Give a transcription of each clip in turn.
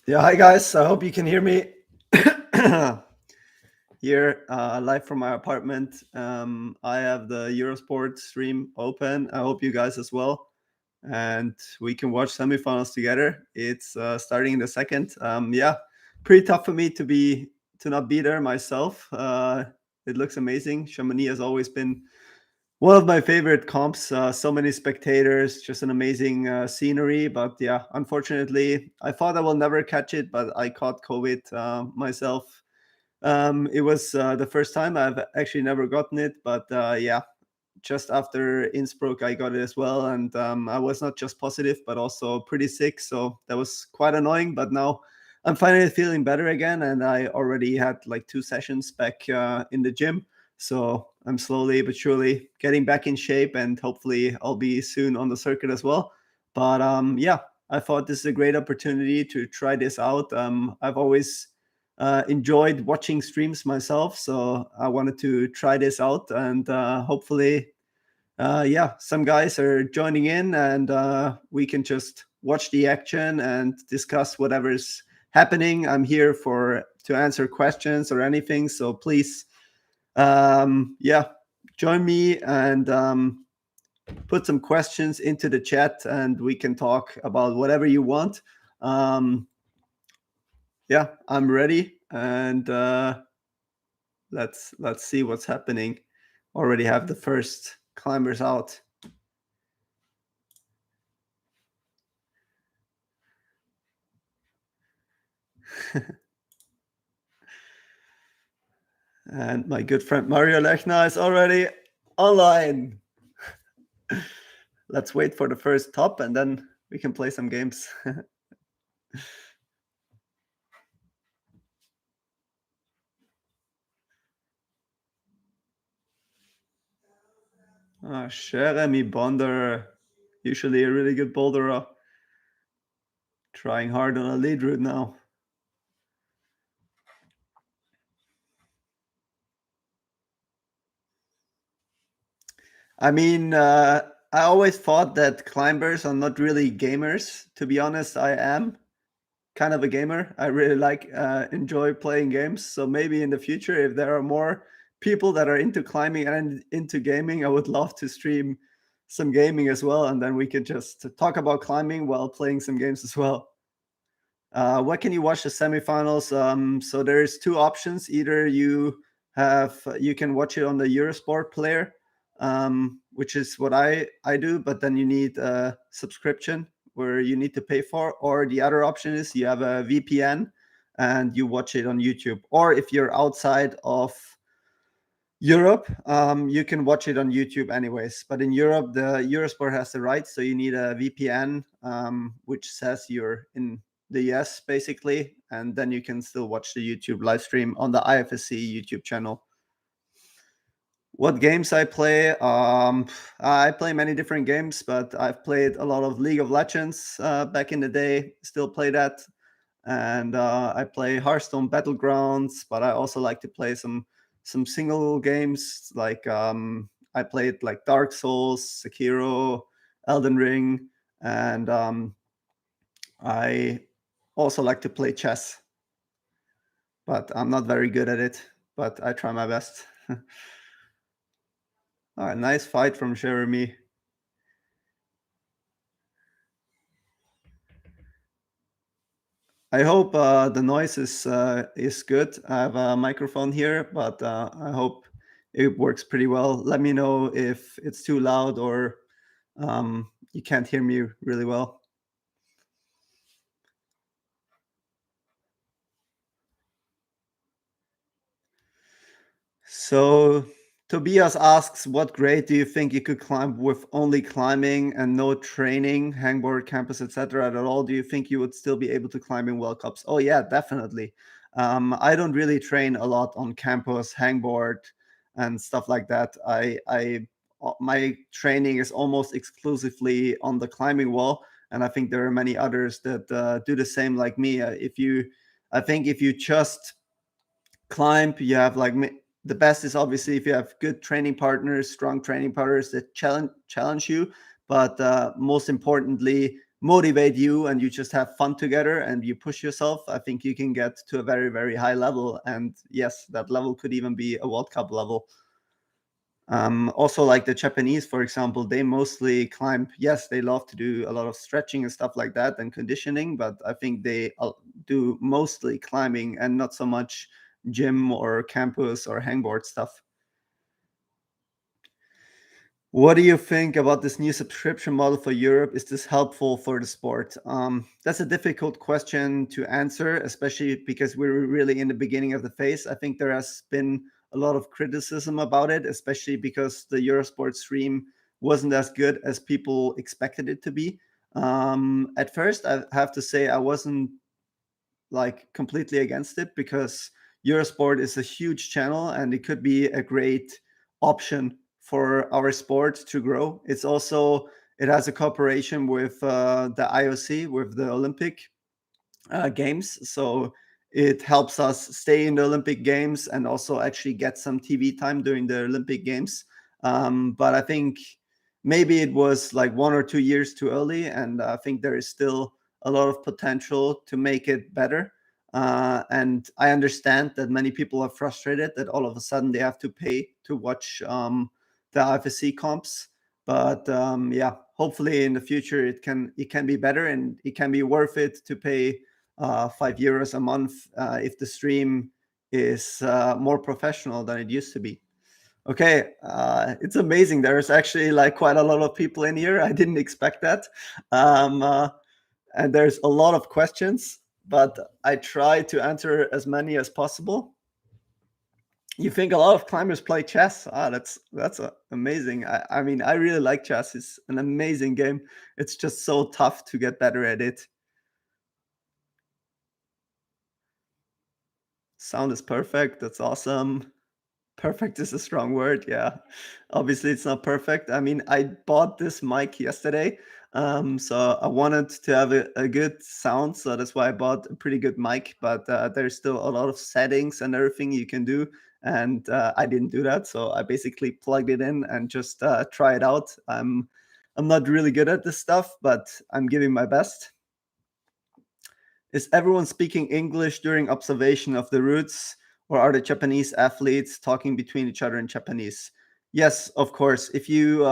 Yeah, hi guys. I hope you can hear me here live from my apartment. I have the Eurosport stream open. I hope you guys as well, and we can watch semifinals together. It's starting in the second. Yeah, pretty tough for me to not be there myself. It looks amazing. Chamonix has always been one of my favorite comps. So many spectators, just an amazing scenery. But yeah, unfortunately, I thought I will never catch it, but I caught COVID myself. It was the first time. I've actually never gotten it, but yeah, just after Innsbruck, I got it as well, and I was not just positive, but also pretty sick. So that was quite annoying. But now I'm finally feeling better again, and I already had like 2 sessions back in the gym. So I'm slowly but surely getting back in shape, and hopefully I'll be soon on the circuit as well. But yeah, I thought this is a great opportunity to try this out. I've always enjoyed watching streams myself, so I wanted to try this out, and hopefully yeah, some guys are joining in, and we can just watch the action and discuss whatever's happening. I'm here for to answer questions or anything, so please, yeah, join me and put some questions into the chat, and we can talk about whatever you want. Um, yeah, I'm ready, and let's see what's happening. Already have the first climbers out. And my good friend Mario Lechner is already online. Let's wait for the first top and then we can play some games. Jeremy Bonder, usually a really good boulderer, trying hard on a lead route now. I mean, I always thought that climbers are not really gamers. To be honest, I am kind of a gamer. I really enjoy playing games. So maybe in the future, if there are more people that are into climbing and into gaming, I would love to stream some gaming as well, and then we could just talk about climbing while playing some games as well. What can you watch the semifinals? So there's two options. Either you can watch it on the Eurosport player, which is what I do, but then you need a subscription where you need to pay for. Or the other option is you have a VPN and you watch it on YouTube. Or if you're outside of Europe, you can watch it on YouTube anyways. But in Europe, the Eurosport has the rights, so you need a VPN, which says you're in the US basically, and then you can still watch the YouTube live stream on the IFSC YouTube channel. What games I play? I play many different games, but I've played a lot of League of Legends back in the day. Still play that, and I play Hearthstone Battlegrounds. But I also like to play some single games. Like I played like Dark Souls, Sekiro, Elden Ring, and I also like to play chess. But I'm not very good at it. But I try my best. All right, nice fight from Jeremy. I hope the noise is good. I have a microphone here, but I hope it works pretty well. Let me know if it's too loud or you can't hear me really well. So Tobias asks, what grade do you think you could climb with only climbing and no training, hangboard, campus, etc. at all? Do you think you would still be able to climb in World Cups? Oh yeah, definitely. I don't really train a lot on campus, hangboard, and stuff like that. My training is almost exclusively on the climbing wall, and I think there are many others that do the same like me. I think if you just climb, you have like the best is obviously if you have good training partners, strong training partners that challenge you. But most importantly, motivate you and you just have fun together and you push yourself, I think you can get to a very, very high level. And yes, that level could even be a World Cup level. Also, like the Japanese, for example, they mostly climb. Yes, they love to do a lot of stretching and stuff like that and conditioning, but I think they do mostly climbing and not so much gym or campus or hangboard stuff. What do you think about this new subscription model for Europe? Is this helpful for the sport? That's a difficult question to answer, especially because we're really in the beginning of the phase. I think there has been a lot of criticism about it, especially because the Eurosport stream wasn't as good as people expected it to be. At first, I have to say I wasn't like completely against it because Eurosport is a huge channel and it could be a great option for our sport to grow. It has a cooperation with the IOC, with the Olympic games, so it helps us stay in the Olympic games and also actually get some TV time during the Olympic games. But I think maybe it was like 1 or 2 years too early, and I think there is still a lot of potential to make it better. And I understand that many people are frustrated that all of a sudden they have to pay to watch the IFSC comps. But yeah, hopefully in the future it can be better and it can be worth it to pay €5 a month if the stream is more professional than it used to be. Okay, it's amazing. There's actually like quite a lot of people in here. I didn't expect that. Um, uh, and there's a lot of questions, but I try to answer as many as possible. You think a lot of climbers play chess? That's amazing. I mean, I really like chess. It's an amazing game. It's just so tough to get better at it. Sound is perfect. That's awesome. Perfect is a strong word. Yeah. Obviously, it's not perfect. I mean, I bought this mic yesterday. So I wanted to have a good sound. So that's why I bought a pretty good mic. But there's still a lot of settings and everything you can do. And I didn't do that. So I basically plugged it in and just try it out. I'm not really good at this stuff, but I'm giving my best. Is everyone speaking English during observation of the routes, or are the Japanese athletes talking between each other in Japanese? Yes, of course. If you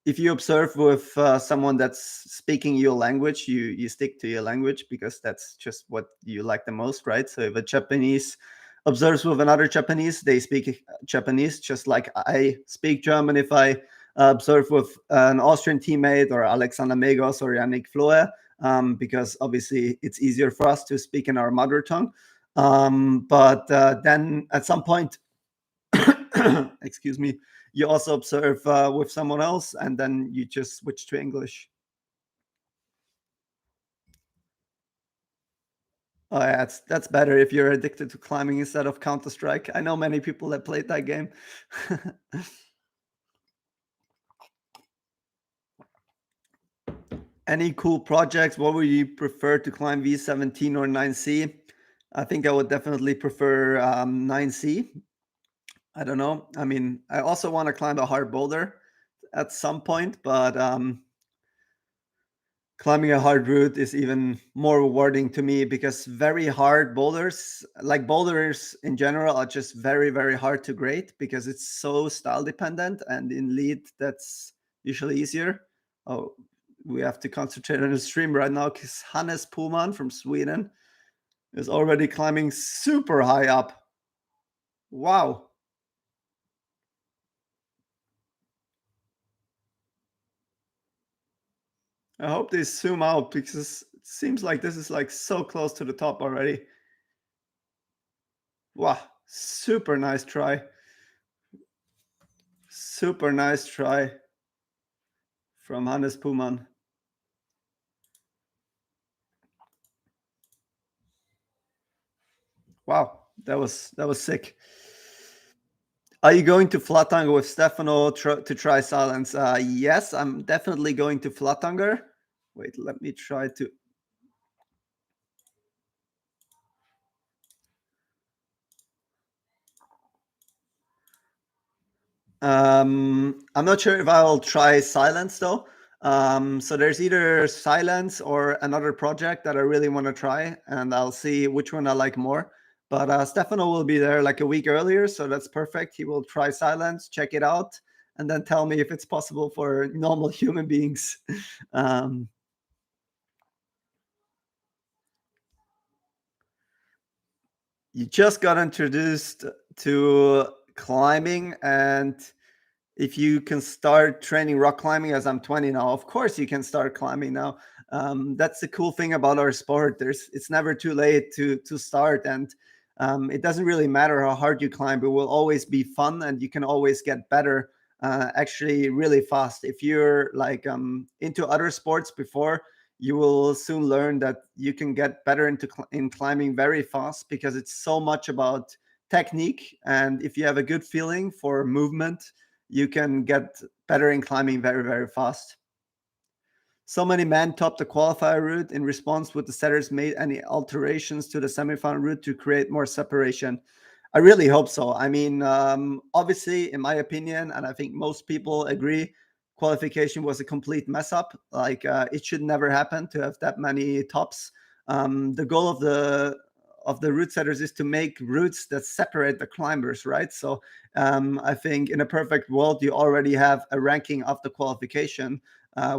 observe with someone that's speaking your language, you stick to your language because that's just what you like the most, right? So if a Japanese observes with another Japanese, they speak Japanese, just like I speak German. If I observe with an Austrian teammate or Alexander Megos or Yannick Floe, because obviously it's easier for us to speak in our mother tongue. But then at some point, excuse me, you also observe with someone else, and then you just switch to English. Oh yeah, that's better if you're addicted to climbing instead of Counter-Strike. I know many people that played that game. Any cool projects? What would you prefer to climb, V17 or 9C? I think I would definitely prefer 9C. I don't know. I mean, I also want to climb a hard boulder at some point, but climbing a hard route is even more rewarding to me because very hard boulders, like boulders in general, are just very, very hard to grade because it's so style dependent. And in lead, that's usually easier. Oh, we have to concentrate on the stream right now because Hannes Puman from Sweden is already climbing super high up. Wow. I hope they zoom out because it seems like this is like so close to the top already. Wow, super nice try. Super nice try from Hannes Puman. Wow, that was sick. Are you going to Flatanger with Stefano to try silence? Yes, I'm definitely going to Flatanger. Wait, let me try to. I'm not sure if I'll try silence though. So there's either silence or another project that I really want to try, and I'll see which one I like more. But Stefano will be there like a week earlier, so that's perfect. He will try silence, check it out, and then tell me if it's possible for normal human beings. um, you just got introduced to climbing, and if you can start training rock climbing as I'm 20 now, of course you can start climbing now. That's the cool thing about our sport. It's never too late to start, and it doesn't really matter how hard you climb. It will always be fun, and you can always get better. Actually, really fast. If you're like into other sports before, you will soon learn that you can get better in climbing very fast because it's so much about technique. And if you have a good feeling for movement, you can get better in climbing very, very fast. So many men topped the qualifier route. In response, would the setters made any alterations to the semifinal route to create more separation? I really hope so. I mean, obviously, in my opinion, and I think most people agree, qualification was a complete mess up. Like it should never happen to have that many tops. The goal of the route setters is to make routes that separate the climbers, right? So I think in a perfect world, you already have a ranking of the qualification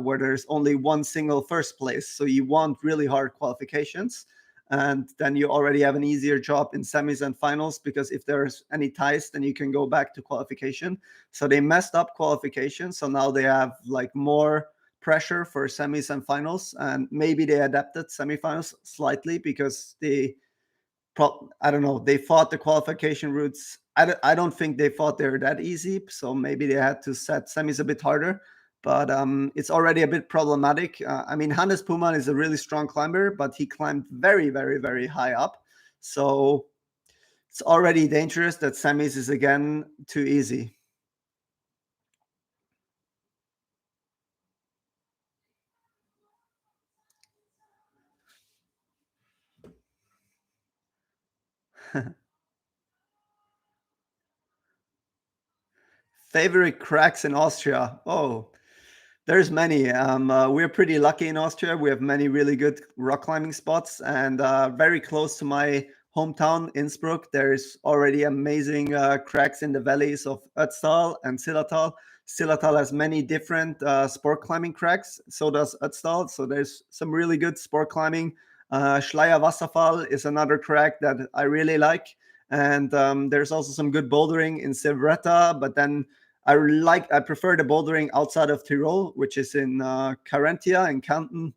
where there's only one single first place. So you want really hard qualifications. And then you already have an easier job in semis and finals because if there's any ties, then you can go back to qualification. So they messed up qualification. So now they have like more pressure for semis and finals. And maybe they adapted semifinals slightly because I don't know, they fought the qualification routes. I don't think they thought they were that easy. So maybe they had to set semis a bit harder. But it's already a bit problematic. I mean, Hannes Puman is a really strong climber, but he climbed very, very, very high up. So it's already dangerous that semis is again too easy. Favorite cracks in Austria? Oh, there's many. We're pretty lucky in Austria. We have many really good rock climbing spots, and very close to my hometown, Innsbruck, there's already amazing cracks in the valleys of Ötztal and Zillertal. Zillertal has many different sport climbing cracks. So does Ötztal. So there's some really good sport climbing. Schleier Wasserfall is another crack that I really like. And there's also some good bouldering in Silvretta, but then I prefer the bouldering outside of Tyrol, which is in Carinthia in Canton.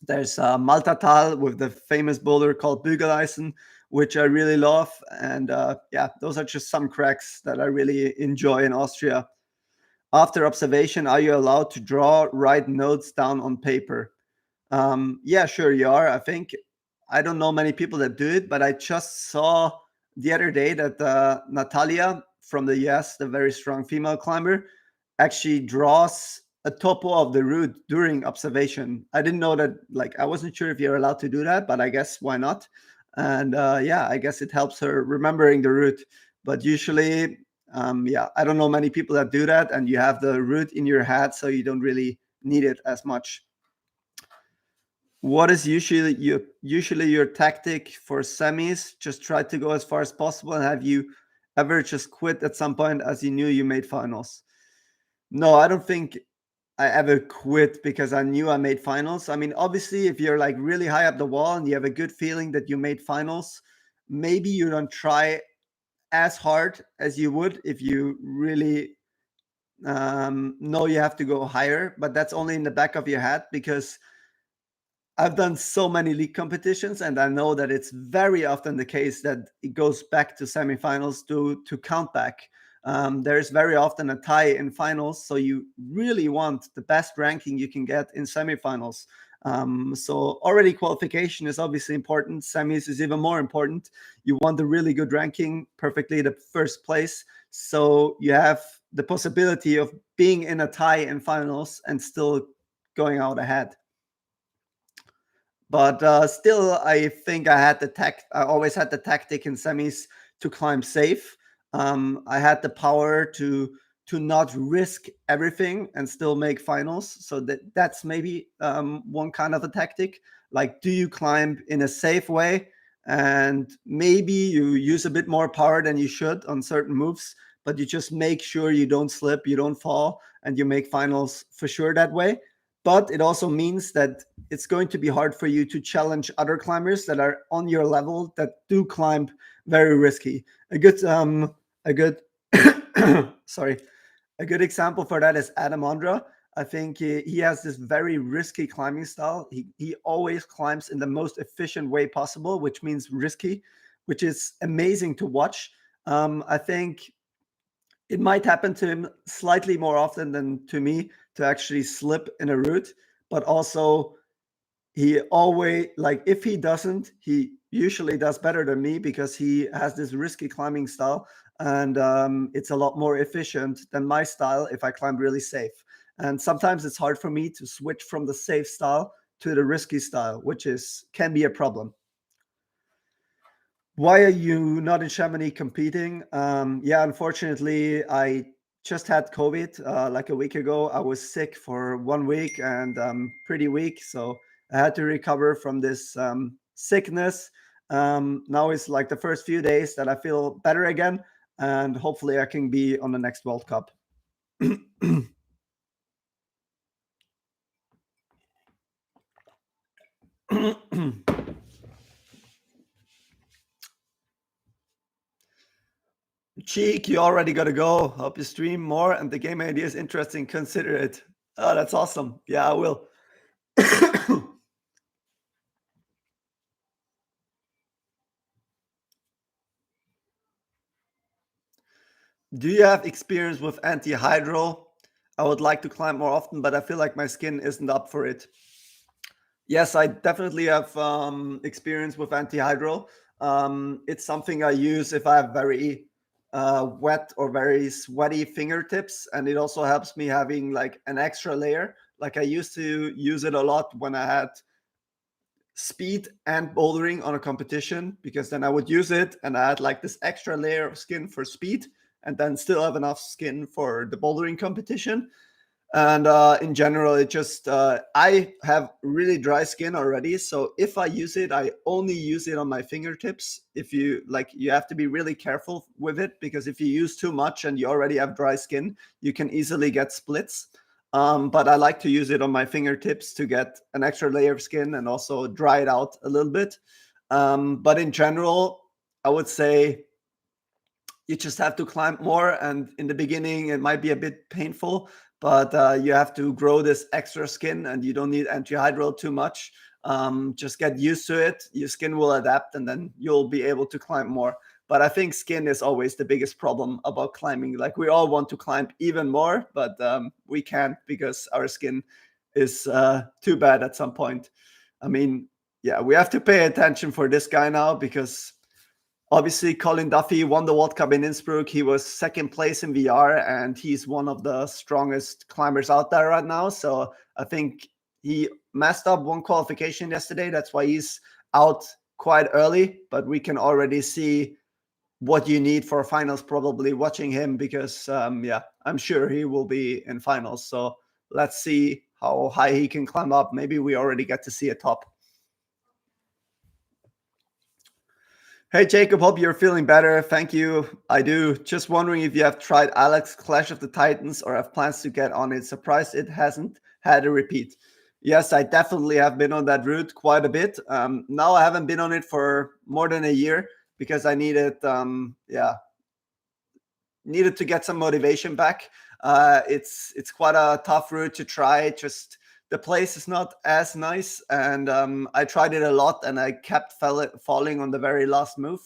There's Maltatal with the famous boulder called Bügeleisen, which I really love. And yeah, those are just some cracks that I really enjoy in Austria. After observation, are you allowed to write notes down on paper? Yeah, sure you are. I think I don't know many people that do it, but I just saw the other day that Natalia from the US, the very strong female climber, actually draws a topo of the route during observation. I didn't know that. Like, I wasn't sure if you're allowed to do that, but I guess why not? And yeah, I guess it helps her remembering the route. But usually, yeah, I don't know many people that do that, and you have the route in your head, so you don't really need it as much. What is usually your tactic for semis? Just try to go as far as possible. And have you ever just quit at some point as you knew you made finals? No, I don't think I ever quit because I knew I made finals. I mean, obviously, if you're like really high up the wall and you have a good feeling that you made finals, maybe you don't try as hard as you would if you really know you have to go higher. But that's only in the back of your head because I've done so many league competitions, and I know that it's very often the case that it goes back to semifinals to count back. There's very often a tie in finals, so you really want the best ranking you can get in semifinals. So already qualification is obviously important. Semis is even more important. You want a really good ranking, perfectly the first place, so you have the possibility of being in a tie in finals and still going out ahead. But still, I think I always had the tactic in semis to climb safe. I had the power to to not risk everything and still make finals. So that's maybe one kind of a tactic. Like, do you climb in a safe way, and maybe you use a bit more power than you should on certain moves, but you just make sure you don't slip, you don't fall, and you make finals for sure that way. But it also means that it's going to be hard for you to challenge other climbers that are on your level that do climb very risky. A good sorry, a good example for that is Adam Ondra. I think he has this very risky climbing style. He always climbs in the most efficient way possible, which means risky, which is amazing to watch. I think it might happen to him slightly more often than to me to actually slip in a route, but also he always, like, if he doesn't, he usually does better than me because he has this risky climbing style, and it's a lot more efficient than my style if I climb really safe. And sometimes it's hard for me to switch from the safe style to the risky style, which is can be a problem. Why are you not in Chamonix competing? Yeah, unfortunately, I just had COVID like a week ago. I was sick for 1 week and pretty weak, so I had to recover from this sickness. Now it's like the first few days that I feel better again, and hopefully I can be on the next World Cup. Cheek, you already got to go. Hope you stream more and the game idea is interesting. Consider it. Oh, that's awesome. Yeah, I will. Do you have experience with anti-hydro? I would like to climb more often, but I feel like my skin isn't up for it. Yes, I definitely have experience with anti-hydro. It's something I use if I have very wet or very sweaty fingertips, and it also helps me having like an extra layer. Like I used to use it a lot when I had speed and bouldering on a competition, because then I would use it and I had like this extra layer of skin for speed and then still have enough skin for the bouldering competition. And in general, it just I have really dry skin already, so if I use it, I only use it on my fingertips. If you like, you have to be really careful with it, because if you use too much and you already have dry skin, you can easily get splits. But I like to use it on my fingertips to get an extra layer of skin and also dry it out a little bit. But in general, I would say you just have to climb more, and in the beginning it might be a bit painful, but you have to grow this extra skin and you don't need anti-hydro too much. Just get used to it, your skin will adapt, and then you'll be able to climb more. But I think skin is always the biggest problem about climbing. Like, we all want to climb even more, but we can't because our skin is too bad at some point. I mean, yeah, we have to pay attention for this guy now, because obviously, Colin Duffy won the World Cup in Innsbruck. He was second place in VR, and he's one of the strongest climbers out there right now. So I think he messed up one qualification yesterday. That's why he's out quite early. But we can already see what you need for finals, probably watching him, because, yeah, I'm sure he will be in finals. So let's see how high he can climb up. Maybe we already get to see a top. Hey Jacob, hope you're feeling better. Thank you. I do. Just wondering if you have tried Alex Clash of the Titans or have plans to get on it. Surprised it hasn't had a repeat. Yes, I definitely have been on that route quite a bit. Now I haven't been on it for more than a year because I needed, needed to get some motivation back. It's quite a tough route to try. Just the place is not as nice, and I tried it a lot, and I kept falling on the very last move.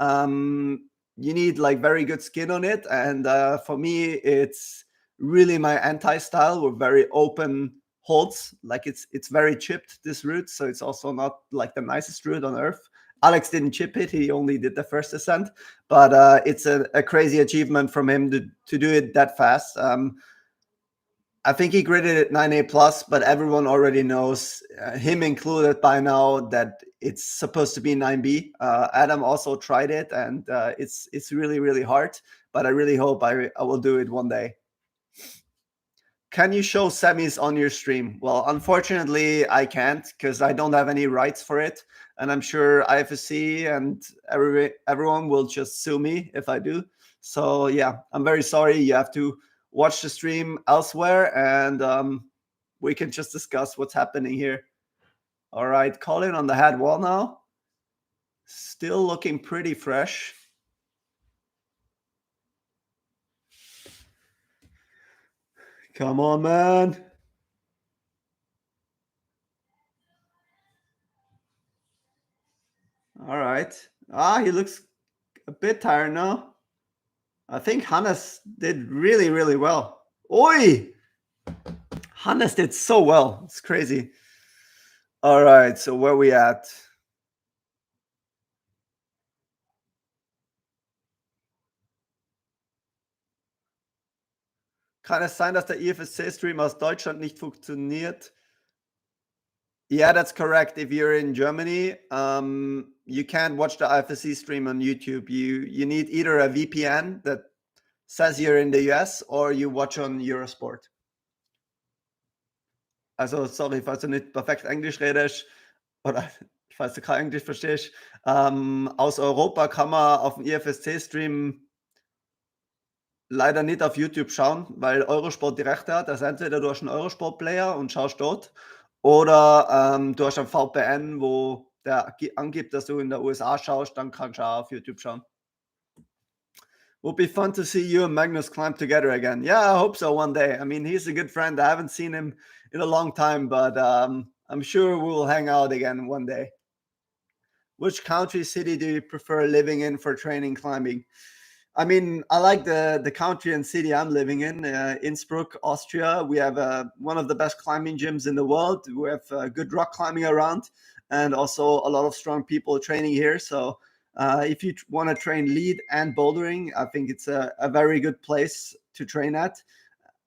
You need like very good skin on it, and for me, it's really my anti-style with very open holds. Like it's very chipped, this route, so it's also not like the nicest route on earth. Alex didn't chip it; he only did the first ascent, but it's a crazy achievement from him to do it that fast. I think he graded it 9A plus, but everyone already knows, him included by now, that it's supposed to be 9B. Adam also tried it, and it's really, really hard, but I really hope I will do it one day. Can you show semis on your stream? Well, unfortunately, I can't because I don't have any rights for it, and I'm sure IFSC and everyone will just sue me if I do. So yeah, I'm very sorry. You have to watch the stream elsewhere, and we can just discuss what's happening here. All right, Colin on the head wall now. Still looking pretty fresh. Come on, man. All right. He looks a bit tired now. I think Hannes did really, really well. Oi! Hannes did so well. It's crazy. All right, so where we at? Kann es sein, dass der IFSC-Stream aus Deutschland nicht funktioniert? Yeah, that's correct. If you're in Germany, you can't watch the IFSC stream on YouTube. You need either a VPN that says you're in the US or you watch on Eurosport. Also, sorry, falls du nicht perfekt Englisch redest oder falls du kein Englisch verstehst. Aus Europa kann man auf dem IFSC-Stream leider nicht auf YouTube schauen, weil Eurosport die Rechte hat. Also entweder du hast einen Eurosport-Player und schaust dort oder du hast ein VPN, wo der angibt, dass du in der USA schaust, dann kannst du auch auf YouTube schauen. Would be fun to see you and Magnus climb together again. Yeah, I hope so one day. I mean, he's a good friend. I haven't seen him in a long time, but I'm sure we'll hang out again one day. Which country city do you prefer living in for training climbing? I mean, I like the country and city I'm living in, Innsbruck, Austria. We have one of the best climbing gyms in the world. We have good rock climbing around and also a lot of strong people training here. So if you want to train lead and bouldering, I think it's a very good place to train at.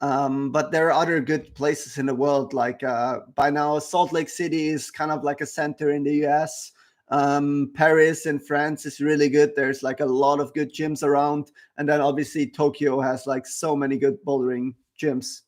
But there are other good places in the world. Like by now, Salt Lake City is kind of like a center in the US. Paris in France is really good. There's like a lot of good gyms around. And then obviously Tokyo has like so many good bouldering gyms.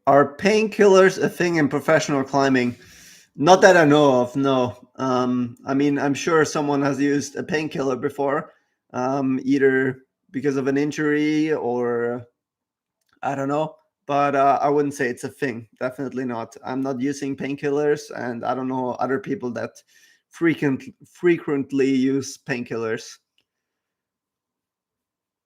Are painkillers a thing in professional climbing? Not that I know of, no. I mean, I'm sure someone has used a painkiller before, either because of an injury or I don't know. But I wouldn't say it's a thing. Definitely not. I'm not using painkillers, and I don't know other people that frequently use painkillers.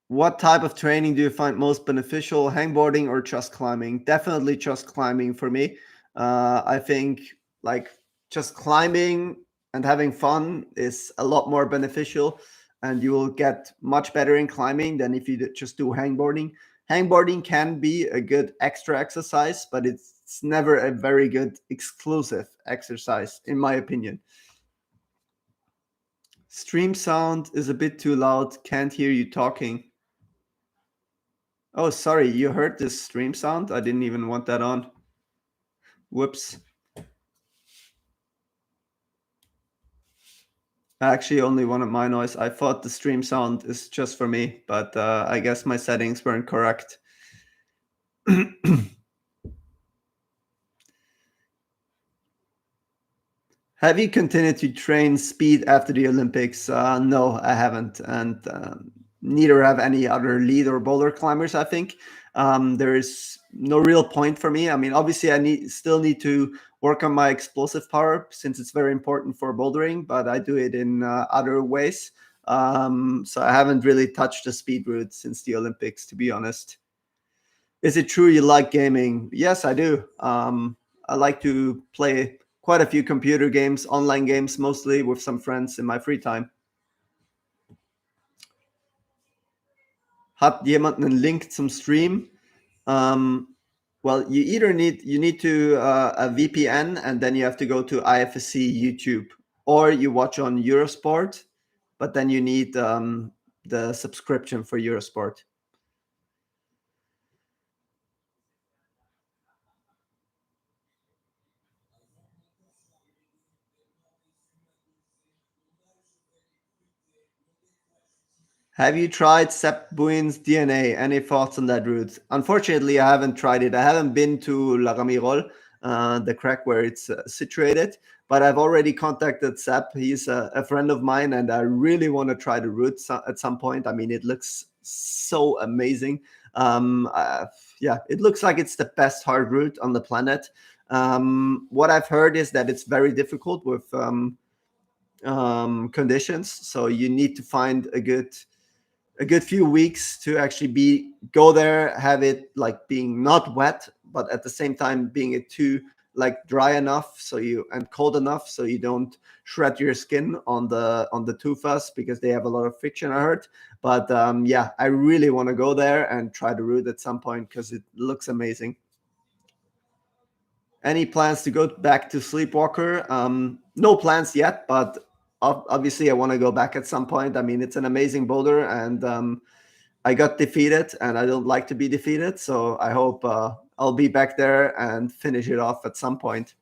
What type of training do you find most beneficial, hangboarding or just climbing? Definitely just climbing for me. I think like just climbing and having fun is a lot more beneficial, and you will get much better in climbing than if you just do hangboarding. Hangboarding can be a good extra exercise, but it's never a very good exclusive exercise, in my opinion. Stream sound is a bit too loud. Can't hear you talking. Oh, sorry, you heard this stream sound? I didn't even want that on. Whoops. I actually only wanted my noise. I thought the stream sound is just for me, but I guess my settings weren't correct. Have you continued to train speed after the Olympics? No, I haven't. And neither have any other lead or boulder climbers, I think. There is no real point for me. I mean, obviously, I still need to work on my explosive power since it's very important for bouldering, but I do it in other ways. So I haven't really touched the speed route since the Olympics, to be honest. Is it true you like gaming? Yes, I do. I like to play quite a few computer games, online games, mostly with some friends in my free time. Hat jemand einen Link zum Stream? Well, you need to a VPN, and then you have to go to IFSC YouTube, or you watch on Eurosport, but then you need the subscription for Eurosport. Have you tried Sepp Buin's DNA? Any thoughts on that route? Unfortunately, I haven't tried it. I haven't been to La Ramirol, the crack where it's situated, but I've already contacted Sepp. He's a friend of mine, and I really want to try the route at some point. I mean, it looks so amazing. Yeah, it looks like it's the best hard route on the planet. What I've heard is that it's very difficult with conditions, so you need to find a good few weeks to actually go there, have it like being not wet, but at the same time being it too like dry enough and cold enough so you don't shred your skin on the tufas, because they have a lot of friction, I heard. But yeah, I really want to go there and try the route at some point because it looks amazing. Any plans to go back to Sleepwalker? No plans yet, but obviously I want to go back at some point. I mean, it's an amazing boulder, and I got defeated, and I don't like to be defeated. So I hope I'll be back there and finish it off at some point.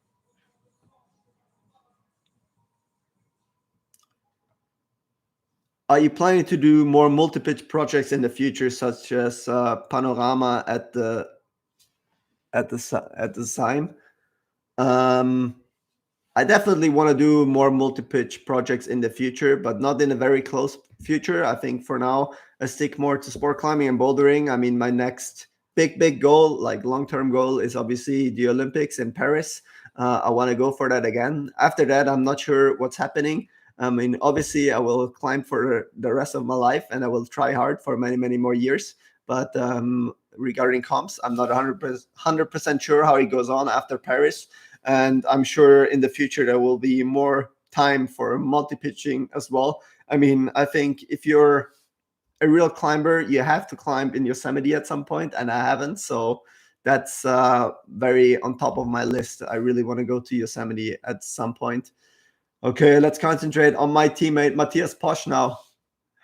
Are you planning to do more multi-pitch projects in the future, such as Panorama at the Sime? I definitely want to do more multi-pitch projects in the future, but not in a very close future. I think for now, I stick more to sport climbing and bouldering. I mean, my next big goal, like long-term goal, is obviously the Olympics in Paris. I want to go for that again. After that, I'm not sure what's happening. I mean, obviously, I will climb for the rest of my life, and I will try hard for many more years. But regarding comps, I'm not 100% sure how it goes on after Paris. And I'm sure in the future there will be more time for multi-pitching as well. I mean, I think if you're a real climber, you have to climb in Yosemite at some point, and I haven't. So that's very on top of my list. I really want to go to Yosemite at some point. Okay, let's concentrate on my teammate Matthias Posch now.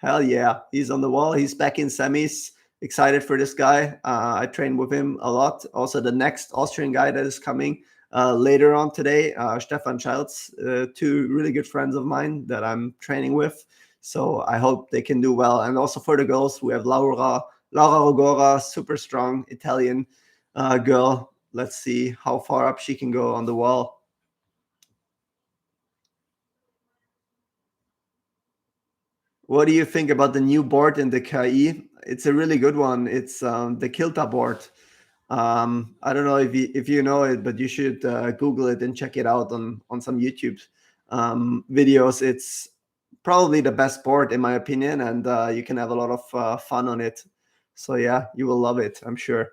Hell yeah, he's on the wall. He's back in semis. Excited for this guy. I trained with him a lot. Also, the next Austrian guy that is coming later on today, Stefan Childs, two really good friends of mine that I'm training with. So I hope they can do well. And also for the girls, we have Laura Rogora, super strong Italian girl. Let's see how far up she can go on the wall. What do you think about the new board in the KI? It's a really good one. It's the Kilta board. I don't know if you know it, but you should Google it and check it out on some YouTube videos. It's probably the best board in my opinion, and you can have a lot of fun on it. So yeah, you will love it, I'm sure.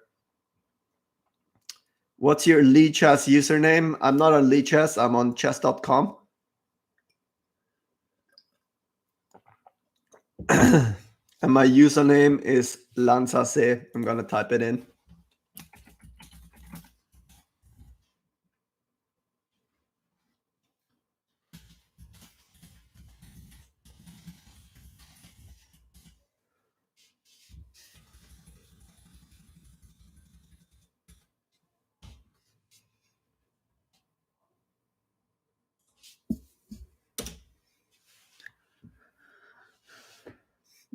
What's your Lichess username? I'm not on Lichess. I'm on chess.com. And my username is Lanzase. I'm gonna type it in.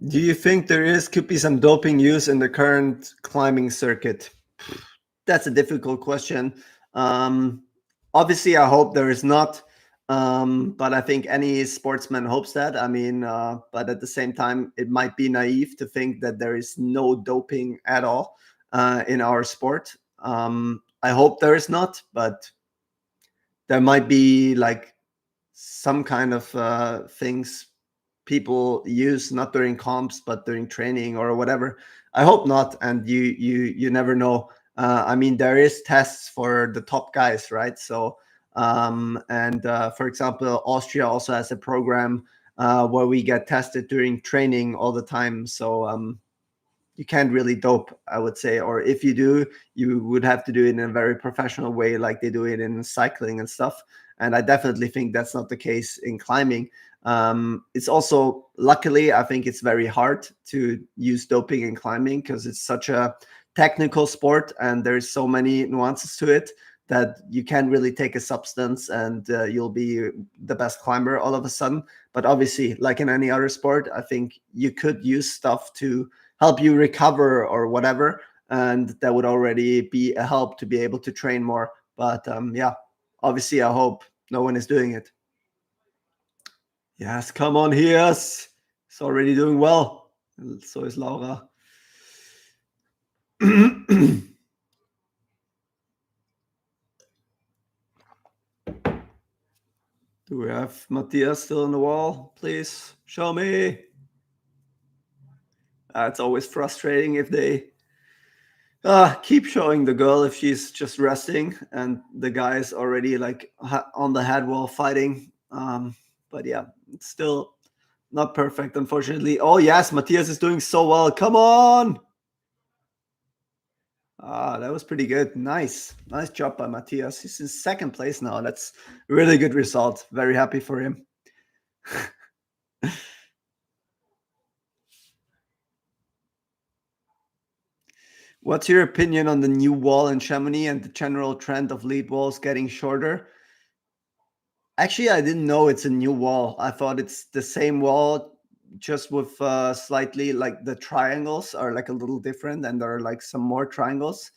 Do you think could be some doping use in the current climbing circuit? That's a difficult question. Obviously, I hope there is not, but I think any sportsman hopes that. I mean, but at the same time, it might be naive to think that there is no doping at all in our sport. I hope there is not, but there might be like some kind of things people use not during comps but during training or whatever. I hope not, and you never know. I mean, there is tests for the top guys, right? So And for example, Austria also has a program where we get tested during training all the time. So you can't really dope, I would say, or if you do, you would have to do it in a very professional way, like they do it in cycling and stuff. And I definitely think that's not the case in climbing. It's also, luckily, I think it's very hard to use doping in climbing because it's such a technical sport and there's so many nuances to it that you can't really take a substance and you'll be the best climber all of a sudden. But obviously, like in any other sport, I think you could use stuff to help you recover or whatever, and that would already be a help to be able to train more. But yeah, obviously, I hope no one is doing it. Yes, come on, Hias. It's already doing well. So is Laura. Do we have Matthias still on the wall? Please show me. It's always frustrating if they keep showing the girl if she's just resting and the guy is already like on the head wall fighting. But yeah, it's still not perfect, unfortunately. Oh yes, Matthias is doing so well. Come on. That was pretty good. Nice job by Matthias. He's in second place now. That's a really good result. Very happy for him. What's your opinion on the new wall in Chamonix and the general trend of lead walls getting shorter? Actually, I didn't know it's a new wall. I thought it's the same wall, just with slightly like the triangles are like a little different, and there are like some more triangles.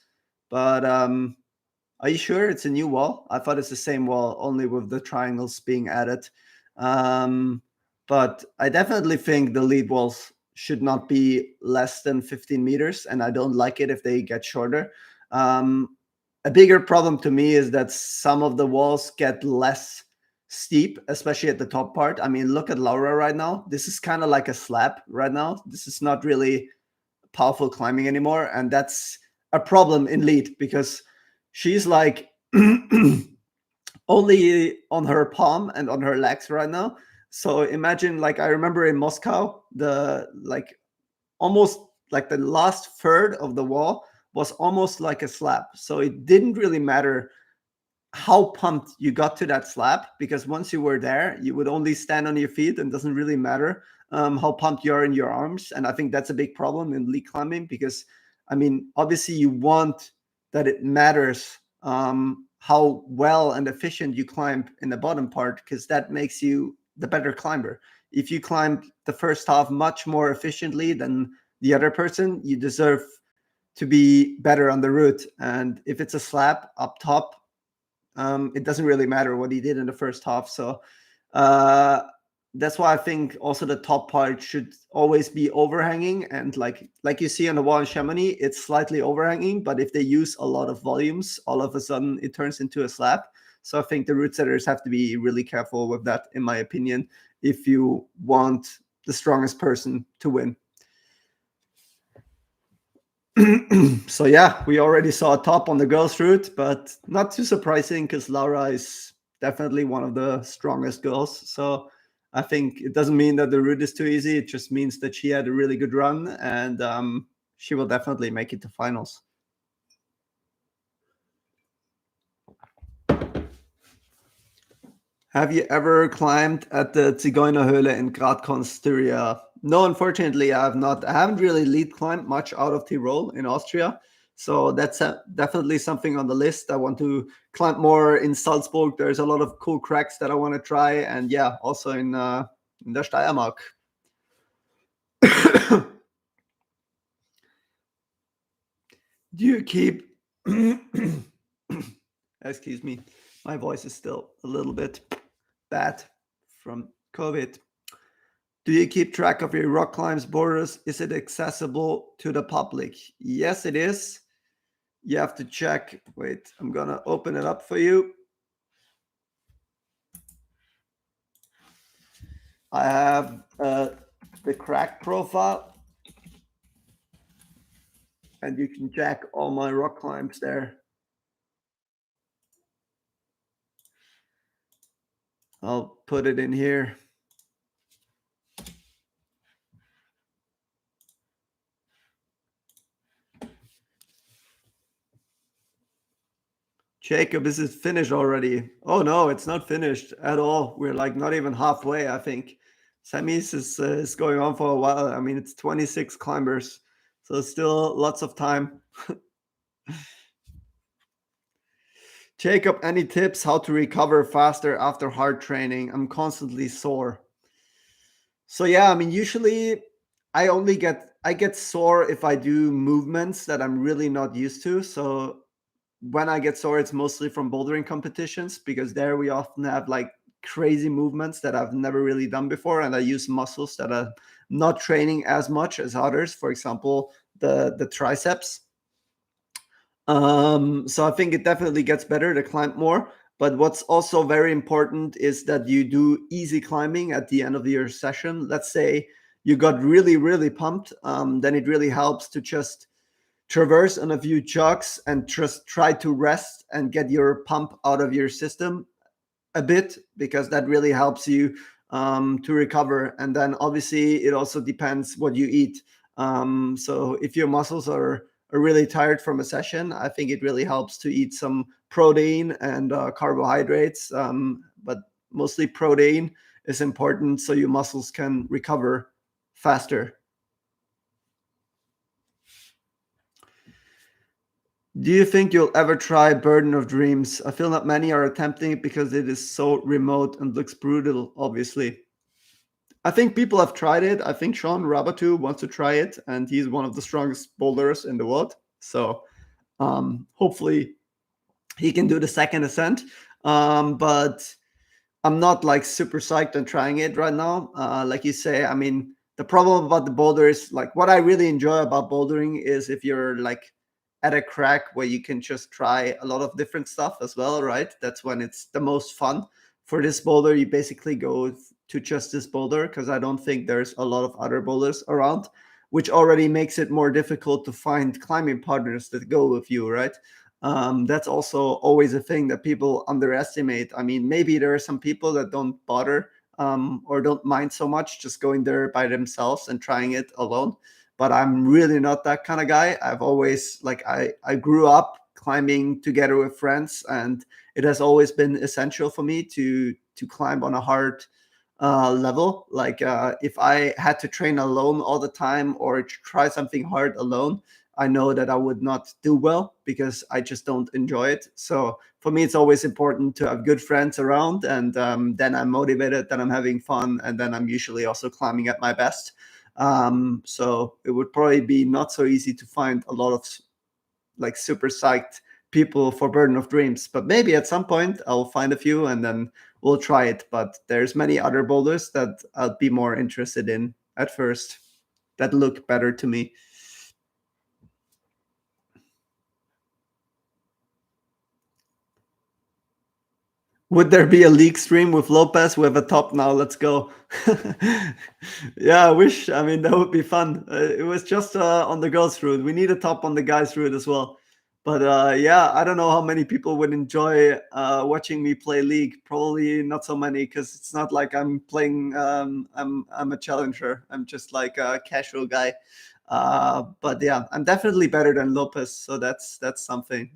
But are you sure it's a new wall? I thought it's the same wall, only with the triangles being added. But I definitely think the lead walls should not be less than 15 meters, and I don't like it if they get shorter. A bigger problem to me is that some of the walls get less steep, especially at the top part. I mean, look at Laura right now. This is kind of like a slab right now. This is not really powerful climbing anymore, and that's a problem in lead because she's like only on her palm and on her legs right now. So imagine, like, I remember in Moscow, the like almost like the last third of the wall was almost like a slab. So it didn't really matter how pumped you got to that slab, because once you were there, you would only stand on your feet and doesn't really matter how pumped you are in your arms. And I think that's a big problem in lead climbing because, I mean, obviously you want that it matters how well and efficient you climb in the bottom part, because that makes you the better climber. If you climb the first half much more efficiently than the other person, you deserve to be better on the route. And if it's a slab up top, it doesn't really matter what he did in the first half. So that's why I think also the top part should always be overhanging. And like you see on the wall in Chamonix, it's slightly overhanging. But if they use a lot of volumes, all of a sudden it turns into a slab. So I think the route setters have to be really careful with that, in my opinion, if you want the strongest person to win. So yeah, we already saw a top on the girls' route, but not too surprising because Laura is definitely one of the strongest girls. So I think it doesn't mean that the route is too easy. It just means that she had a really good run, and she will definitely make it to finals. Have you ever climbed at the Zigeunerhöhle in Gradkorn, Styria? No, unfortunately, I have not. I haven't really lead climbed much out of Tyrol in Austria. So that's definitely something on the list. I want to climb more in Salzburg. There's a lot of cool cracks that I want to try. And yeah, also in the Steiermark. Do you keep... Excuse me. My voice is still a little bit bad from COVID. Do you keep track of your rock climbs borders? Is it accessible to the public? Yes, it is. You have to check. Wait, I'm going to open it up for you. I have the crack profile, and you can check all my rock climbs there. I'll put it in here. Jacob, is it finished already? Oh no, it's not finished at all. We're like not even halfway, I think. Semis is going on for a while. I mean, it's 26 climbers, so still lots of time. Jacob, any tips how to recover faster after hard training? I'm constantly sore. So yeah, I mean, usually I get sore if I do movements that I'm really not used to. So when I get sore, it's mostly from bouldering competitions because there we often have like crazy movements that I've never really done before, and I use muscles that are not training as much as others. For example, the triceps. So I think it definitely gets better to climb more. But what's also very important is that you do easy climbing at the end of your session. Let's say you got really, really pumped, then it really helps to just traverse on a few jogs and just try to rest and get your pump out of your system a bit, because that really helps you to recover. And then obviously it also depends what you eat. So if your muscles are really tired from a session, I think it really helps to eat some protein and carbohydrates, but mostly protein is important so your muscles can recover faster. Do you think you'll ever try Burden of Dreams? I feel not many are attempting it because it is so remote and looks brutal, obviously. I think people have tried it. I think Sean Rabatu wants to try it, and he's one of the strongest boulders in the world. So hopefully he can do the second ascent. But I'm not like super psyched on trying it right now. Like you say, I mean, the problem about the boulder is like what I really enjoy about bouldering is if you're like at a crack where you can just try a lot of different stuff as well, right? That's when it's the most fun. For this boulder, you basically go to just this boulder because I don't think there's a lot of other boulders around, which already makes it more difficult to find climbing partners that go with you, right? That's also always a thing that people underestimate. I mean, maybe there are some people that don't bother or don't mind so much just going there by themselves and trying it alone. But I'm really not that kind of guy. I've always like I grew up climbing together with friends, and it has always been essential for me to climb on a hard level. Like if I had to train alone all the time or try something hard alone, I know that I would not do well because I just don't enjoy it. So for me, it's always important to have good friends around, and then I'm motivated, then I'm having fun, and then I'm usually also climbing at my best. So it would probably be not so easy to find a lot of like super psyched people for Burden of Dreams, but maybe at some point I'll find a few and then we'll try it. But there's many other boulders that I'd be more interested in at first that look better to me. Would there be a league stream with Lopez? We have a top now. Let's go. Yeah, I wish. I mean, that would be fun. It was just on the girls' route. We need a top on the guys' route as well. But yeah, I don't know how many people would enjoy watching me play league. Probably not so many because it's not like I'm playing. I'm a challenger. I'm just like a casual guy. But yeah, I'm definitely better than Lopez. So that's something.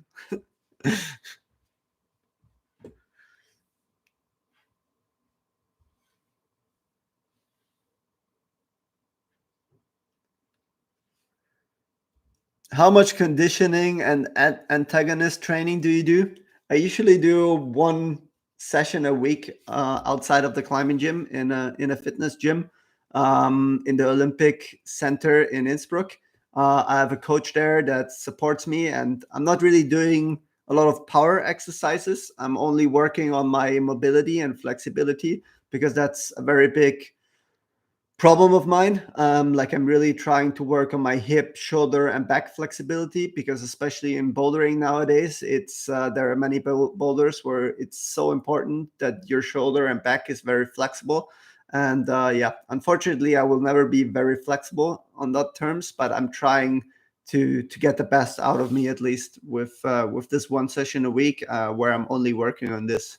How much conditioning and antagonist training do you do? I usually do one session a week outside of the climbing gym in a fitness gym in the Olympic Center in Innsbruck. I have a coach there that supports me, and I'm not really doing a lot of power exercises. I'm only working on my mobility and flexibility because that's a very big problem of mine. Like I'm really trying to work on my hip, shoulder, and back flexibility because especially in bouldering nowadays, it's there are many boulders where it's so important that your shoulder and back is very flexible. And yeah, unfortunately, I will never be very flexible on that terms, but I'm trying to get the best out of me at least with this one session a week where I'm only working on this.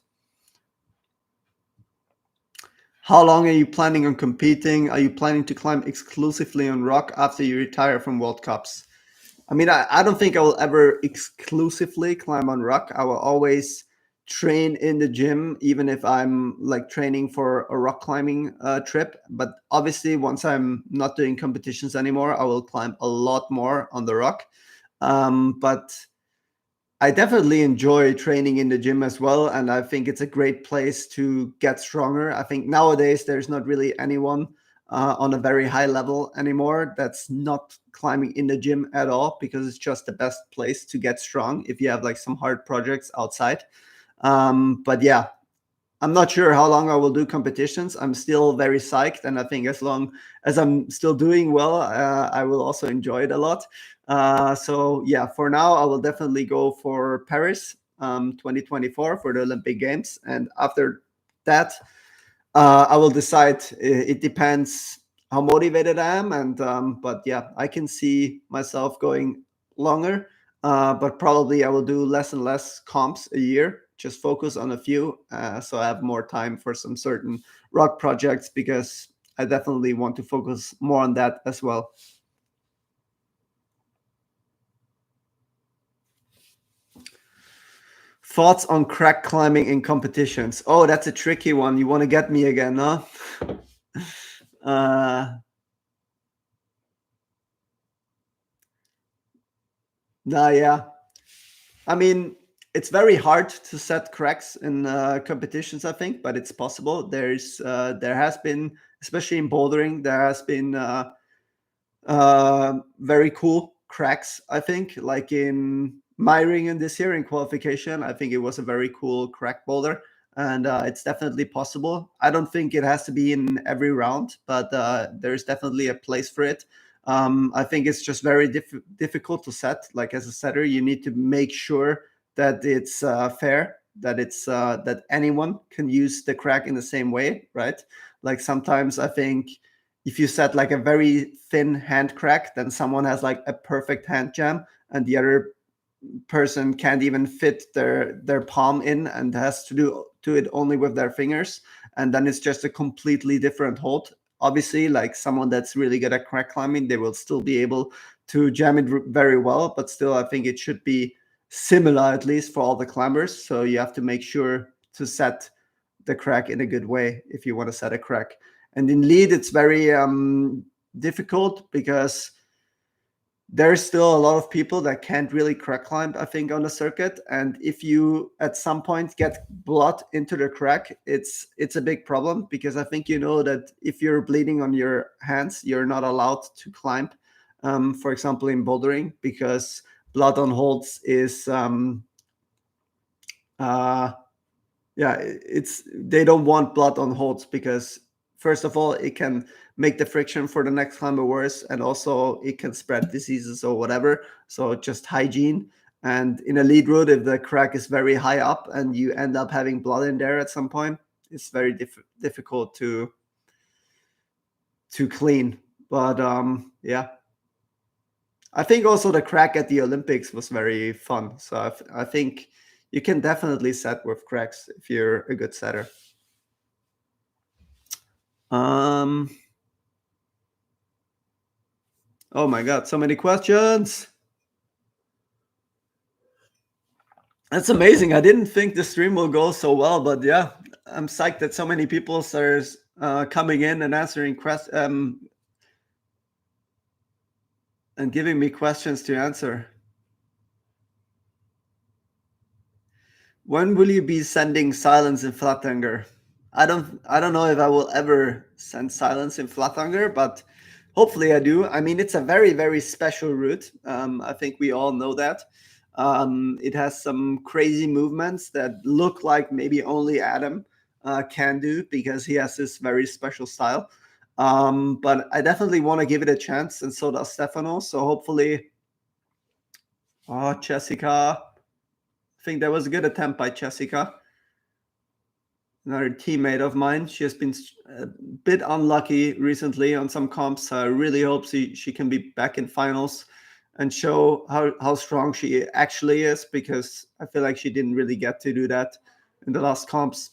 how long are you planning on competing? Are you planning to climb exclusively on rock after you retire from World Cups? I mean, I don't think I will ever exclusively climb on rock. I will always train in the gym, even if I'm like training for a rock climbing trip. But obviously, once I'm not doing competitions anymore, I will climb a lot more on the rock. But I definitely enjoy training in the gym as well. And I think it's a great place to get stronger. I think nowadays there's not really anyone on a very high level anymore that's not climbing in the gym at all, because it's just the best place to get strong if you have like some hard projects outside. But yeah, I'm not sure how long I will do competitions. I'm still very psyched, and I think as long as I'm still doing well, I will also enjoy it a lot. So yeah, for now, I will definitely go for Paris 2024 for the Olympic Games, and after that, I will decide. It depends how motivated I am, and but yeah, I can see myself going longer. But probably I will do less and less comps a year. Just focus on a few, so I have more time for some certain rock projects, because I definitely want to focus more on that as well. Thoughts on crack climbing in competitions? Oh, that's a tricky one. You want to get me again, huh? uh, nah, yeah. I mean, it's very hard to set cracks in competitions, I think, but it's possible. There has been, especially in bouldering, there has been very cool cracks. I think, like in Myringen this year in qualification, I think it was a very cool crack boulder, and it's definitely possible. I don't think it has to be in every round, but there's definitely a place for it. I think it's just very difficult to set. Like as a setter, you need to make sure that it's fair, that anyone can use the crack in the same way, right? Like sometimes I think if you set like a very thin hand crack, then someone has like a perfect hand jam, and the other person can't even fit their palm in and has to do it only with their fingers, and then it's just a completely different hold. Obviously, like someone that's really good at crack climbing, they will still be able to jam it very well, but still I think it should be similar, at least for all the climbers. So you have to make sure to set the crack in a good way if you want to set a crack. And in lead, it's very difficult, because there's still a lot of people that can't really crack climb, I think, on the circuit. And if you at some point get blood into the crack, it's a big problem, because I think you know that if you're bleeding on your hands, you're not allowed to climb. For example, in bouldering, because blood on holds is uh, yeah, it's they don't want blood on holds, because first of all, it can make the friction for the next climber worse, and also it can spread diseases or whatever. So just hygiene. And in a lead route, if the crack is very high up and you end up having blood in there at some point, it's very difficult to clean. But yeah, I think also the crack at the Olympics was very fun. So I think you can definitely set with cracks if you're a good setter. Um, oh my God, so many questions. That's amazing. I didn't think the stream will go so well, but yeah, I'm psyched that so many people are coming in and answering questions and giving me questions to answer. When will you be sending silence in Flatanger? I don't know if I will ever send silence in Flatanger, but hopefully I do. I mean, it's a very, very special route. I think we all know that. It has some crazy movements that look like maybe only Adam can do, because he has this very special style. But I definitely want to give it a chance, and so does Stefano. So hopefully, oh, Jessica. I think that was a good attempt by Jessica, another teammate of mine. She has been a bit unlucky recently on some comps. I really hope she can be back in finals and show how strong she actually is, because I feel like she didn't really get to do that in the last comps.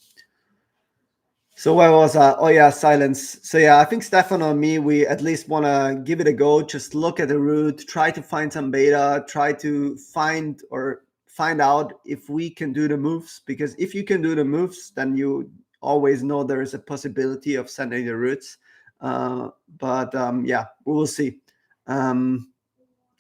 So where was I? Oh yeah, silence. So yeah, I think Stefano and me, we at least want to give it a go. Just look at the route, try to find some beta, try to find out if we can do the moves. Because if you can do the moves, then you always know there is a possibility of sending the routes. But yeah, we will see. Um,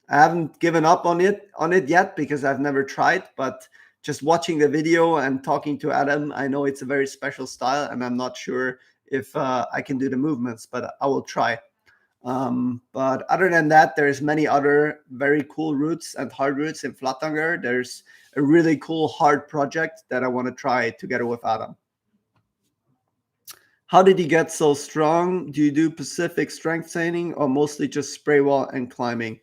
I haven't given up on it yet because I've never tried, but just watching the video and talking to Adam, I know it's a very special style, and I'm not sure if I can do the movements, but I will try. But other than that, there's many other very cool routes and hard routes in Flatanger. There's a really cool hard project that I want to try together with Adam. How did you get so strong? Do you do Pacific strength training or mostly just spray wall and climbing?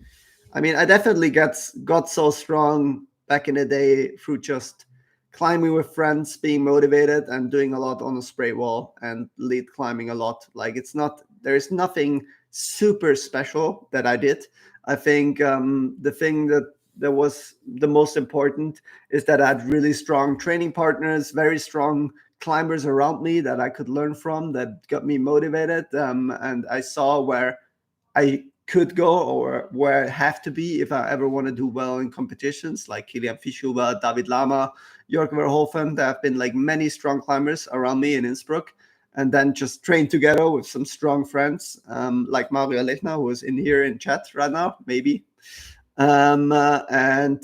I mean, I definitely got so strong back in the day through just climbing with friends, being motivated, and doing a lot on the spray wall and lead climbing a lot. Like there's nothing super special that I did. I think the thing that was the most important is that I had really strong training partners, very strong climbers around me that I could learn from, that got me motivated, and I saw where I could go or where I have to be if I ever want to do well in competitions, like Kilian Fischhuber, David Lama, Jörg Verhoeven. There have been like many strong climbers around me in Innsbruck, and then just train together with some strong friends, like Mario Lechner, who is in here in chat right now, maybe. And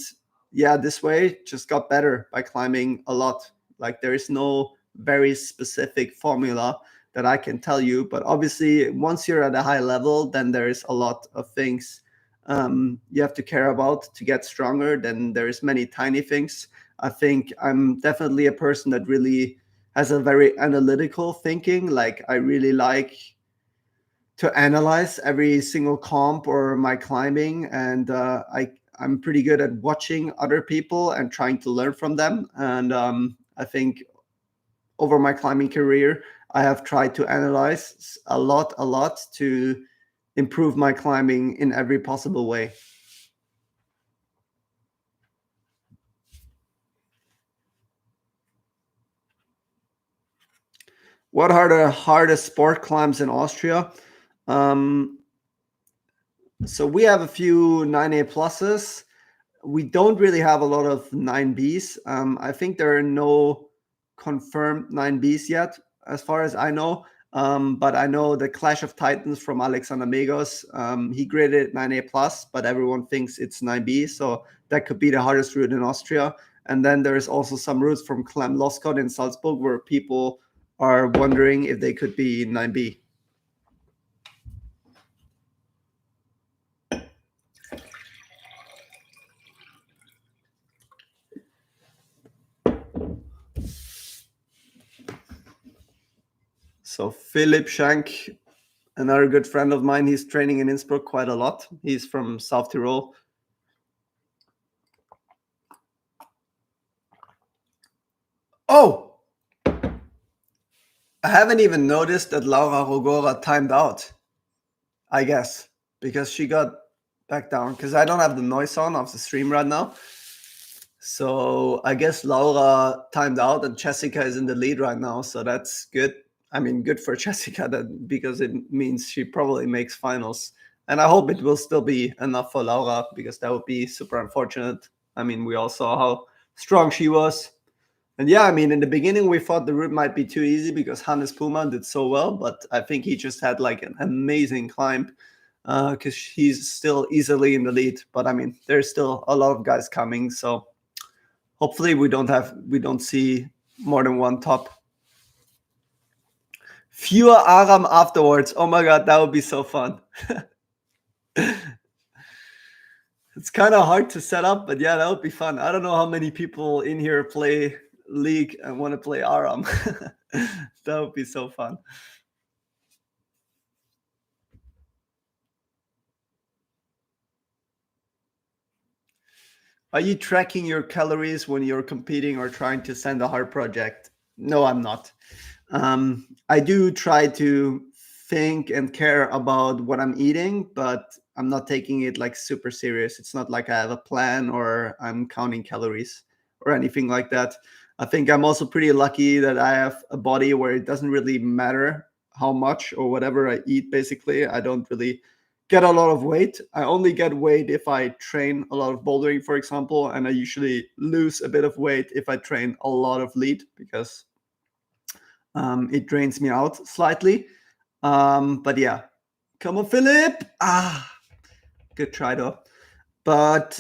yeah, this way just got better by climbing a lot. Like there is no very specific formula that I can tell you, but obviously once you're at a high level, then there is a lot of things you have to care about to get stronger. Then there's many tiny things. I think I'm definitely a person that really has a very analytical thinking. Like I really like to analyze every single comp or my climbing, and I'm pretty good at watching other people and trying to learn from them. And I think over my climbing career, I have tried to analyze a lot to improve my climbing in every possible way. What are the hardest sport climbs in Austria? Um, so we have a few 9A pluses. We don't really have a lot of 9Bs. I think there are no confirmed 9Bs yet, as far as I know. But I know the Clash of Titans from Alexander Megos. He graded 9A plus, but everyone thinks it's 9B. So that could be the hardest route in Austria. And then there's also some routes from Clem Loscott in Salzburg where people are wondering if they could be 9B. So Philip Schank, another good friend of mine, he's training in Innsbruck quite a lot. He's from South Tyrol. Oh, I haven't even noticed that Laura Rogora timed out, I guess, because she got back down. Because I don't have the noise on of the stream right now. So I guess Laura timed out and Jessica is in the lead right now. So that's good. I mean, good for Jessica because it means she probably makes finals. And I hope it will still be enough for Laura because that would be super unfortunate. I mean, we all saw how strong she was. And yeah, I mean, in the beginning, we thought the route might be too easy because Hannes Pullman did so well, but I think he just had like an amazing climb because he's still easily in the lead. But I mean, there's still a lot of guys coming, so hopefully we don't see more than one top. Fewer Aram afterwards. Oh my god, that would be so fun. It's kind of hard to set up, but yeah, that would be fun. I don't know how many people in here play League and want to play Aram. That would be so fun. Are you tracking your calories when you're competing or trying to send a hard project? No, I'm not. I do try to think and care about what I'm eating, but I'm not taking it like super serious. It's not like I have a plan or I'm counting calories or anything like that. I think I'm also pretty lucky that I have a body where it doesn't really matter how much or whatever I eat, basically. I don't really get a lot of weight. I only get weight if I train a lot of bouldering, for example, and I usually lose a bit of weight if I train a lot of lead because it drains me out slightly. But yeah, come on, Philip. Good try though. But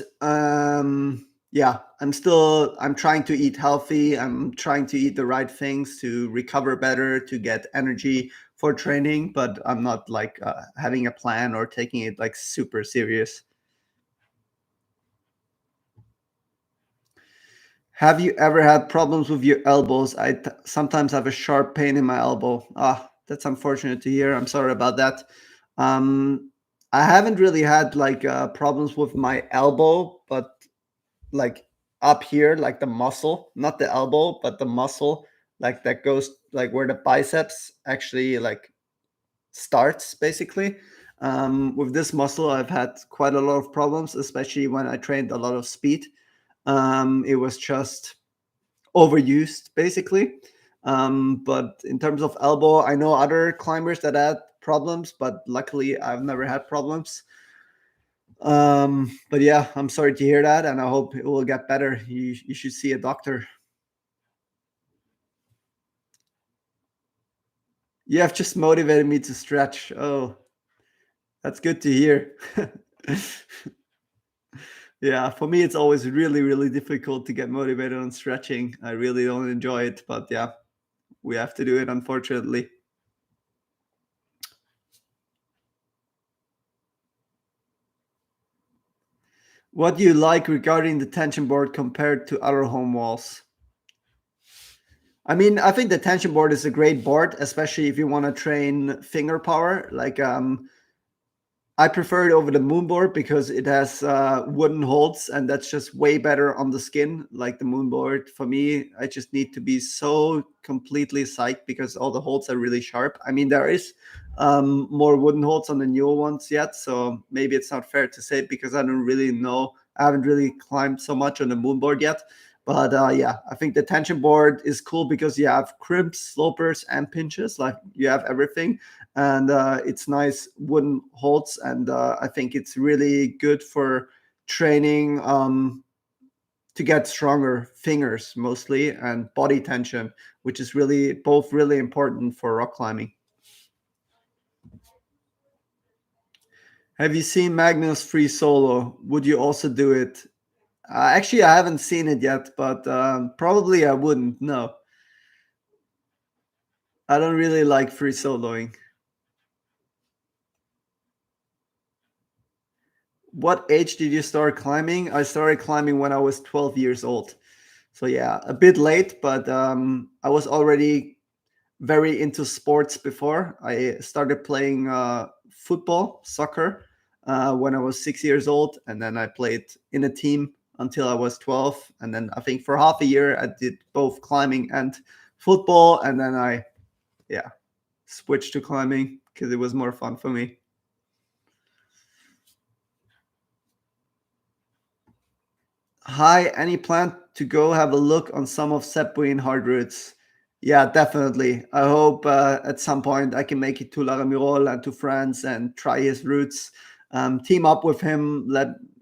yeah, I'm trying to eat healthy. I'm trying to eat the right things to recover better, to get energy for training. But I'm not like having a plan or taking it like super serious. Have you ever had problems with your elbows? Sometimes have a sharp pain in my elbow. That's unfortunate to hear. I'm sorry about that. Um, I haven't really had like problems with my elbow, but like up here, like the muscle, not the elbow, but the muscle, like that goes like where the biceps actually like starts basically. With this muscle, I've had quite a lot of problems, especially when I trained a lot of speed. It was just overused basically. But in terms of elbow, I know other climbers that had problems, but luckily I've never had problems. But yeah, I'm sorry to hear that, and I hope it will get better. You should see a doctor. You have just motivated me to stretch. Oh, that's good to hear. Yeah, for me, it's always really, really difficult to get motivated on stretching. I really don't enjoy it, but yeah, we have to do it, unfortunately. What do you like regarding the tension board compared to other home walls? I mean, I think the tension board is a great board, especially if you want to train finger power. Like, I prefer it over the moonboard because it has wooden holds, and that's just way better on the skin. Like the moonboard, for me, I just need to be so completely psyched because all the holds are really sharp. I mean, there is more wooden holds on the newer ones yet, so maybe it's not fair to say it because I don't really know. I haven't really climbed so much on the moonboard yet. But yeah, I think the tension board is cool because you have crimps, slopers, and pinches. Like you have everything, and it's nice wooden holds, and I think it's really good for training to get stronger fingers mostly and body tension, which is really both really important for rock climbing. Have you seen Magnus free solo? Would you also do it? Actually, I haven't seen it yet, but probably I wouldn't. No, I don't really like free soloing. What age did you start climbing? I started climbing when I was 12 years old. So yeah, a bit late, but I was already very into sports before. I started playing football, soccer, when I was 6 years old, and then I played in a team until I was 12. And then I think for half a year I did both climbing and football, and then I yeah switched to climbing because it was more fun for me. Hi, any plan to go have a look on some of Sepp hard routes? Yeah, definitely. I hope at some point I can make it to La Remirole and to France and try his routes. Team up with him.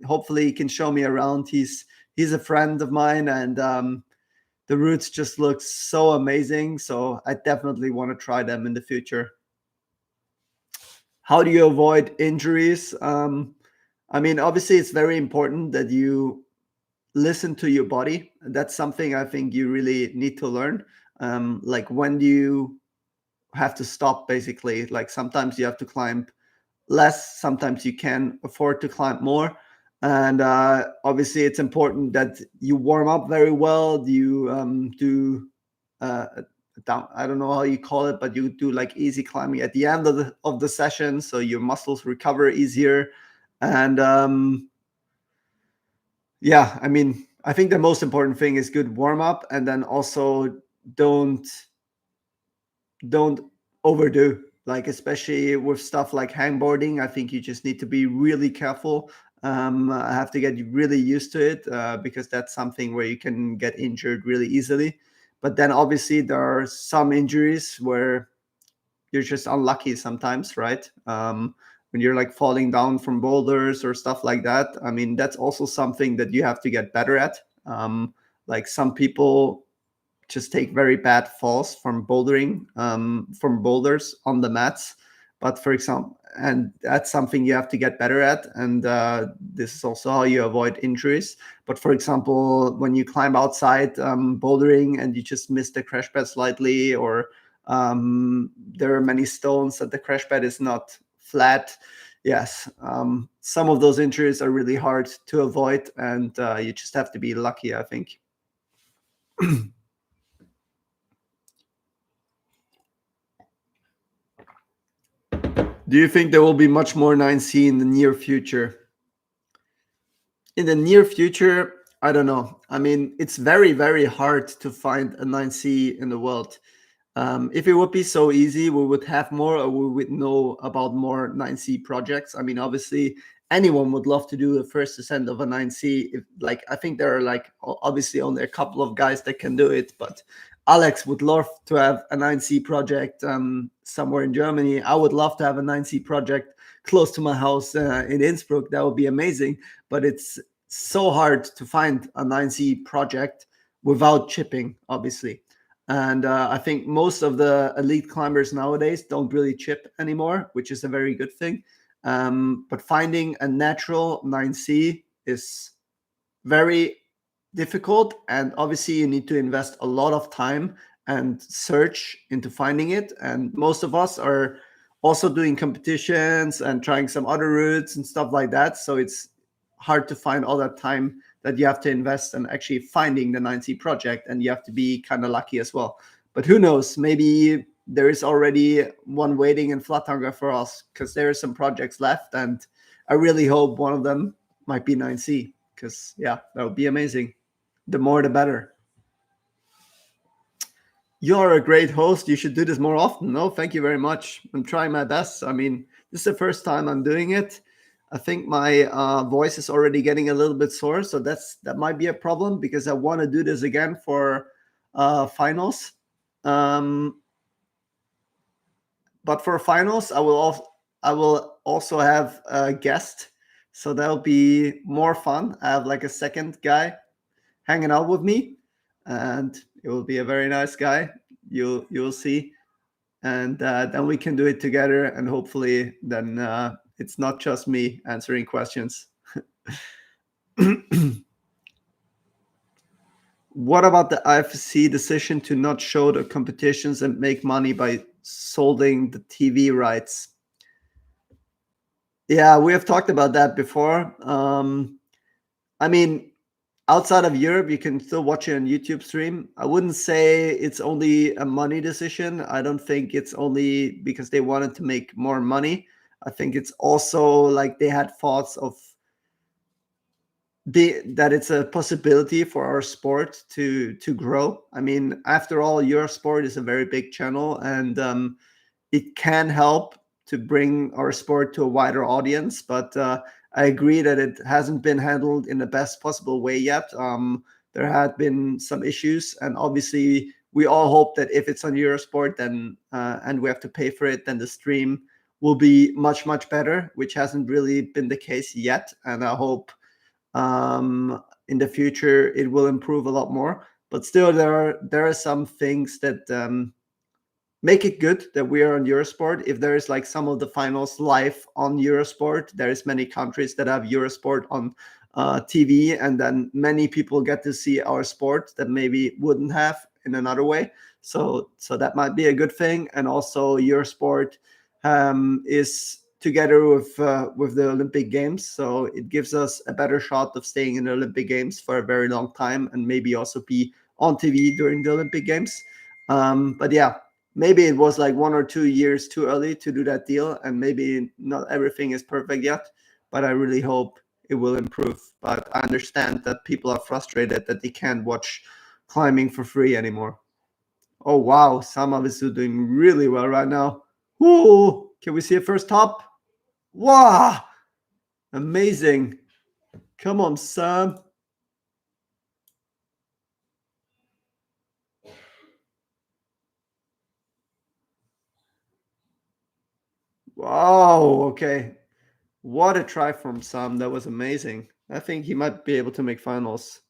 Hopefully he can show me around. He's a friend of mine, and the routes just look so amazing. So I definitely want to try them in the future. How do you avoid injuries? I mean, obviously, it's very important that you listen to your body. That's something I think you really need to learn. Like when do you have to stop basically? Like sometimes you have to climb less, sometimes you can afford to climb more. And obviously it's important that you warm up very well. You do down, I don't know how you call it, but you do like easy climbing at the end of the session so your muscles recover easier. And yeah, I mean, I think the most important thing is good warm up, and then also don't don't overdo. Like especially with stuff like hangboarding, I think you just need to be really careful I have to get really used to it because that's something where you can get injured really easily. But then obviously there are some injuries where you're just unlucky sometimes, right? When you're like falling down from boulders or stuff like that. I mean, that's also something that you have to get better at. Like some people just take very bad falls from bouldering, from boulders on the mats. But for example, and that's something you have to get better at. And this is also how you avoid injuries. But for example, when you climb outside bouldering and you just miss the crash pad slightly, or there are many stones that the crash pad is not flat. Yes, some of those injuries are really hard to avoid, and you just have to be lucky, I think. Do you think there will be much more 9C in the near future? In the near future, I don't know. I mean, it's very, very hard to find a 9C in the world. If it would be so easy, we would have more, or we would know about more 9C projects. I mean, obviously, anyone would love to do a first ascent of a 9C. If, like, I think there are like obviously only a couple of guys that can do it, but Alex would love to have a 9C project somewhere in Germany. I would love to have a 9C project close to my house in Innsbruck. That would be amazing. But it's so hard to find a 9C project without chipping, obviously. And I think most of the elite climbers nowadays don't really chip anymore, which is a very good thing. But finding a natural 9C is very difficult. And obviously, you need to invest a lot of time and search into finding it. And most of us are also doing competitions and trying some other routes and stuff like that. So it's hard to find all that time that you have to invest in actually finding the 9C project, and you have to be kind of lucky as well. But who knows? Maybe there is already one waiting in Flatanger for us, because there are some projects left, and I really hope one of them might be 9C, because yeah, that would be amazing. The more the better. You're a great host. You should do this more often. No, thank you very much. I'm trying my best. I mean, this is the first time I'm doing it. I think my voice is already getting a little bit sore, so that might be a problem, because I want to do this again for finals. But for finals, I will also have a guest, so that'll be more fun. I have like a second guy hanging out with me, and it will be a very nice guy. You'll see, and then we can do it together, and hopefully then it's not just me answering questions. What about the IFSC decision to not show the competitions and make money by solding the TV rights? Yeah, we have talked about that before. I mean, outside of Europe, you can still watch it on YouTube stream. I wouldn't say it's only a money decision. I don't think it's only because they wanted to make more money. I think it's also like they had thoughts of that it's a possibility for our sport to grow. I mean, after all, your sport is a very big channel, and it can help to bring our sport to a wider audience. But I agree that it hasn't been handled in the best possible way yet. There had been some issues, and obviously, we all hope that if it's on Eurosport, then and we have to pay for it, then the stream will be much, much better, which hasn't really been the case yet. And I hope in the future it will improve a lot more. But still, there are some things that make it good that we are on Eurosport. If there is like some of the finals live on Eurosport, there is many countries that have Eurosport on TV, and then many people get to see our sport that maybe wouldn't have in another way. So that might be a good thing. And also Eurosport is together with the Olympic Games, so it gives us a better shot of staying in the Olympic Games for a very long time, and maybe also be on TV during the Olympic Games. But yeah, maybe it was like 1 or 2 years too early to do that deal, and maybe not everything is perfect yet, but I really hope it will improve. But I understand that people are frustrated that they can't watch climbing for free anymore. Oh wow, Sama is doing really well right now. Ooh, can we see a first top? Wow, amazing. Come on, Sam. Wow. Okay. What a try from Sam. That was amazing. I think he might be able to make finals.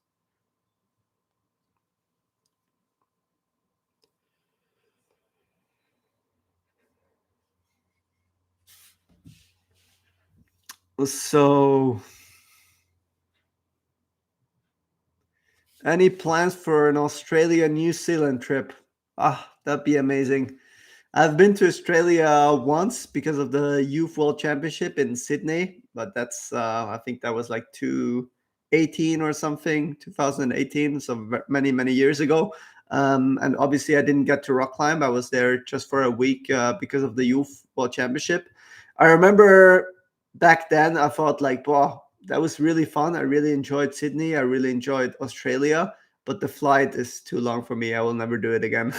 So, any plans for an Australia New Zealand trip? Ah, that'd be amazing. I've been to Australia once because of the Youth World Championship in Sydney, but that's I think that was like 2018 or something, 2018, so many years ago. And obviously, I didn't get to rock climb. I was there just for a week because of the Youth World Championship. I remember back then I thought like, wow, that was really fun. I really enjoyed Sydney. I really enjoyed Australia, but the flight is too long for me. I will never do it again.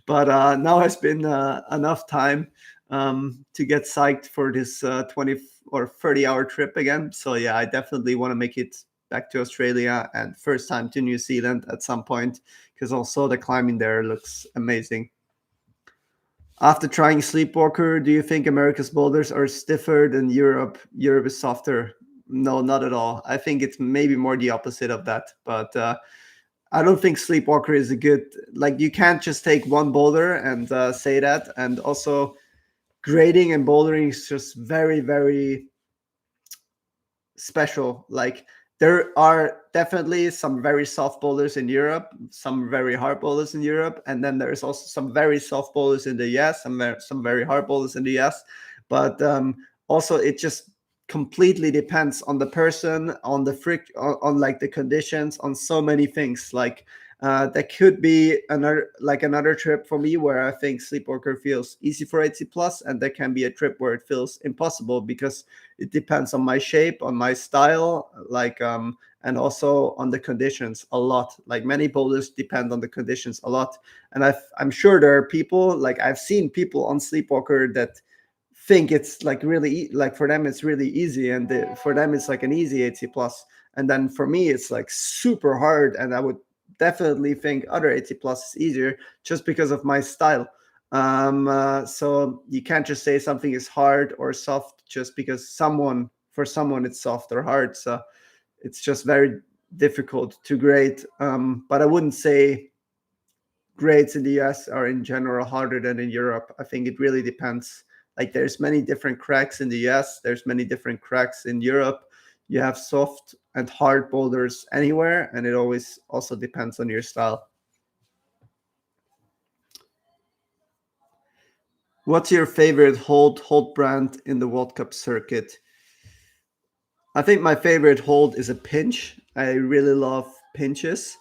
But now has been enough time to get psyched for this 20 or 30-hour trip again. So yeah, I definitely want to make it back to Australia and first time to New Zealand at some point because also the climbing there looks amazing. After trying Sleepwalker, do you think America's boulders are stiffer than Europe? Europe is softer. No, not at all. I think it's maybe more the opposite of that. But I don't think Sleepwalker is a good, like, you can't just take one boulder and say that. And also, grading and bouldering is just very special. Like, there are definitely some very soft boulders in Europe, some very hard boulders in Europe, and then there's also some very soft boulders in the US, some very hard boulders in the US. But also, it just completely depends on the person, on the on like the conditions, on so many things. Like that could be another trip for me where I think Sleepwalker feels easy for 80 plus, and there can be a trip where it feels impossible because it depends on my shape, on my style, like and also on the conditions a lot. Like many boulders depend on the conditions a lot. And I'm sure there are people, like I've seen people on Sleepwalker that think it's like like for them it's really easy, and for them it's like an easy 80 plus, and then for me it's like super hard, and I would definitely think other 80 plus is easier just because of my style. So you can't just say something is hard or soft just because for someone it's soft or hard. So it's just very difficult to grade. But I wouldn't say grades in the US are in general harder than in Europe. I think it really depends. Like there's many different cracks in the US, there's many different cracks in Europe. You have soft and hard boulders anywhere, and it always also depends on your style. What's your favorite hold brand in the World Cup circuit? I think my favorite hold is a pinch. I really love pinches,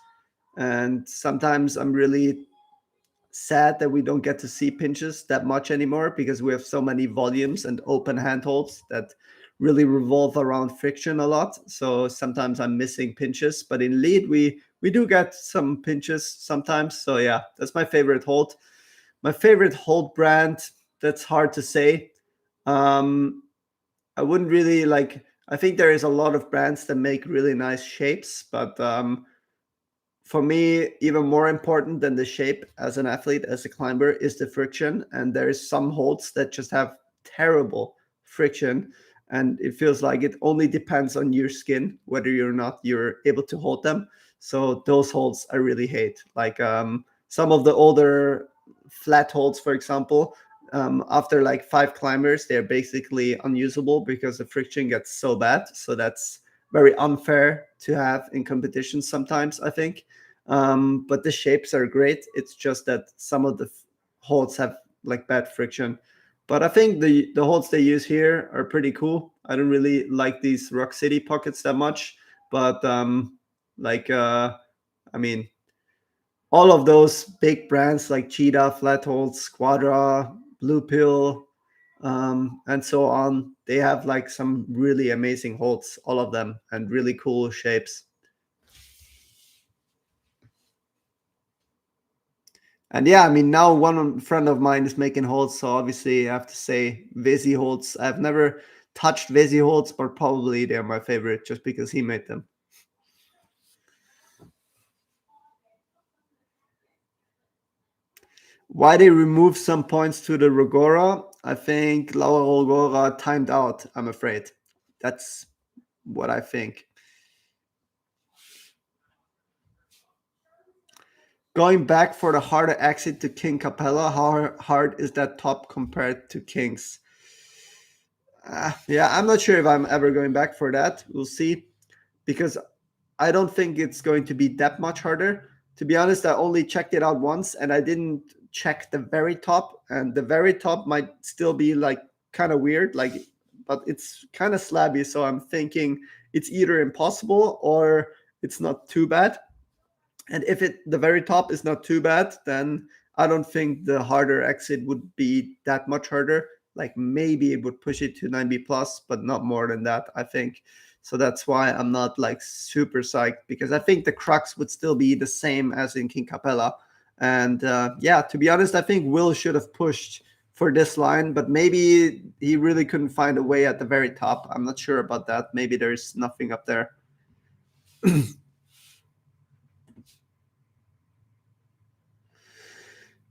and sometimes I'm really sad that we don't get to see pinches that much anymore because we have so many volumes and open handholds that really revolve around friction a lot. So sometimes I'm missing pinches, but in lead we do get some pinches sometimes. So yeah, that's my favorite hold. My favorite hold brand, that's hard to say. Um, I wouldn't really like. I think there is a lot of brands that make really nice shapes, but for me, even more important than the shape as an athlete, as a climber, is the friction. And there is some holds that just have terrible friction, and it feels like it only depends on your skin whether you're not you're able to hold them. So those holds I really hate. Like some of the older flat holds, for example, after like 5 climbers, they're basically unusable because the friction gets so bad. So that's very unfair to have in competitions sometimes, I think. But the shapes are great. It's just that some of the holds have like bad friction. But I think the holds they use here are pretty cool. I don't really like these Rock City pockets that much, but like I mean, all of those big brands like Cheetah, Flathold, Squadra, Blue Pill, and so on, they have like some really amazing holds, all of them, and really cool shapes. And yeah, I mean, now one friend of mine is making holds, so obviously I have to say Visi holds. I've never touched Vesi holds, but probably they're my favorite just because he made them. Why they removed some points to the Rogora? I think Laura Rogora timed out, I'm afraid. That's what I think. Going back for the harder exit to King Capella, how hard is that top compared to King's? Yeah, I'm not sure if I'm ever going back for that. We'll see. Because I don't think it's going to be that much harder. To be honest, I only checked it out once and I didn't check the very top. And the very top might still be like kind of weird, but it's kind of slabby. So I'm thinking it's either impossible or it's not too bad. And if the very top is not too bad, then I don't think the harder exit would be that much harder. Like maybe it would push it to 9B plus, but not more than that, I think. So that's why I'm not like super psyched, because I think the crux would still be the same as in King Capella. And yeah, to be honest, I think Will should have pushed for this line, but maybe he really couldn't find a way at the very top. I'm not sure about that. Maybe there's nothing up there.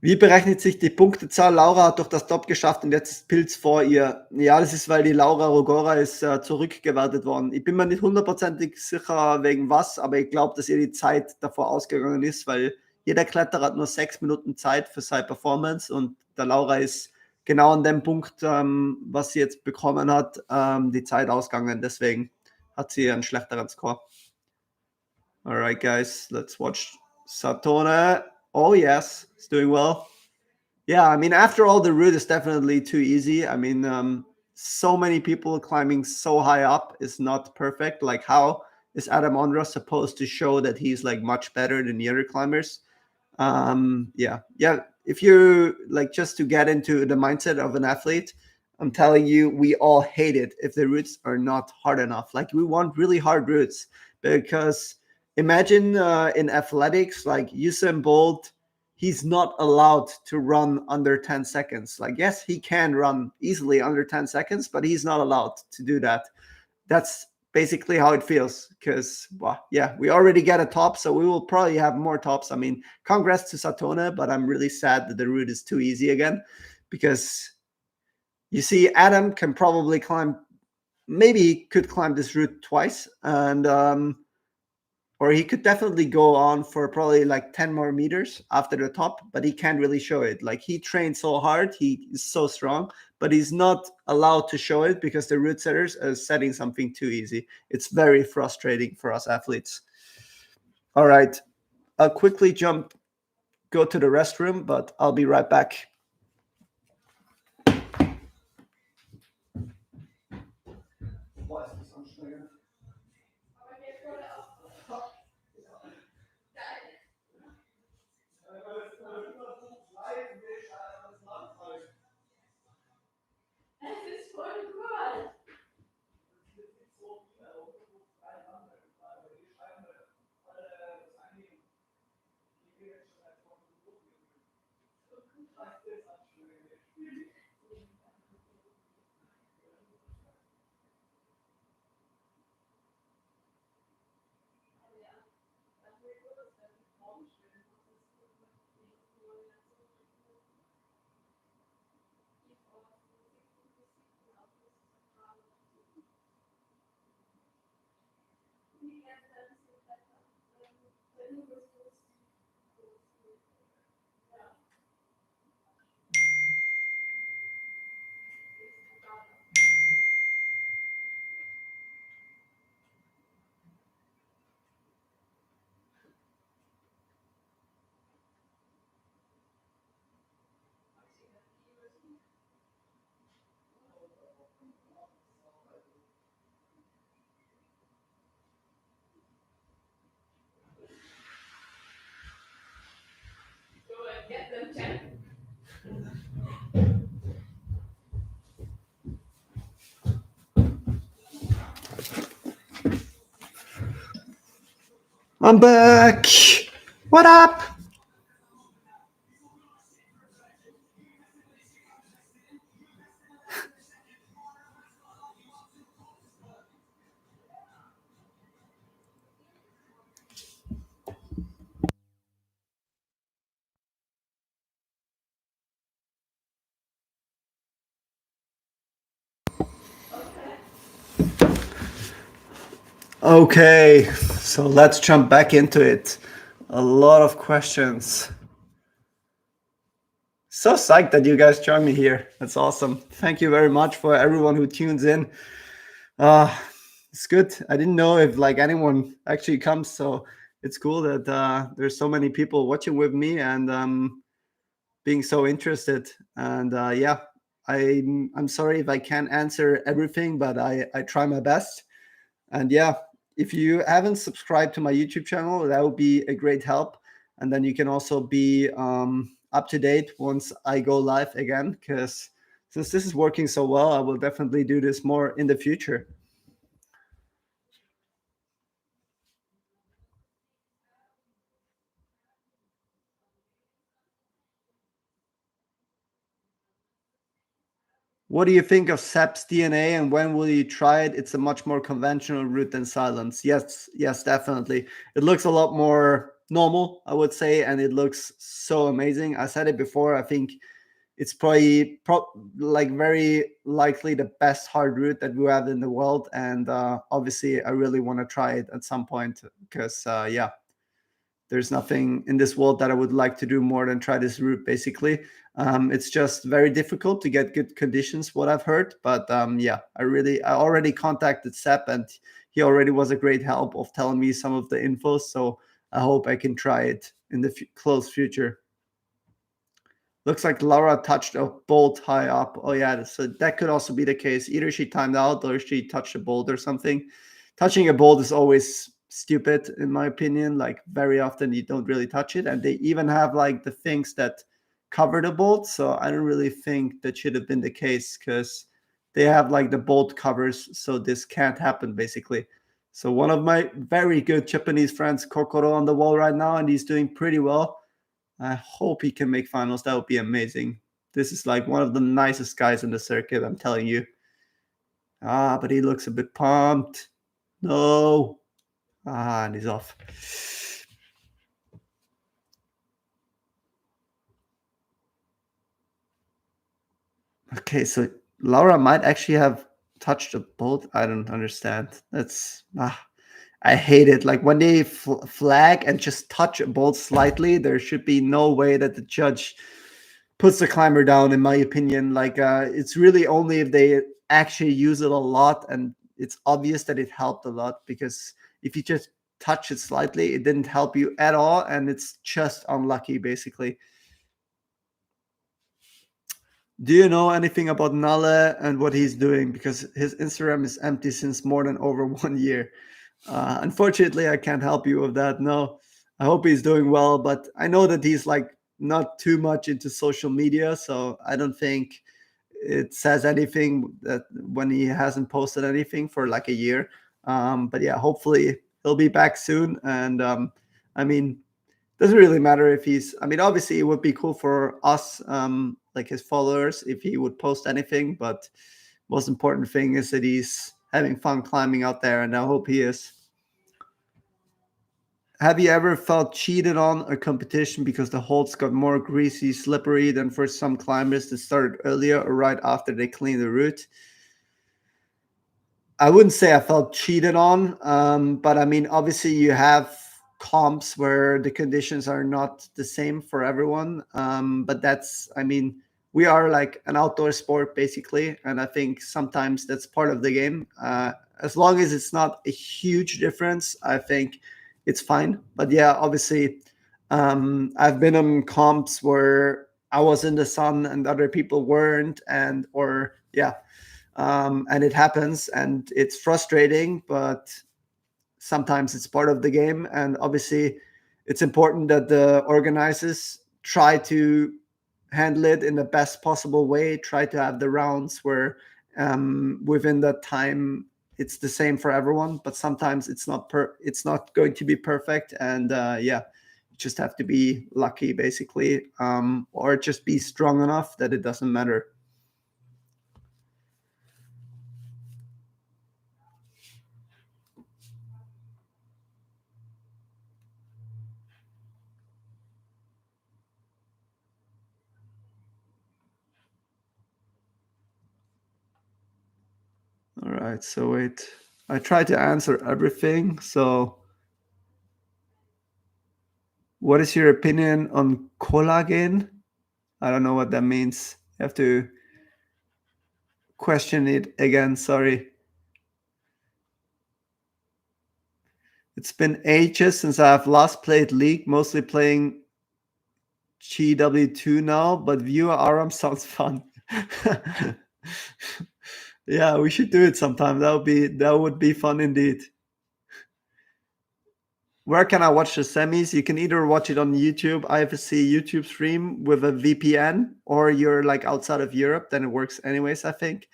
Wie berechnet sich die Punktezahl? Laura hat doch das Top geschafft und jetzt ist Pilz vor ihr. Ja, das ist, weil die Laura Rogora ist zurückgewertet worden. Ich bin mir nicht hundertprozentig sicher, wegen was, aber ich glaube, dass ihr die Zeit davor ausgegangen ist, weil jeder Kletterer hat nur 6 Minuten Zeit für seine Performance und der Laura ist genau an dem Punkt, was sie jetzt bekommen hat, die Zeit ausgegangen. Deswegen hat sie einen schlechteren Score. Alright, guys, let's watch Satone. Oh, yes, it's doing well. Yeah, I mean, after all, the route is definitely too easy. I mean, so many people climbing so high up is not perfect. Like, how is Adam Ondra supposed to show that he's like much better than the other climbers? Yeah. If you like, just to get into the mindset of an athlete, I'm telling you, we all hate it if the routes are not hard enough. Like, we want really hard routes, because imagine in athletics, like Usain Bolt, he's not allowed to run under 10 seconds. Like, yes, he can run easily under 10 seconds, but he's not allowed to do that. That's basically how it feels, because, well, yeah, we already get a top, so we will probably have more tops. I mean, congrats to Satona, but I'm really sad that the route is too easy again, because you see, Adam can probably climb, maybe he could climb this route twice, and or he could definitely go on for probably like 10 more meters after the top, but he can't really show it. Like, he trained so hard, he is so strong, but he's not allowed to show it because the route setters are setting something too easy. It's very frustrating for us athletes. All right, I'll quickly go to the restroom, but I'll be right back. I'm back. What up? Okay, so let's jump back into it. A lot of questions. So psyched that you guys joined me here. That's awesome. Thank you very much for everyone who tunes in. Uh, it's good. I didn't know if like anyone actually comes, so it's cool that there's so many people watching with me and being so interested. And yeah, I'm sorry if I can't answer everything, but I try my best. And yeah, if you haven't subscribed to my YouTube channel, that would be a great help. And then you can also be up to date once I go live again. Because since this is working so well, I will definitely do this more in the future. What do you think of SEP's DNA and when will you try it? It's a much more conventional route than silence. Yes, yes, definitely. It looks a lot more normal, I would say, and it looks so amazing. I said it before. I think it's probably like very likely the best hard route that we have in the world, and obviously I really want to try it at some point because yeah, there's nothing in this world that I would like to do more than try this route basically. It's just very difficult to get good conditions, what I've heard, but yeah, I already contacted Sep and he already was a great help of telling me some of the info, so I hope I can try it in the close future. Looks like Laura touched a bolt high up. Oh yeah, so that could also be the case. Either she timed out or she touched a bolt or something. Touching a bolt is always stupid in my opinion. Like very often you don't really touch it, and they even have like the things that cover the bolt. So I don't really think that should have been the case because they have like the bolt covers, so this can't happen basically. So one of my very good Japanese friends, Kokoro, on the wall right now, and he's doing pretty well. I hope he can make finals. That would be amazing. This is like one of the nicest guys in the circuit, I'm telling you. Ah, but he looks a bit pumped. No. Ah, and he's off. Okay, so Laura might actually have touched a bolt. I don't understand. I hate it. Like when they flag and just touch a bolt slightly, there should be no way that the judge puts the climber down, in my opinion. Like it's really only if they actually use it a lot and it's obvious that it helped a lot, because if you just touch it slightly, it didn't help you at all and it's just unlucky basically. Do you know anything about Nale and what he's doing? Because his Instagram is empty since more than over 1 year. Unfortunately, I can't help you with that. No, I hope he's doing well, but I know that he's like not too much into social media, so I don't think it says anything that when he hasn't posted anything for like a year. But yeah, hopefully he'll be back soon. And I mean, doesn't really matter if he's. I mean, obviously it would be cool for us, like his followers, if he would post anything. But most important thing is that he's having fun climbing out there, and I hope he is. Have you ever felt cheated on a competition because the holds got more greasy, slippery than for some climbers that started earlier or right after they cleaned the route? I wouldn't say I felt cheated on, but I mean, obviously, you have comps where the conditions are not the same for everyone. But that's, I mean, we are like an outdoor sport basically, and I think sometimes that's part of the game. As long as it's not a huge difference, I think it's fine. But yeah, obviously, I've been on comps where I was in the sun and other people weren't, and or yeah, and it happens and it's frustrating, but sometimes it's part of the game. And obviously it's important that the organizers try to handle it in the best possible way, try to have the rounds where within that time it's the same for everyone, but sometimes it's not going to be perfect. And yeah, you just have to be lucky basically, or just be strong enough that it doesn't matter. All right, so wait. I try to answer everything. So, what is your opinion on collagen? I don't know what that means. You have to question it again. Sorry. It's been ages since I've last played League, mostly playing GW2 now, but Viewer Aram sounds fun. Yeah, we should do it sometime. That would be fun indeed. Where can I watch the semis? You can either watch it on YouTube, IFSC YouTube stream with a VPN, or you're like outside of Europe, then it works anyways, I think.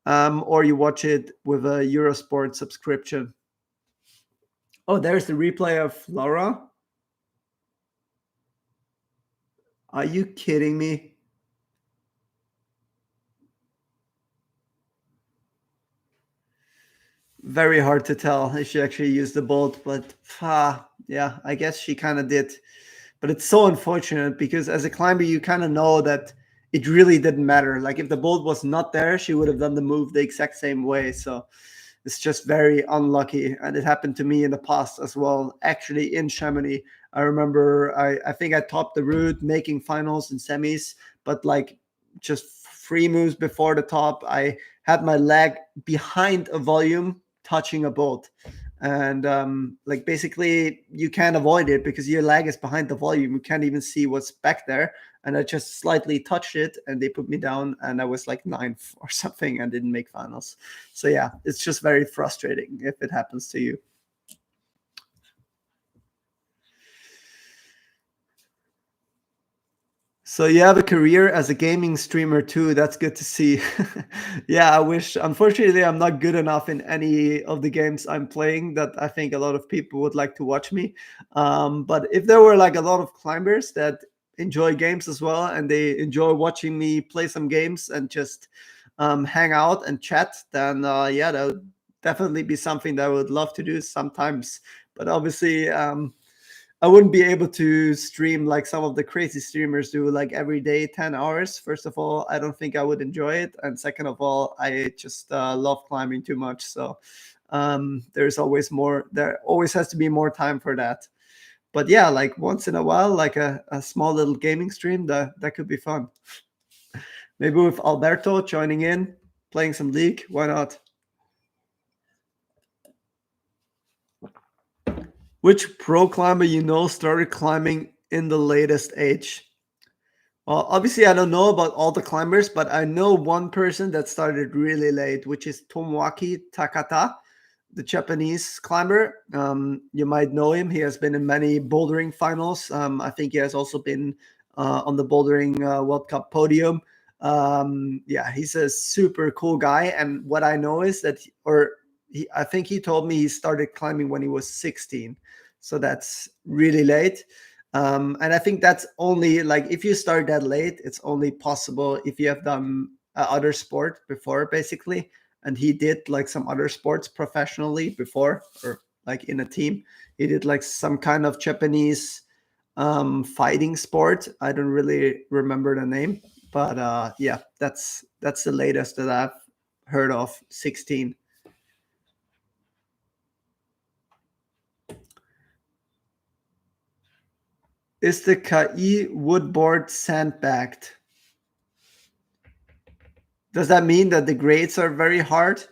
Or you watch it with a Eurosport subscription. Oh, there's the replay of Laura. Are you kidding me? Very hard to tell if she actually used the bolt, but yeah, I guess she kind of did. But it's so unfortunate because as a climber, you kind of know that it really didn't matter. Like if the bolt was not there, she would have done the move the exact same way. So it's just very unlucky. And it happened to me in the past as well. Actually, in Chamonix, I remember I think I topped the route, making finals and semis, but like just 3 moves before the top, I had my leg behind a volume touching a bolt. And like basically you can't avoid it because your leg is behind the volume. You can't even see what's back there. And I just slightly touched it and they put me down and I was like ninth or something and didn't make finals. So yeah, it's just very frustrating if it happens to you. So you have a career as a gaming streamer too. That's good to see. Yeah, I wish. Unfortunately, I'm not good enough in any of the games I'm playing that I think a lot of people would like to watch me. But if there were like a lot of climbers that enjoy games as well and they enjoy watching me play some games and just hang out and chat, then yeah, that would definitely be something that I would love to do sometimes. But obviously, I wouldn't be able to stream like some of the crazy streamers do, like every day, 10 hours. First of all, I don't think I would enjoy it. And second of all, I just love climbing too much. So there always has to be more time for that. But yeah, like once in a while, like a small little gaming stream, that could be fun. Maybe with Alberto joining in, playing some League. Why not? Which pro climber you know started climbing in the latest age? Well, obviously, I don't know about all the climbers, but I know one person that started really late, which is Tomoaki Takata, the Japanese climber. You might know him. He has been in many bouldering finals. I think he has also been on the bouldering World Cup podium. Yeah, he's a super cool guy. And what I know is that, I think he told me he started climbing when he was 16. So that's really late. And I think that's only like if you start that late, it's only possible if you have done other sport before, basically. And he did like some other sports professionally before, or like in a team. He did like some kind of Japanese fighting sport. I don't really remember the name, but yeah, that's the latest that I've heard of. 16. Is the KI wood board sandbagged? Does that mean that the grades are very hard?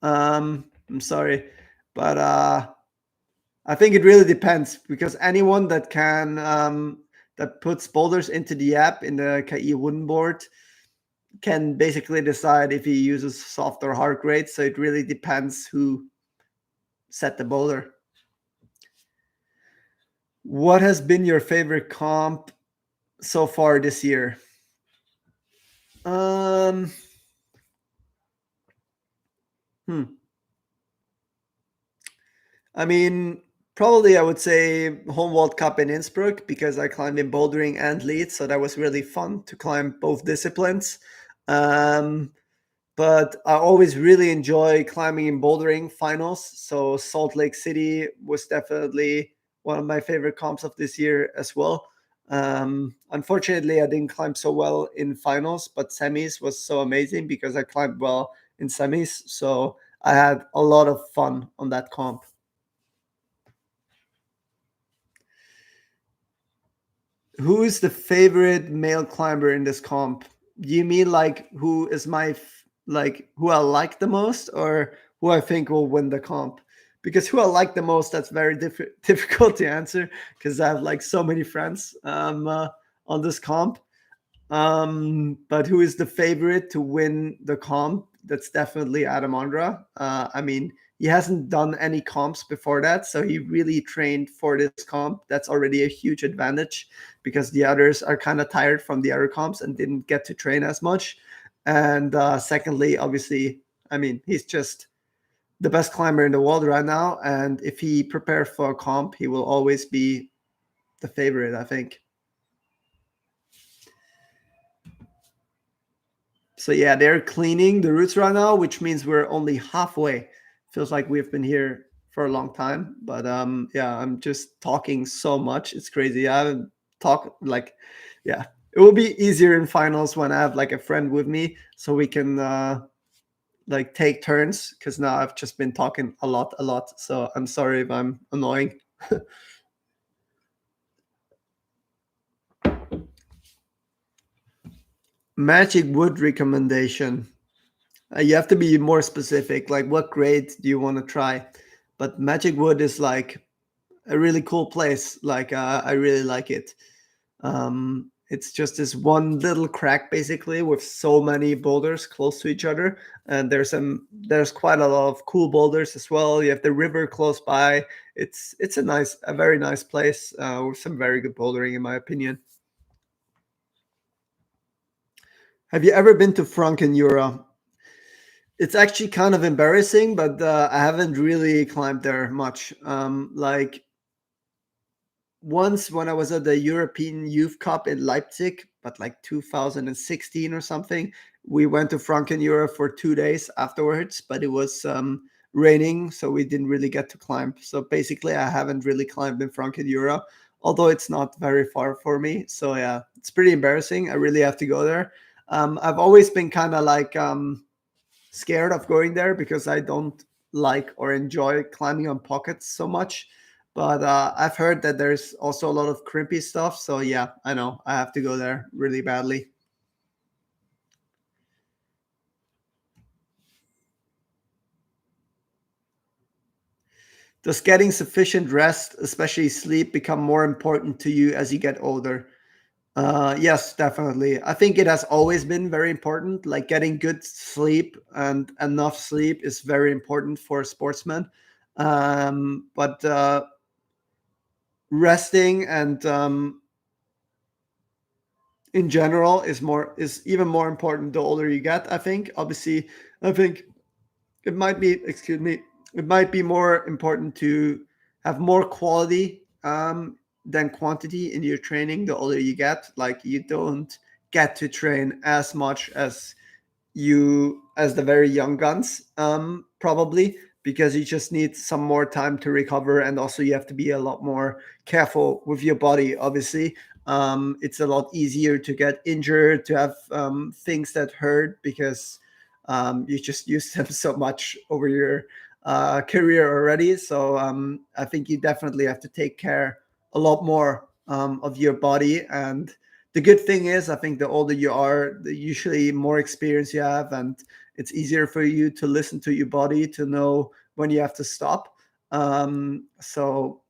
I'm sorry, but I think it really depends because anyone that can that puts boulders into the app in the KI wooden board can basically decide if he uses soft or hard grades. So it really depends who set the boulder. What has been your favorite comp so far this year? Um, hmm. I mean, probably I would say home World Cup in Innsbruck because I climbed in bouldering and lead, so that was really fun to climb both disciplines. Um, but I always really enjoy climbing in bouldering finals. So Salt Lake City was definitely one of my favorite comps of this year as well. Unfortunately, I didn't climb so well in finals, but semis was so amazing because I climbed well in semis. So I had a lot of fun on that comp. Who is the favorite male climber in this comp? Do you mean like who is like who I like the most, or who I think will win the comp? Because who I like the most, that's very difficult to answer because I have like so many friends on this comp. But who is the favorite to win the comp? That's definitely Adam Ondra. I mean, he hasn't done any comps before that, so he really trained for this comp. That's already a huge advantage because the others are kind of tired from the other comps and didn't get to train as much. And secondly, obviously, I mean, he's just the best climber in the world right now. And if he prepares for a comp, he will always be the favorite, I think. So yeah, they're cleaning the routes right now, which means we're only halfway. Feels like we've been here for a long time, but yeah, I'm just talking so much. It's crazy. I haven't talked like, yeah, it will be easier in finals when I have like a friend with me, so we can like take turns. Because now I've just been talking a lot. So I'm sorry if I'm annoying. Magic wood recommendation. You have to be more specific. Like, what grade do you want to try? But Magic Wood is like a really cool place. Like, I really like it. It's just this one little crack, basically, with so many boulders close to each other. And there's quite a lot of cool boulders as well. You have the river close by. It's a very nice place with some very good bouldering, in my opinion. Have you ever been to Frankenjura? It's actually kind of embarrassing, but I haven't really climbed there much. Like once when I was at the European Youth Cup in Leipzig, but like 2016 or something, we went to Frankenjura for 2 days afterwards, but it was raining, so we didn't really get to climb. So basically, I haven't really climbed in Frankenjura, although it's not very far for me. So yeah, it's pretty embarrassing. I really have to go there. I've always been kind of like scared of going there because I don't like or enjoy climbing on pockets so much. But I've heard that there's also a lot of crimpy stuff. So yeah, I know I have to go there really badly. Does getting sufficient rest, especially sleep, become more important to you as you get older? Yes, definitely. I think it has always been very important. Like getting good sleep and enough sleep is very important for a sportsman. But resting and in general is even more important the older you get. I think. Obviously, I think it might be. Excuse me. It might be more important to have more quality than quantity in your training the older you get. Like you don't get to train as much as the very young guns, probably because you just need some more time to recover, and also you have to be a lot more careful with your body. Obviously, it's a lot easier to get injured, to have things that hurt because you just use them so much over your career already. So I think you definitely have to take care a lot more of your body. And the good thing is, I think the older you are, the usually more experience you have, and it's easier for you to listen to your body to know when you have to stop. So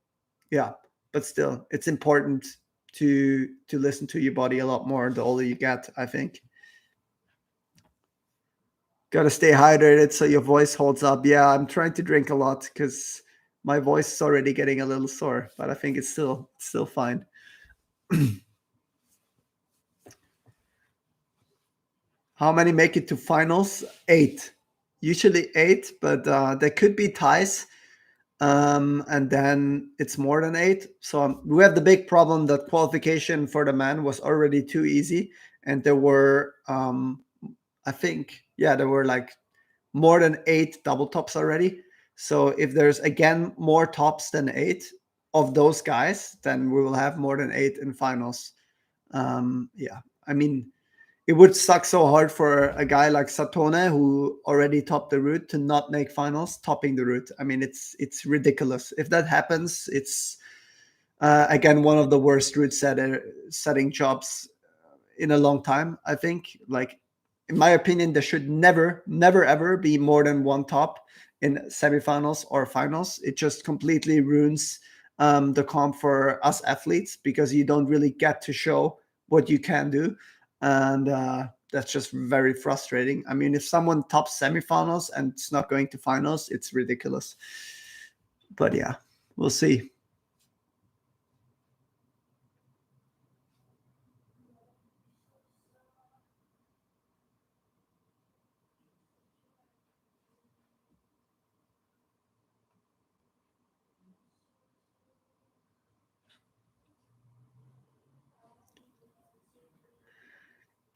yeah, but still, it's important to listen to your body a lot more the older you get, I think. Got to stay hydrated so your voice holds up. Yeah, I'm trying to drink a lot because my voice is already getting a little sore, but I think it's still fine. How many make it to finals? Eight. Usually eight, but there could be ties. And then it's more than eight. So we have the big problem that qualification for the man was already too easy. And there were, I think, yeah, there were like more than eight double tops already. So if there's again more tops than eight of those guys, then we will have more than eight in finals. Yeah, I mean, it would suck so hard for a guy like Satone, who already topped the route, to not make finals topping the route. I mean, it's ridiculous. If that happens, it's again one of the worst setting jobs in a long time. I think, like, in my opinion, there should never ever be more than one top in semifinals or finals. It just completely ruins the comp for us athletes, because you don't really get to show what you can do, and that's just very frustrating. I mean, if someone tops semifinals and it's not going to finals, it's ridiculous. But yeah, we'll see.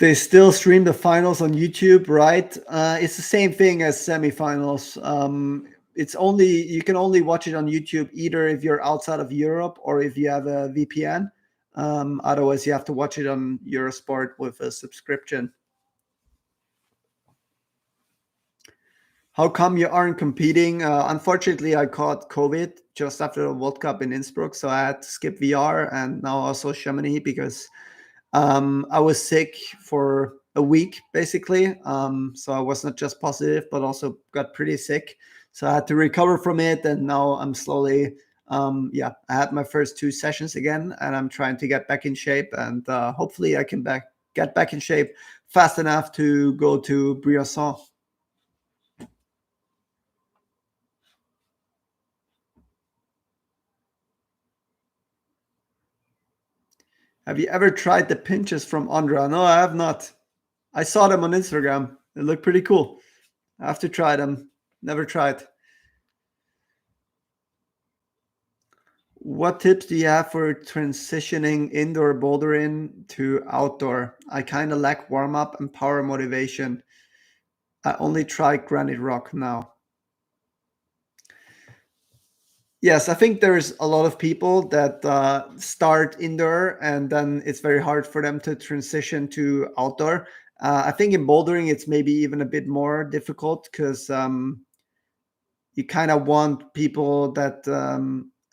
They still stream the finals on YouTube, right? It's the same thing as semifinals. It's only, you can only watch it on YouTube either if you're outside of Europe or if you have a VPN. Otherwise, you have to watch it on Eurosport with a subscription. How come you aren't competing? Unfortunately, I caught COVID just after the World Cup in Innsbruck, so I had to skip VR and now also Chamonix, because I was sick for a week basically. So I was not just positive, but also got pretty sick. So I had to recover from it, and now I'm slowly, I had my first two sessions again, and I'm trying to get back in shape, and hopefully I can get back in shape fast enough to go to Briançon. Have you ever tried the pinches from Andra? No, I have not. I saw them on Instagram. They look pretty cool. I have to try them. Never tried. What tips do you have for transitioning indoor bouldering to outdoor? I kind of lack warm up and power motivation. I only try granite rock now. Yes, I think there's a lot of people that start indoor and then it's very hard for them to transition to outdoor. I think in bouldering it's maybe even a bit more difficult, because you kind of want people that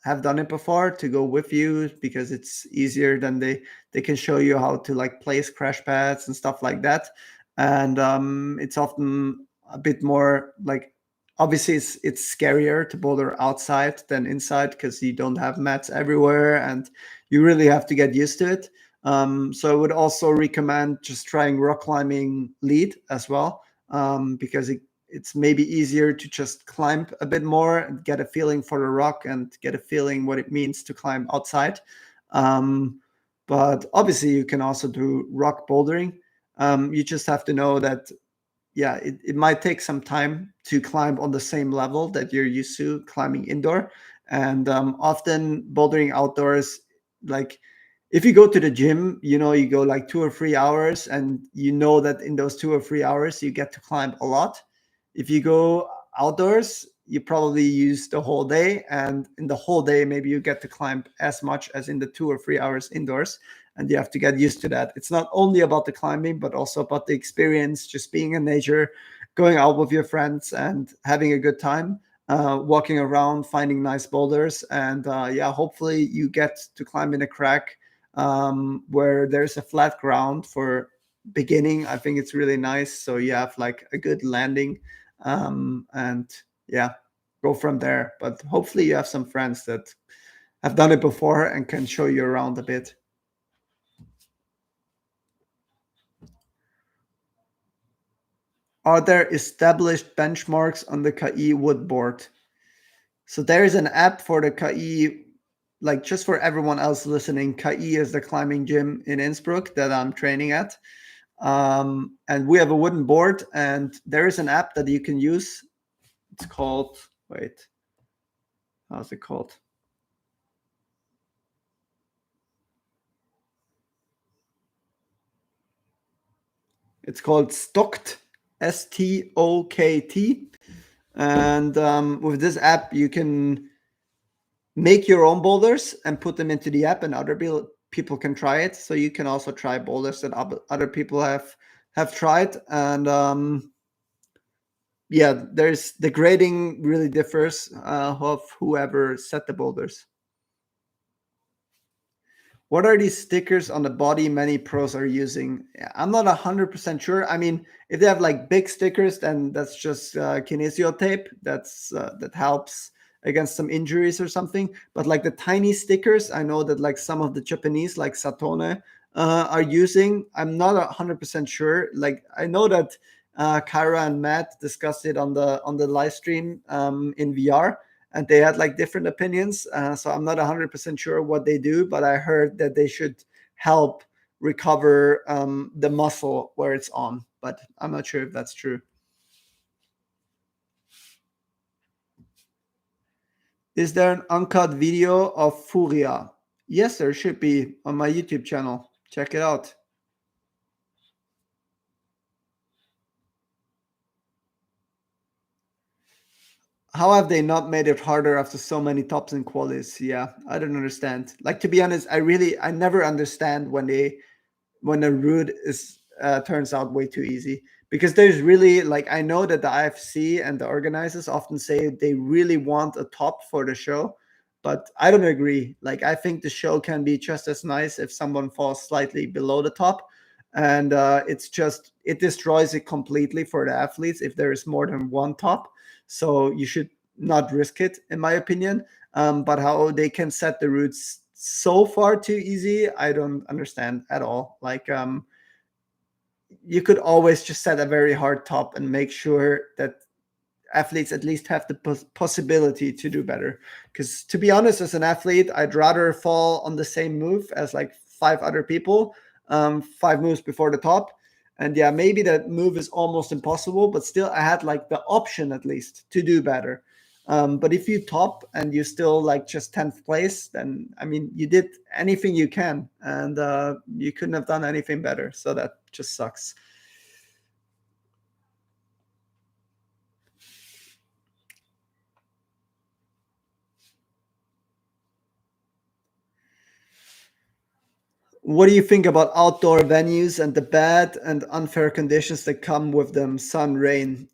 have done it before to go with you, because it's easier than they can show you how to like place crash pads and stuff like that. And it's often a bit more like, obviously it's scarier to boulder outside than inside, because you don't have mats everywhere and you really have to get used to it. So I would also recommend just trying rock climbing lead as well, because it's maybe easier to just climb a bit more and get a feeling for the rock and get a feeling what it means to climb outside. But obviously you can also do rock bouldering. You just have to know that, yeah, it might take some time to climb on the same level that you're used to climbing indoor. And often bouldering outdoors, like if you go to the gym, you go like 2 or 3 hours, and you know that in those 2 or 3 hours you get to climb a lot. If you go outdoors, you probably use the whole day, and in the whole day maybe you get to climb as much as in the 2 or 3 hours indoors, and you have to get used to that. It's not only about the climbing, but also about the experience, just being in nature, going out with your friends and having a good time, walking around, finding nice boulders, and hopefully you get to climb in a crack where there's a flat ground for beginning. I think it's really nice, so you have like a good landing, and yeah, go from there. But hopefully you have some friends that have done it before and can show you around a bit. Are there established benchmarks on the KI wood board? So there is an app for the KI, like just for everyone else listening. KI is the climbing gym in Innsbruck that I'm training at. And we have a wooden board, and there is an app that you can use. It's called, wait, how's it called? It's called Stocked, Stokt. And with this app, you can make your own boulders and put them into the app, and other people can try it. So you can also try boulders that other people have tried. And yeah, there's the grading really differs of whoever set the boulders. What are these stickers on the body many pros are using? I'm not 100% sure. I mean, if they have like big stickers, then that's just kinesio tape. That helps against some injuries or something. But like the tiny stickers, I know that like some of the Japanese, like Satone, are using. I'm not 100% sure. Like I know that Kyra and Matt discussed it on the live stream in VR, and they had like different opinions. So I'm not 100% sure what they do, but I heard that they should help recover the muscle where it's on, but I'm not sure if that's true. Is there an uncut video of Furia? Yes, there should be on my YouTube channel. Check it out. How have they not made it harder after so many tops and qualies? Yeah, I don't understand. Like, to be honest, I never understand when a route is turns out way too easy, because there's really, like, I know that the IFC and the organizers often say they really want a top for the show, but I don't agree. Like, I think the show can be just as nice if someone falls slightly below the top, and it destroys it completely for the athletes if there is more than one top. So you should not risk it, in my opinion. But how they can set the routes so far too easy, I don't understand at all. Like, you could always just set a very hard top and make sure that athletes at least have the possibility to do better. Because to be honest, as an athlete, I'd rather fall on the same move as like five other people, five moves before the top. And yeah, maybe that move is almost impossible, but still, I had like the option at least to do better. But if you top and you still like just 10th place, then I mean, you did anything you can, and you couldn't have done anything better. So that just sucks. What do you think about outdoor venues and the bad and unfair conditions that come with them, sun, rain?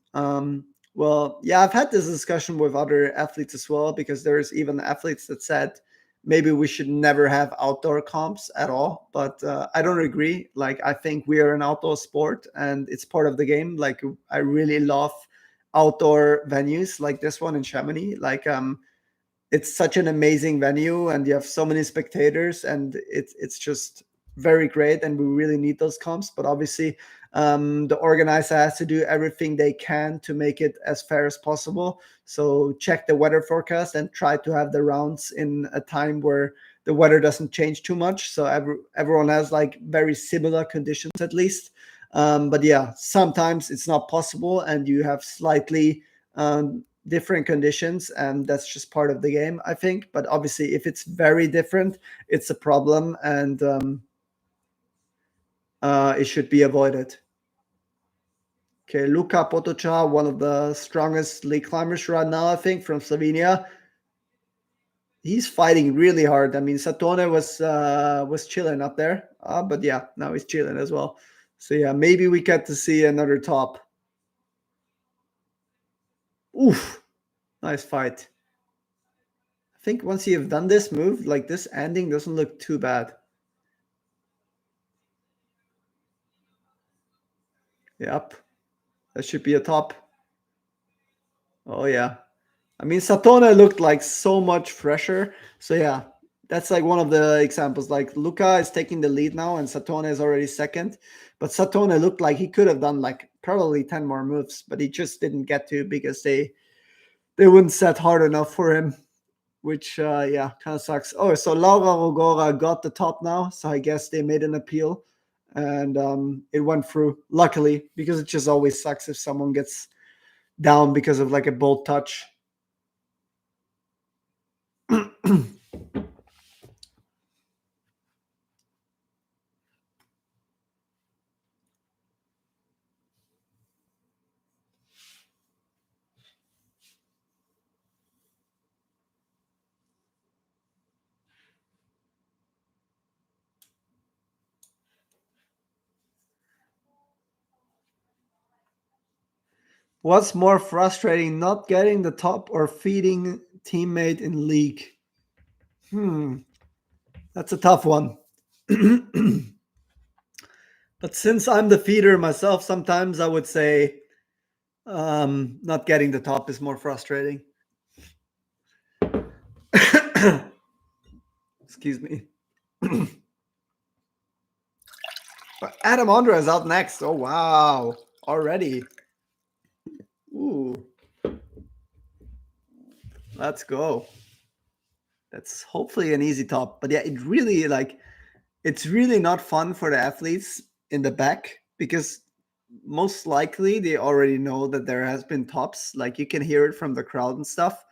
Well, yeah, I've had this discussion with other athletes as well, because there's even athletes that said maybe we should never have outdoor comps at all. But I don't agree. Like, I think we are an outdoor sport and it's part of the game. Like, I really love outdoor venues like this one in Chamonix. Like, it's such an amazing venue and you have so many spectators, and it's just very great, and we really need those comps. But obviously, the organizer has to do everything they can to make it as fair as possible. So check the weather forecast and try to have the rounds in a time where the weather doesn't change too much, so everyone has like very similar conditions at least. But yeah, sometimes it's not possible and you have slightly different conditions, and that's just part of the game, I think. But obviously, if it's very different, it's a problem, and it should be avoided. Okay, Luka Potočar, one of the strongest league climbers right now, I think, from Slovenia. He's fighting really hard. I mean, Satone was chilling up there, but yeah, now he's chilling as well. So yeah, maybe we get to see another top. Oof, nice fight. I think once you have done this move, like, this ending doesn't look too bad. Yep, that should be a top. Oh yeah. I mean, Satone looked like so much fresher. So yeah, that's like one of the examples. Like, Luca is taking the lead now, and Satone is already second. But Satone looked like he could have done like probably 10 more moves, but he just didn't get to, because they wouldn't set hard enough for him, which yeah, kind of sucks. Oh, so Laura Rogora got the top now, so I guess they made an appeal, and it went through. Luckily, because it just always sucks if someone gets down because of like a bold touch. What's more frustrating, not getting the top or feeding teammate in league? Hmm, that's a tough one. But since I'm the feeder myself, sometimes I would say not getting the top is more frustrating. Excuse me. But Adam Ondra is out next. Oh wow, already. Ooh, let's go. That's hopefully an easy top. But yeah, it's really not fun for the athletes in the back because most likely they already know that there has been tops. Like you can hear it from the crowd and stuff,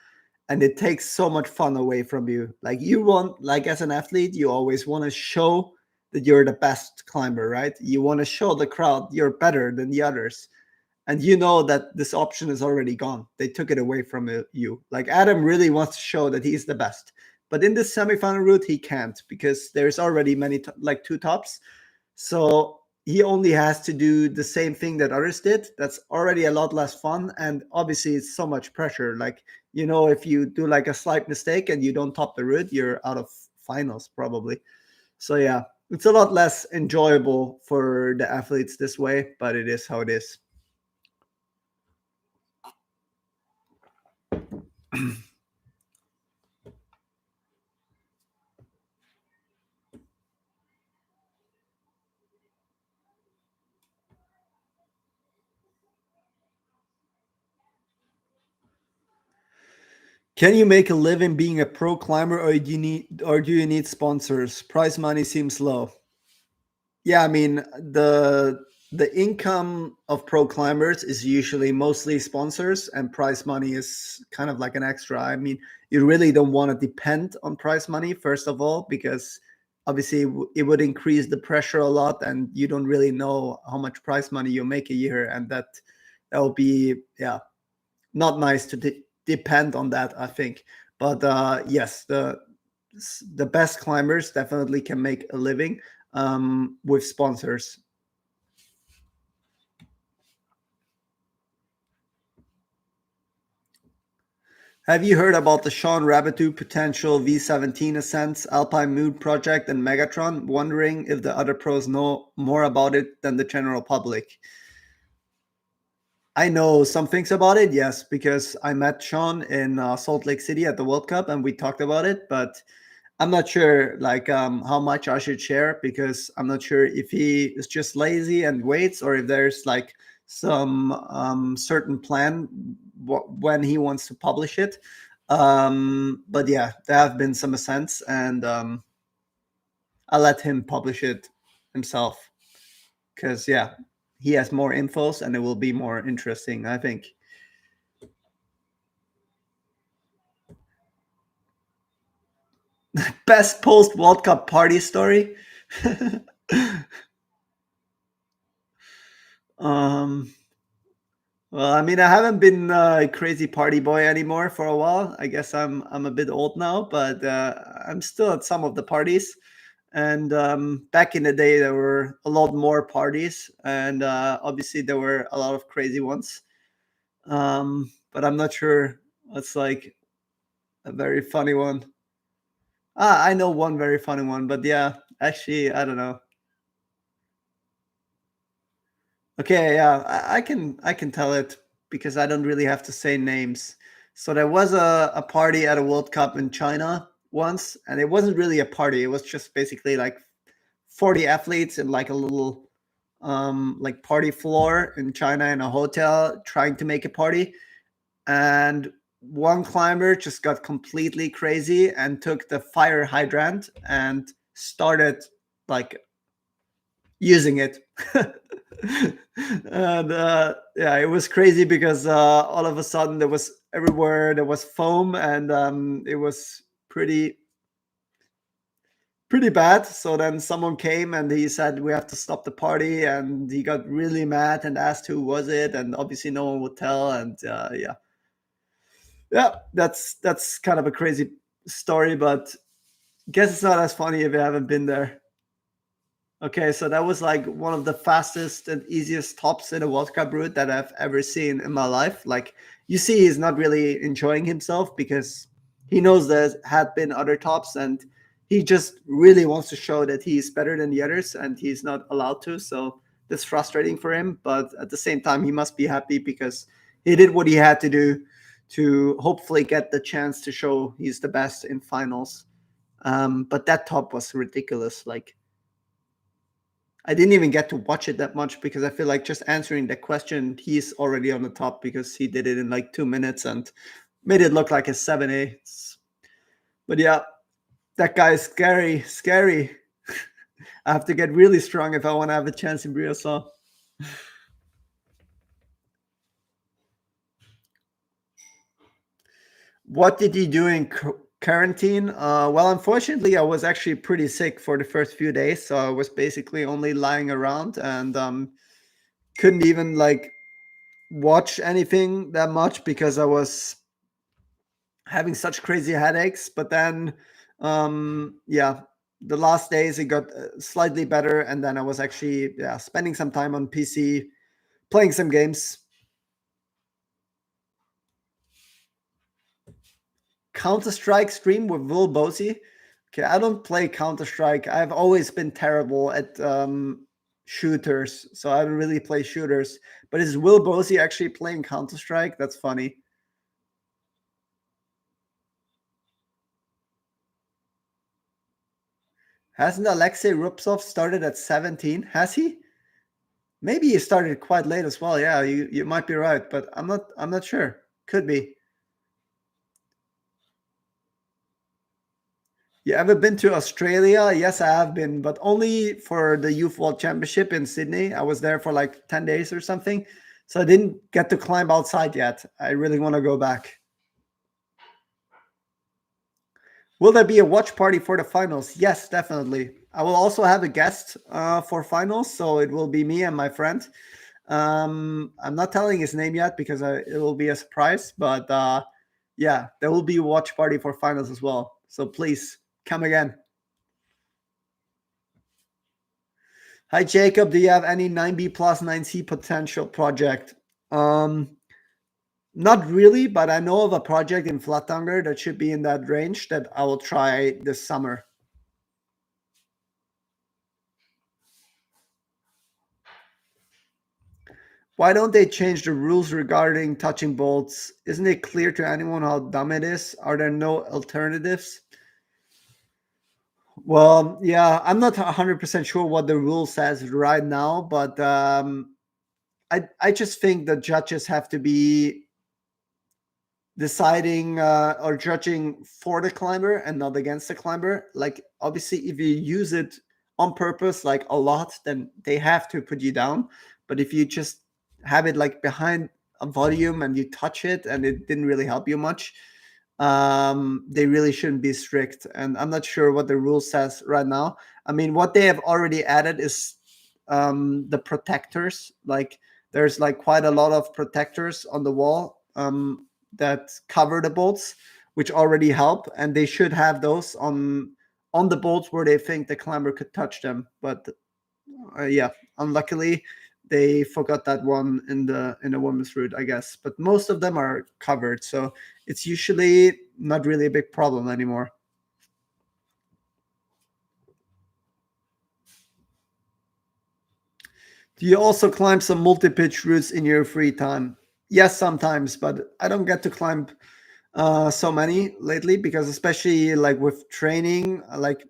and it takes so much fun away from you. Like you want, like as an athlete, you always want to show that you're the best climber, right? You want to show the crowd you're better than the others. And you know that this option is already gone. They took it away from you. Like Adam really wants to show that he's the best. But in this semifinal route, he can't because there's already like two tops. So he only has to do the same thing that others did. That's already a lot less fun. And obviously, it's so much pressure. Like, if you do like a slight mistake and you don't top the route, you're out of finals probably. So, yeah, it's a lot less enjoyable for the athletes this way, but it is how it is. Can you make a living being a pro climber, or do you need sponsors? Prize money seems low. Yeah, I mean the income of pro climbers is usually mostly sponsors, and prize money is kind of like an extra. I mean, you really don't want to depend on prize money first of all, because obviously it would increase the pressure a lot, and you don't really know how much prize money you make a year, and that will be, yeah, not nice to depend on that, I think. But yes, the best climbers definitely can make a living with sponsors. Have you heard about the Sean Rabitou potential V17 ascents, Alpine Mood project, and Megatron? Wondering if the other pros know more about it than the general public. I know some things about it, yes, because I met Sean in Salt Lake City at the World Cup, and we talked about it. But I'm not sure, like, how much I should share, because I'm not sure if he is just lazy and waits, or if there's like some certain plan when he wants to publish it. But yeah, there have been some ascents, and I'll let him publish it himself, because yeah, he has more infos, and it will be more interesting, I think. Best post World Cup party story. um Well, I mean, I haven't been a crazy party boy anymore for a while. I guess I'm a bit old now, but I'm still at some of the parties. And back in the day, there were a lot more parties, and obviously there were a lot of crazy ones. But I'm not sure what's like a very funny one. I know one very funny one, but yeah, actually, I don't know. Okay, yeah, I can tell it because I don't really have to say names. So there was a party at a World Cup in China once, and it wasn't really a party. It was just basically like 40 athletes in like a little like party floor in China in a hotel trying to make a party. And one climber just got completely crazy and took the fire hydrant and started like using it. And yeah, it was crazy because all of a sudden there was everywhere there was foam, and it was pretty bad. So then someone came and he said we have to stop the party, and he got really mad and asked who was it, and obviously no one would tell. And yeah, yeah, that's kind of a crazy story, but guess it's not as funny if you haven't been there. Okay, so that was like one of the fastest and easiest tops in a World Cup route that I've ever seen in my life. Like, you see, he's not really enjoying himself because he knows there had been other tops, and he just really wants to show that he's better than the others, and he's not allowed to. So that's frustrating for him. But at the same time, he must be happy because he did what he had to do to hopefully get the chance to show he's the best in finals. But that top was ridiculous. Like, I didn't even get to watch it that much because I feel like just answering the question, he's already on the top because he did it in like 2 minutes and made it look like a 7A. But yeah, that guy is scary, scary. I have to get really strong if I want to have a chance in Briosol. What did you do in quarantine? Well, unfortunately, I was actually pretty sick for the first few days, so I was basically only lying around and couldn't even like watch anything that much because I was having such crazy headaches. But then, yeah, the last days it got slightly better, and then I was actually spending some time on PC, playing some games. Counter Strike stream with Will Bosey. Okay, I don't play Counter Strike. I've always been terrible at shooters, so I don't really play shooters. But is Will Bosey actually playing Counter Strike? That's funny. Hasn't Alexei Rubtsov started at 17? Has he? Maybe he started quite late as well. Yeah, you might be right, but I'm not sure. Could be. You ever been to Australia? Yes, I have been, but only for the Youth World Championship in Sydney. I was there for like 10 days or something. So I didn't get to climb outside yet. I really want to go back. Will there be a watch party for the finals? Yes, definitely. I will also have a guest for finals, so it will be me and my friend. I'm not telling his name yet because it will be a surprise, but yeah, there will be a watch party for finals as well. So please come again. Hi, Jacob. Do you have any 9B plus 9C potential project? Um, Not really, but I know of a project in Flatanger that should be in that range that I will try this summer. Why don't they change the rules regarding touching bolts? Isn't it clear to anyone how dumb it is? Are there no alternatives? Well, yeah, I'm not 100% sure what the rule says right now, but I just think the judges have to be deciding or judging for the climber and not against the climber. Like, obviously, if you use it on purpose, like a lot, then they have to put you down. But if you just have it like behind a volume and you touch it and it didn't really help you much, they really shouldn't be strict. And I'm not sure what the rule says right now. I mean, what they have already added is the protectors. Like, there's like quite a lot of protectors on the wall that cover the bolts, which already help, and they should have those on the bolts where they think the climber could touch them. But yeah, unluckily, they forgot that one in the women's route, I guess. But most of them are covered, so it's usually not really a big problem anymore. Do you also climb some multi-pitch routes in your free time? Yes, sometimes, but I don't get to climb so many lately because, especially like with training, like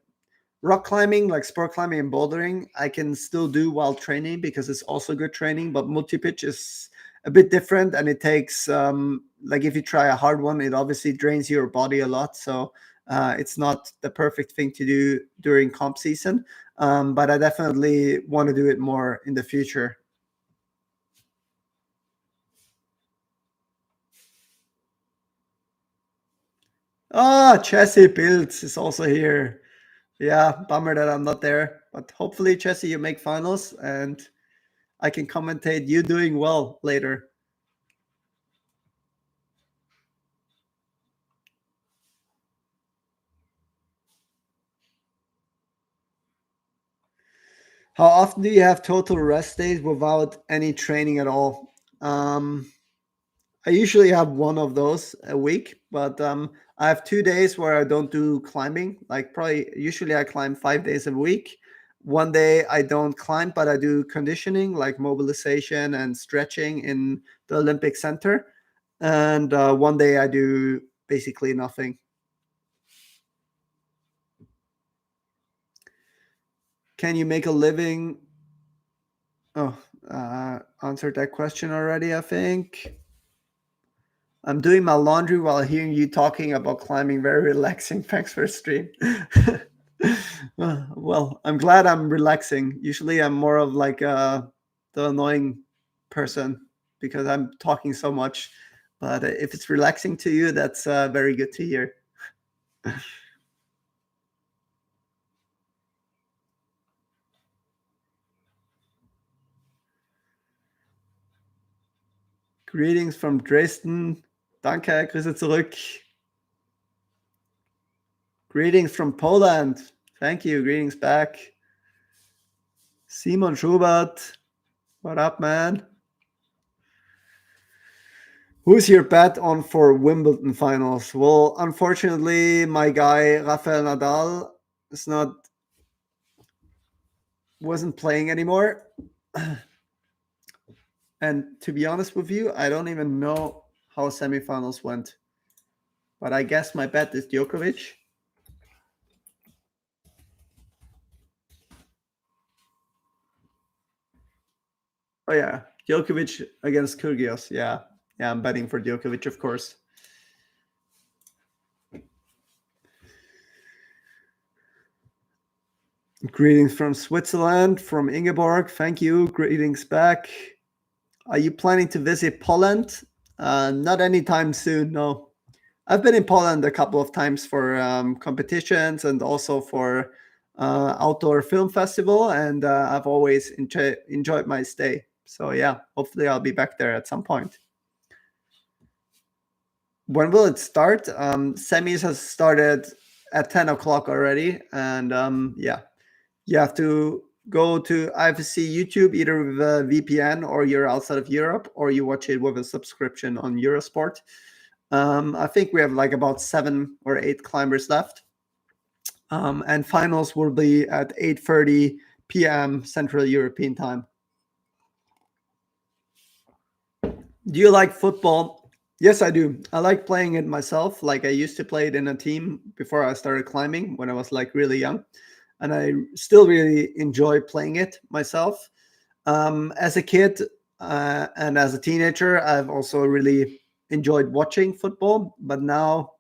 rock climbing, like sport climbing and bouldering, I can still do while training because it's also good training. But multi-pitch is a bit different, and it takes like, if you try a hard one, it obviously drains your body a lot. So it's not the perfect thing to do during comp season. But I definitely want to do it more in the future. Ah, Jesse Pilz is also here. Yeah, bummer that I'm not there. But hopefully, Jesse, you make finals and I can commentate you doing well later. How often do you have total rest days without any training at all? I usually have one of those a week, but I have 2 days where I don't do climbing. Like probably usually I climb 5 days a week. One day I don't climb, but I do conditioning like mobilization and stretching in the Olympic Center. And one day I do basically nothing. Can you make a living? Oh, answered that question already, I think. I'm doing my laundry while hearing you talking about climbing. Very relaxing. Thanks for the stream. Well, I'm glad I'm relaxing. Usually, I'm more of like the annoying person because I'm talking so much. But if it's relaxing to you, that's very good to hear. Greetings from Dresden. Danke, Grüße zurück. Greetings from Poland. Thank you. Greetings back. Simon Schubert. What up, man? Who's your bet on for Wimbledon finals? Well, unfortunately, my guy Rafael Nadal is not wasn't playing anymore. And to be honest with you, I don't even know how semifinals went. But I guess my bet is Djokovic. Oh yeah, Djokovic against Kyrgios. Yeah, yeah, I'm betting for Djokovic, of course. Greetings from Switzerland, from Ingeborg. Thank you. Greetings back. Are you planning to visit Poland? Not anytime soon, no. I've been in Poland a couple of times for competitions and also for outdoor film festival, and I've always enjoyed my stay. So yeah, hopefully I'll be back there at some point. When will it start? Semis has started at 10 o'clock already, and yeah, you have to go to IFSC YouTube either with a VPN or you're outside of Europe, or you watch it with a subscription on Eurosport. I think we have like about 7 or 8 climbers left. And finals will be at 8:30 p.m. Central European time. Do you like football? Yes, I do. I like playing it myself. Like I used to play it in a team before I started climbing when I was like really young. And I still really enjoy playing it myself. As a kid and as a teenager, I've also really enjoyed watching football, but now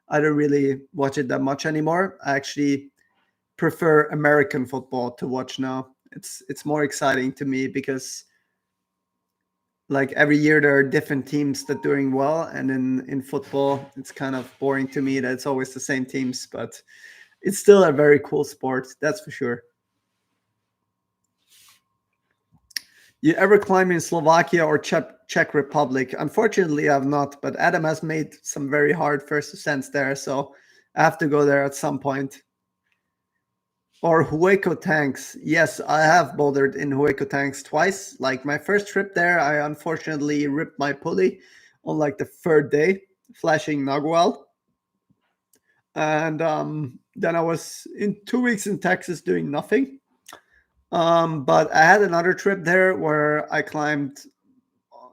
I don't really watch it that much anymore. I actually prefer American football to watch now. It's more exciting to me because like every year there are different teams that doing well, and in football it's kind of boring to me that it's always the same teams, but it's still a very cool sport, that's for sure. You ever climb in Slovakia or Czech Republic? Unfortunately, I've not, but Adam has made some very hard first ascents there, so I have to go there at some point. Or Hueco Tanks. Yes, I have bouldered in Hueco Tanks twice. Like my first trip there, I unfortunately ripped my pulley on like the third day, flashing Nagual. And then I was in 2 weeks in Texas doing nothing. But I had another trip there where I climbed,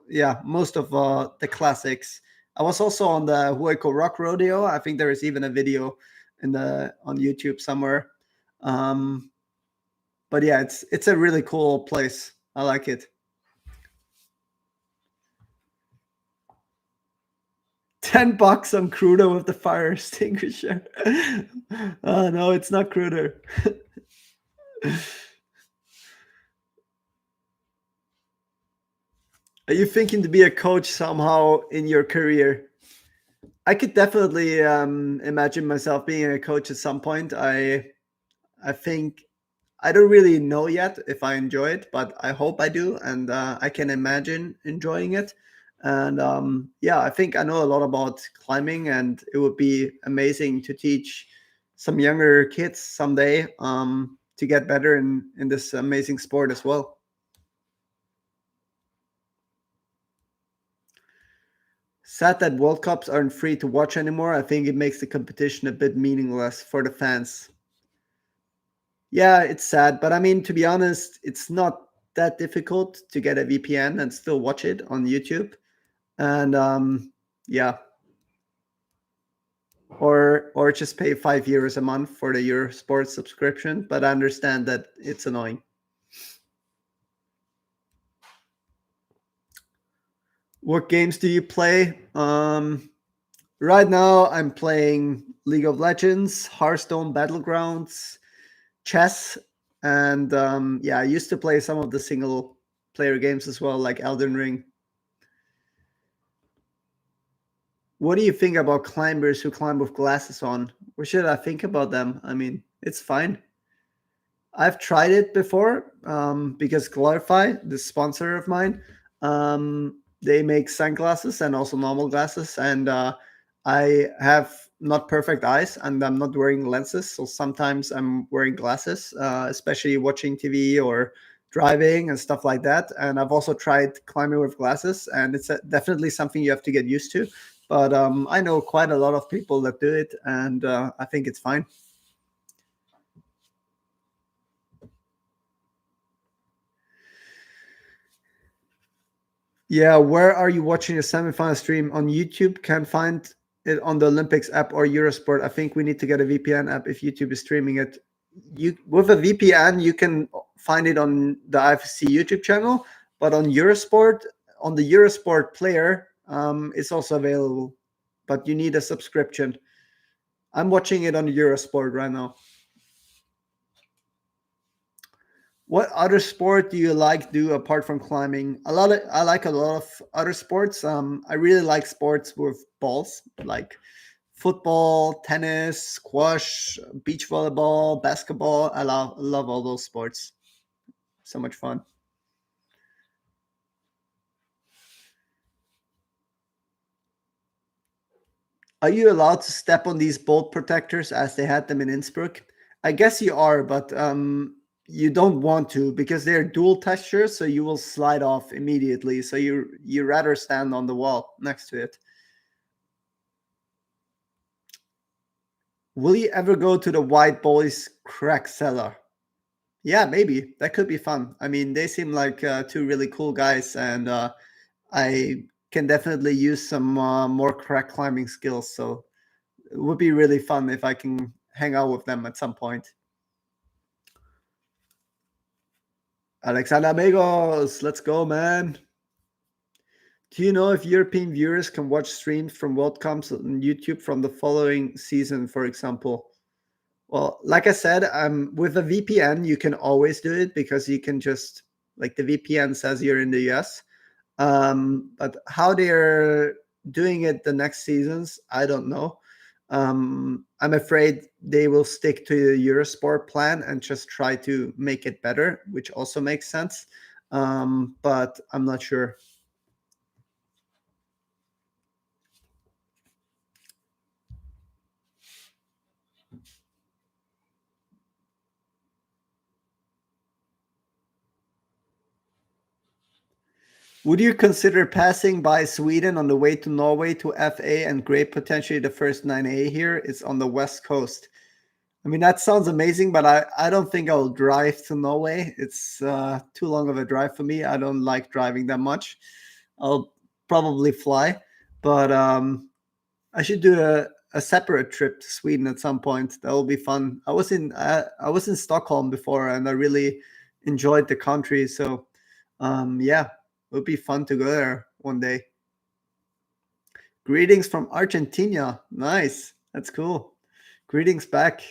yeah, most of the classics. I was also on the Hueco Rock Rodeo. I think there is even a video on YouTube somewhere. But yeah, it's a really cool place. I like it. 10 bucks on Crudo with the fire extinguisher. Oh no, it's not Cruder. Are you thinking to be a coach somehow in your career? I could definitely imagine myself being a coach at some point. I think I don't really know yet if I enjoy it, but I hope I do, and I can imagine enjoying it. And yeah, I think I know a lot about climbing, and it would be amazing to teach some younger kids someday. to get better in this amazing sport as well. Sad that World Cups aren't free to watch anymore. I think it makes the competition a bit meaningless for the fans. Yeah, it's sad, but I mean, to be honest, it's not that difficult to get a VPN and still watch it on YouTube. And yeah, or just pay €5 a month for the Eurosport subscription. But I understand that it's annoying. What games do you play? Right now, I'm playing League of Legends, Hearthstone Battlegrounds, chess, and yeah, I used to play some of the single player games as well, like Elden Ring. What do you think about climbers who climb with glasses on? What should I think about them? I mean, it's fine. I've tried it before because Glorify, the sponsor of mine, they make sunglasses and also normal glasses. And I have not perfect eyes and I'm not wearing lenses. So sometimes I'm wearing glasses, especially watching TV or driving and stuff like that. And I've also tried climbing with glasses, and it's definitely something you have to get used to. But I know quite a lot of people that do it, and I think it's fine. Yeah, where are you watching the semifinal stream? On YouTube? Can't find it on the Olympics app or Eurosport. I think we need to get a VPN app if YouTube is streaming it. You with a VPN, you can find it on the IFSC YouTube channel, but on Eurosport, on the Eurosport player, it's also available, but you need a subscription. I'm watching it on Eurosport right now. What other sport do you like do apart from climbing? I like a lot of other sports. I really like sports with balls, like football, tennis, squash, beach volleyball, basketball. I love all those sports. So much fun. Are you allowed to step on these bolt protectors as they had them in Innsbruck? I guess you are, but you don't want to because they're dual textures, so you will slide off immediately. So you rather stand on the wall next to it. Will you ever go to the White Boys crack cellar? Yeah, maybe that could be fun. I mean, they seem like two really cool guys, and I can definitely use some more crack climbing skills. So it would be really fun if I can hang out with them at some point. Alexander Amigos, let's go, man. Do you know if European viewers can watch streams from World Cups on YouTube from the following season, for example? Well, like I said, with a VPN, you can always do it because you can just, like, the VPN says you're in the US. But how they're doing it the next seasons, I don't know. I'm afraid they will stick to the Eurosport plan and just try to make it better, which also makes sense. But I'm not sure. Would you consider passing by Sweden on the way to Norway to FA and grade potentially the first 9A here? It's on the west coast. I mean, that sounds amazing, but I don't think I'll drive to Norway. It's too long of a drive for me. I don't like driving that much. I'll probably fly, but I should do a separate trip to Sweden at some point. That will be fun. I was in Stockholm before, and I really enjoyed the country. So yeah, it would be fun to go there one day. Greetings from Argentina. Nice. That's cool. Greetings back.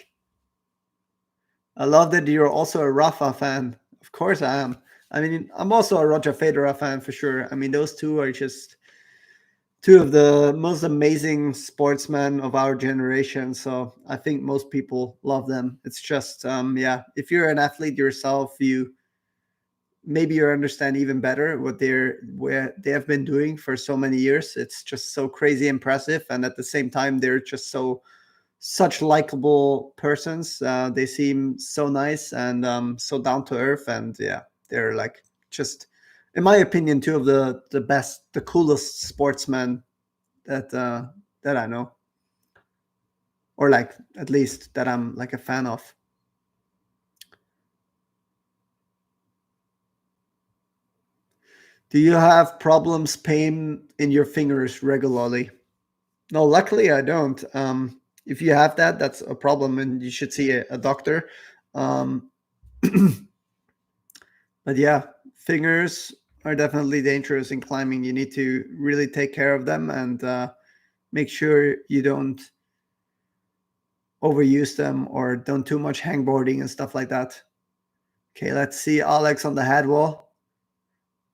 I love that you're also a Rafa fan. Of course I am. I mean, I'm also a Roger Federer fan for sure. I mean, those two are just two of the most amazing sportsmen of our generation. So I think most people love them. It's just, yeah, if you're an athlete yourself, you understand even better where they have been doing for so many years. It's just so crazy impressive, and at the same time, they're just so such likable persons. They seem so nice and so down to earth, and yeah, they're like just, in my opinion, two of the best, the coolest sportsmen that I know, or like at least that I'm like a fan of. Do you have problems, pain in your fingers regularly? No, luckily I don't. If you have that, that's a problem, and you should see a doctor. Um, but yeah, fingers are definitely dangerous in climbing. You need to really take care of them and make sure you don't overuse them or don't too much hangboarding and stuff like that. Okay, let's see Alex on the head wall.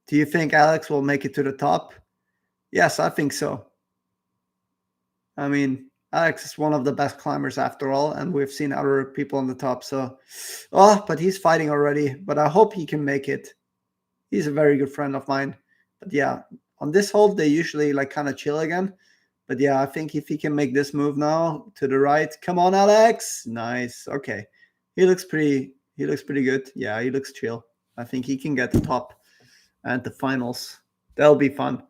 Do you think Alex will make it to the top? Yes, I think so. I mean, Alex is one of the best climbers after all, and we've seen other people on the top. So, oh, but he's fighting already. But I hope he can make it. He's a very good friend of mine. But yeah, on this hold, they usually like kind of chill again. But yeah, I think if he can make this move now to the right, come on, Alex. Nice. Okay, he looks pretty. He looks pretty good. Yeah, he looks chill. I think he can get the top and the finals. That'll be fun.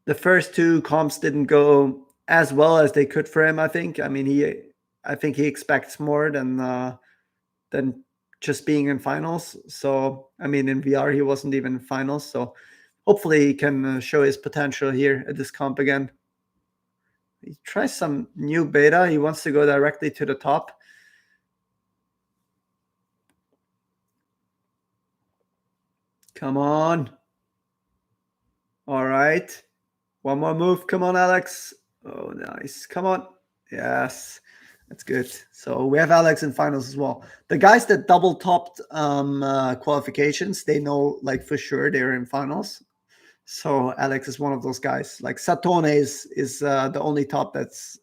The first two comps didn't go as well as they could for him. I think. I mean, I think he expects more than just being in finals. So, I mean, in VR he wasn't even in finals. So, hopefully he can show his potential here at this comp again. He tries some new beta. He wants to go directly to the top. Come on. All right. One more move. Come on, Alex. Oh, nice. Come on. Yes. That's good. So we have Alex in finals as well. The guys that double topped qualifications, they know like for sure they're in finals. So Alex is one of those guys. Like Satone is the only top that's,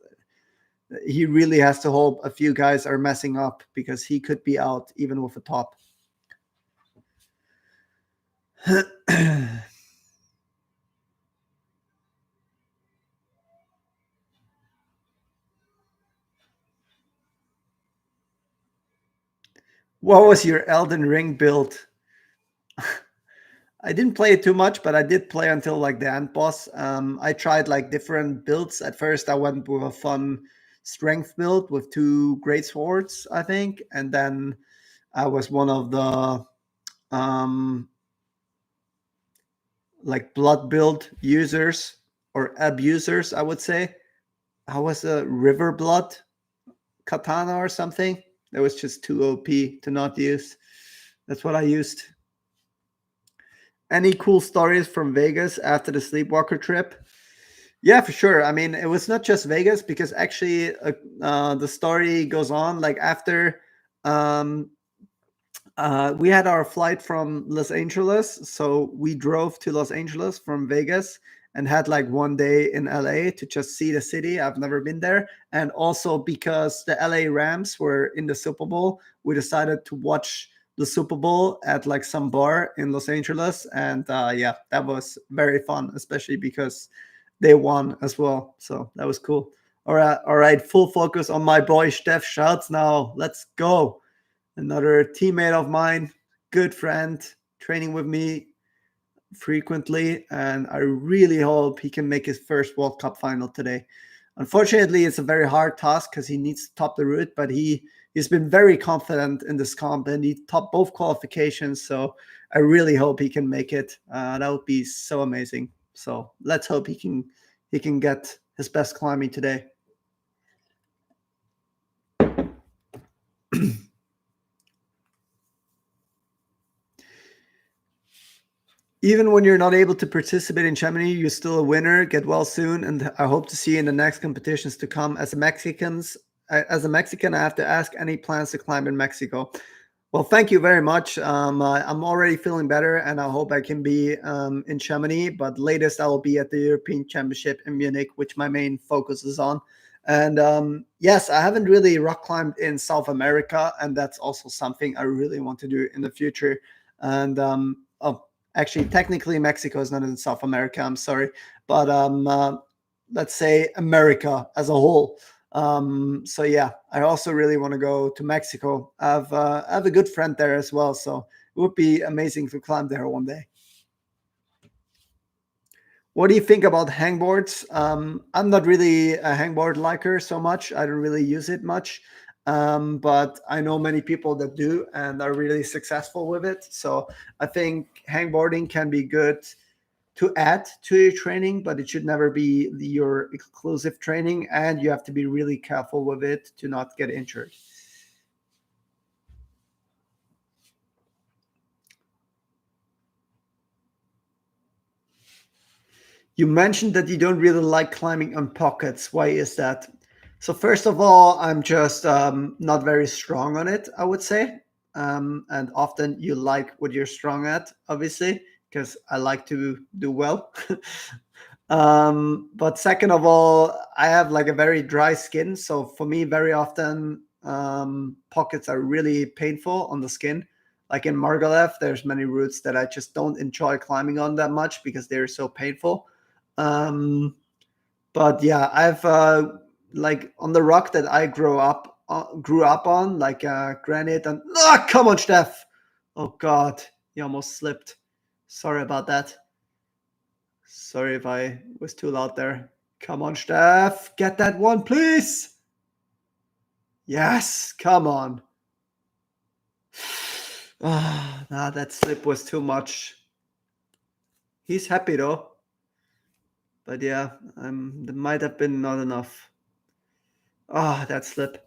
he really has to hope a few guys are messing up because he could be out even with a top. What was your Elden Ring build? I didn't play it too much, but I did play until like the end boss. I tried like different builds. At first, I went with a fun strength build with two great swords, I think, and then I was one of the like blood build users or abusers, I would say. I was a river blood katana or something. That was just too OP to not use. That's what I used. Any cool stories from Vegas after the sleepwalker trip? Yeah, for sure. I mean, it was not just Vegas because actually the story goes on. Like after um, we had our flight from Los Angeles, so we drove to Los Angeles from Vegas and had like one day in LA to just see the city. I've never been there. And also because the LA Rams were in the Super Bowl, we decided to watch the Super Bowl at like some bar in Los Angeles. And yeah, that was very fun, especially because they won as well. So that was cool. All right, full focus on my boy Steph Schultz now. Let's go. Another teammate of mine, good friend, training with me frequently, and I really hope he can make his first World Cup final today. Unfortunately, it's a very hard task because he needs to top the route, but he's been very confident in this comp and he topped both qualifications. So I really hope he can make it. That would be so amazing. So let's hope he can get his best climbing today. Even when you're not able to participate in Chamonix, you're still a winner. Get well soon, and I hope to see you in the next competitions to come. As a Mexican, I have to ask any plans to climb in Mexico. Well, thank you very much. I'm already feeling better, and I hope I can be in Chamonix. But latest, I will be at the European Championship in Munich, which my main focus is on. And yes, I haven't really rock climbed in South America, and that's also something I really want to do in the future. And oh, actually, technically, Mexico is not in South America. I'm sorry, but let's say, America as a whole. So yeah, I also really want to go to Mexico. I have a good friend there as well, so it would be amazing to climb there one day. What do you think about hangboards? I'm not really a hangboard liker so much. I don't really use it much. But I know many people that do and are really successful with it. So I think hangboarding can be good to add to your training, but it should never be your exclusive training. And you have to be really careful with it to not get injured. You mentioned that you don't really like climbing on pockets. Why is that? So first of all, I'm just not very strong on it, I would say. And often you like what you're strong at, obviously, because I like to do well. But second of all, I have like a very dry skin. So for me, very often pockets are really painful on the skin. Like in Margalev, there's many routes that I just don't enjoy climbing on that much because they're so painful. Um, but yeah, I've like on the rock that I grew up on, like granite and come on, Steph. Oh God, you almost slipped. Sorry about that. Sorry if I was too loud there. Come on, Steph, get that one, please. Yes, come on. Ah, nah, that slip was too much. He's happy though. But yeah, that might have been not enough. Ah, that slip.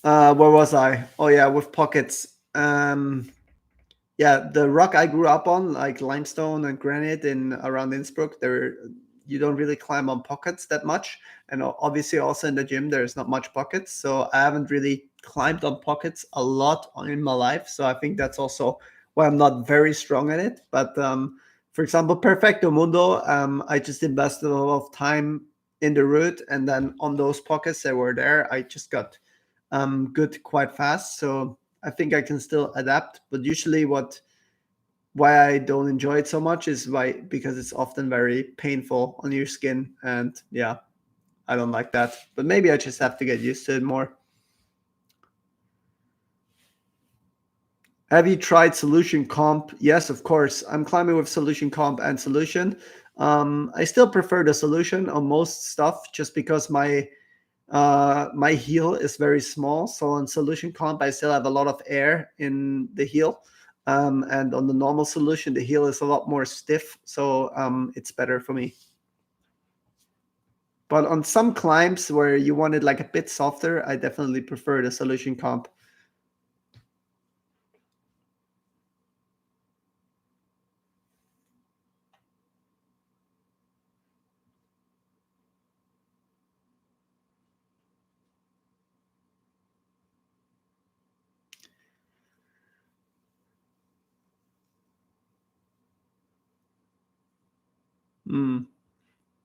Where was I? Oh yeah, with pockets. Yeah, the rock I grew up on, like limestone and granite in around Innsbruck, there you don't really climb on pockets that much. And obviously also in the gym there's not much pockets. So I haven't really climbed on pockets a lot in my life. So I think that's also why I'm not very strong at it. But for example, Perfecto Mundo, I just invested a lot of time in the route, and then on those pockets that were there, I just got good quite fast. So I think I can still adapt. But usually, why I don't enjoy it so much is why because it's often very painful on your skin, and yeah, I don't like that. But maybe I just have to get used to it more. Have you tried Solution Comp? Yes, of course. I'm climbing with Solution Comp and Solution. I still prefer the Solution on most stuff just because my heel is very small. So on Solution Comp, I still have a lot of air in the heel. And on the normal Solution, the heel is a lot more stiff. So it's better for me. But on some climbs where you want it like a bit softer, I definitely prefer the Solution Comp. Mm.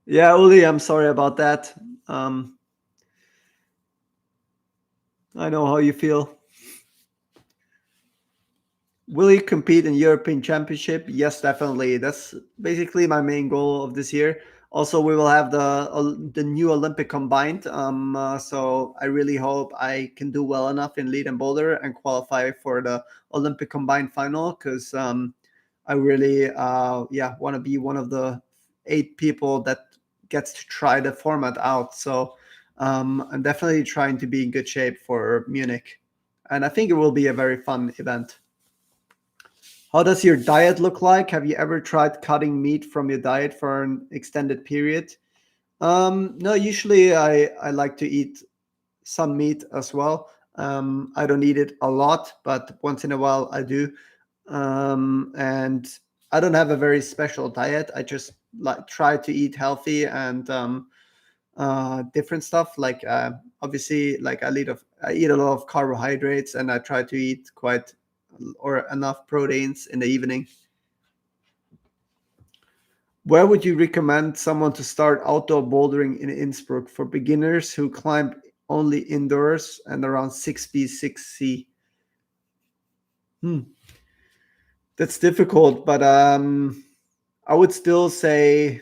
Yeah, Uli, I'm sorry about that. Um, I know how you feel. Will you compete in European Championship? Yes, definitely. That's basically my main goal of this year. Also, we will have the new Olympic combined. So I really hope I can do well enough in lead and boulder and qualify for the Olympic combined final because I really yeah want to be one of the 8 people that gets to try the format out. So I'm definitely trying to be in good shape for Munich, and I think it will be a very fun event. How does your diet look like? Have you ever tried cutting meat from your diet for an extended period? No, usually I like to eat some meat as well. I don't eat it a lot, but once in a while I do. And I don't have a very special diet. I just like try to eat healthy and different stuff. Like obviously, like I eat a lot of carbohydrates, and I try to eat quite or enough proteins in the evening. Where would you recommend someone to start outdoor bouldering in Innsbruck for beginners who climb only indoors and around 6B, 6C? Hmm, that's difficult, but I would still say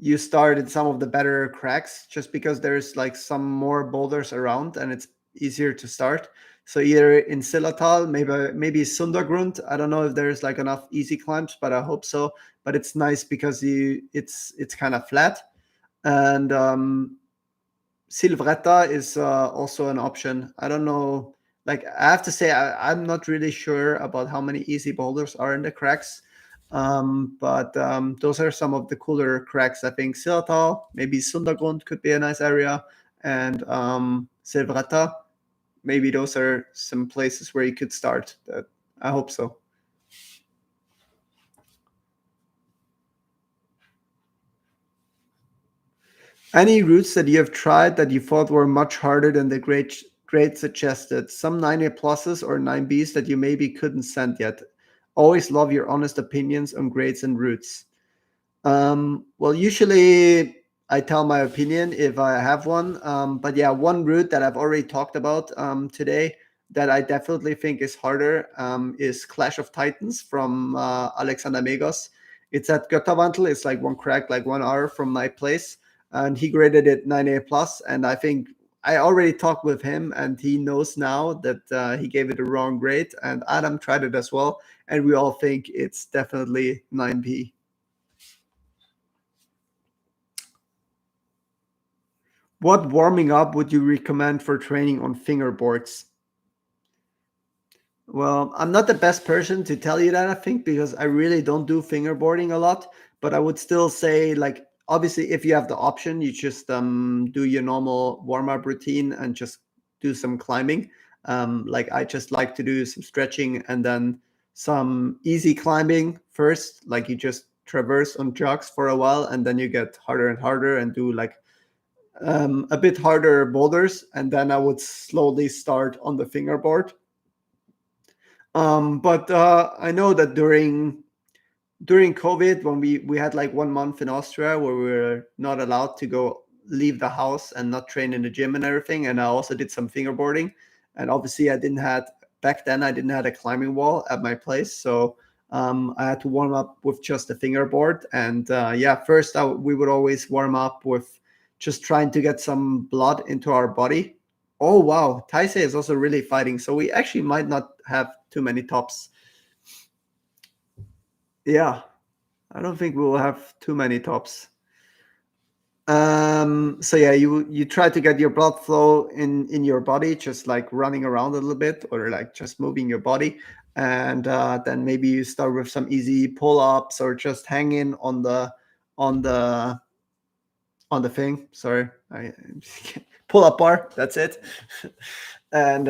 you start in some of the better cracks, just because there's like some more boulders around and it's easier to start. So either in Silatal, maybe Sundergrund. I don't know if there's like enough easy climbs, but I hope so. But it's nice because it's kind of flat. And Silvretta is also an option. I don't know. Like, I have to say, I'm not really sure about how many easy boulders are in the cracks. But those are some of the cooler cracks. I think Siltal, maybe Sundergrund could be a nice area, and Silvretta. Maybe those are some places where you could start. I hope so. Any routes that you have tried that you thought were much harder than the grade suggested? Some 9A pluses or 9Bs that you maybe couldn't send yet? Always love your honest opinions on grades and routes. Well, usually I tell my opinion if I have one. But yeah, one route that I've already talked about today that I definitely think is harder is Clash of Titans from Alexander Megos. It's at Götterwantel. It's like one crack, like 1 hour from my place. And he graded it 9A plus. And I think I already talked with him and he knows now that he gave it a wrong grade. And Adam tried it as well. And we all think it's definitely 9B. What warming up would you recommend for training on fingerboards? Well, I'm not the best person to tell you that, I think, because I really don't do fingerboarding a lot. But I would still say, like, obviously, if you have the option, you just do your normal warm up routine and just do some climbing. Like, I just like to do some stretching and then some easy climbing first. Like, you just traverse on jogs for a while and then you get harder and harder and do like a bit harder boulders, and then I would slowly start on the fingerboard. But I know that during COVID, when we had like 1 month in Austria where we were not allowed to go leave the house and not train in the gym and everything, and I also did some fingerboarding. And obviously, I didn't had back then. I didn't have a climbing wall at my place, so I had to warm up with just a fingerboard. And yeah, first we would always warm up with just trying to get some blood into our body. Oh wow, Taisei is also really fighting, so we actually might not have too many tops. Yeah, I don't think we will have too many tops. So yeah, you try to get your blood flow in your body, just like running around a little bit or like just moving your body. And then maybe you start with some easy pull-ups or just hanging on the on the thing. Sorry, I pull-up bar. That's it. And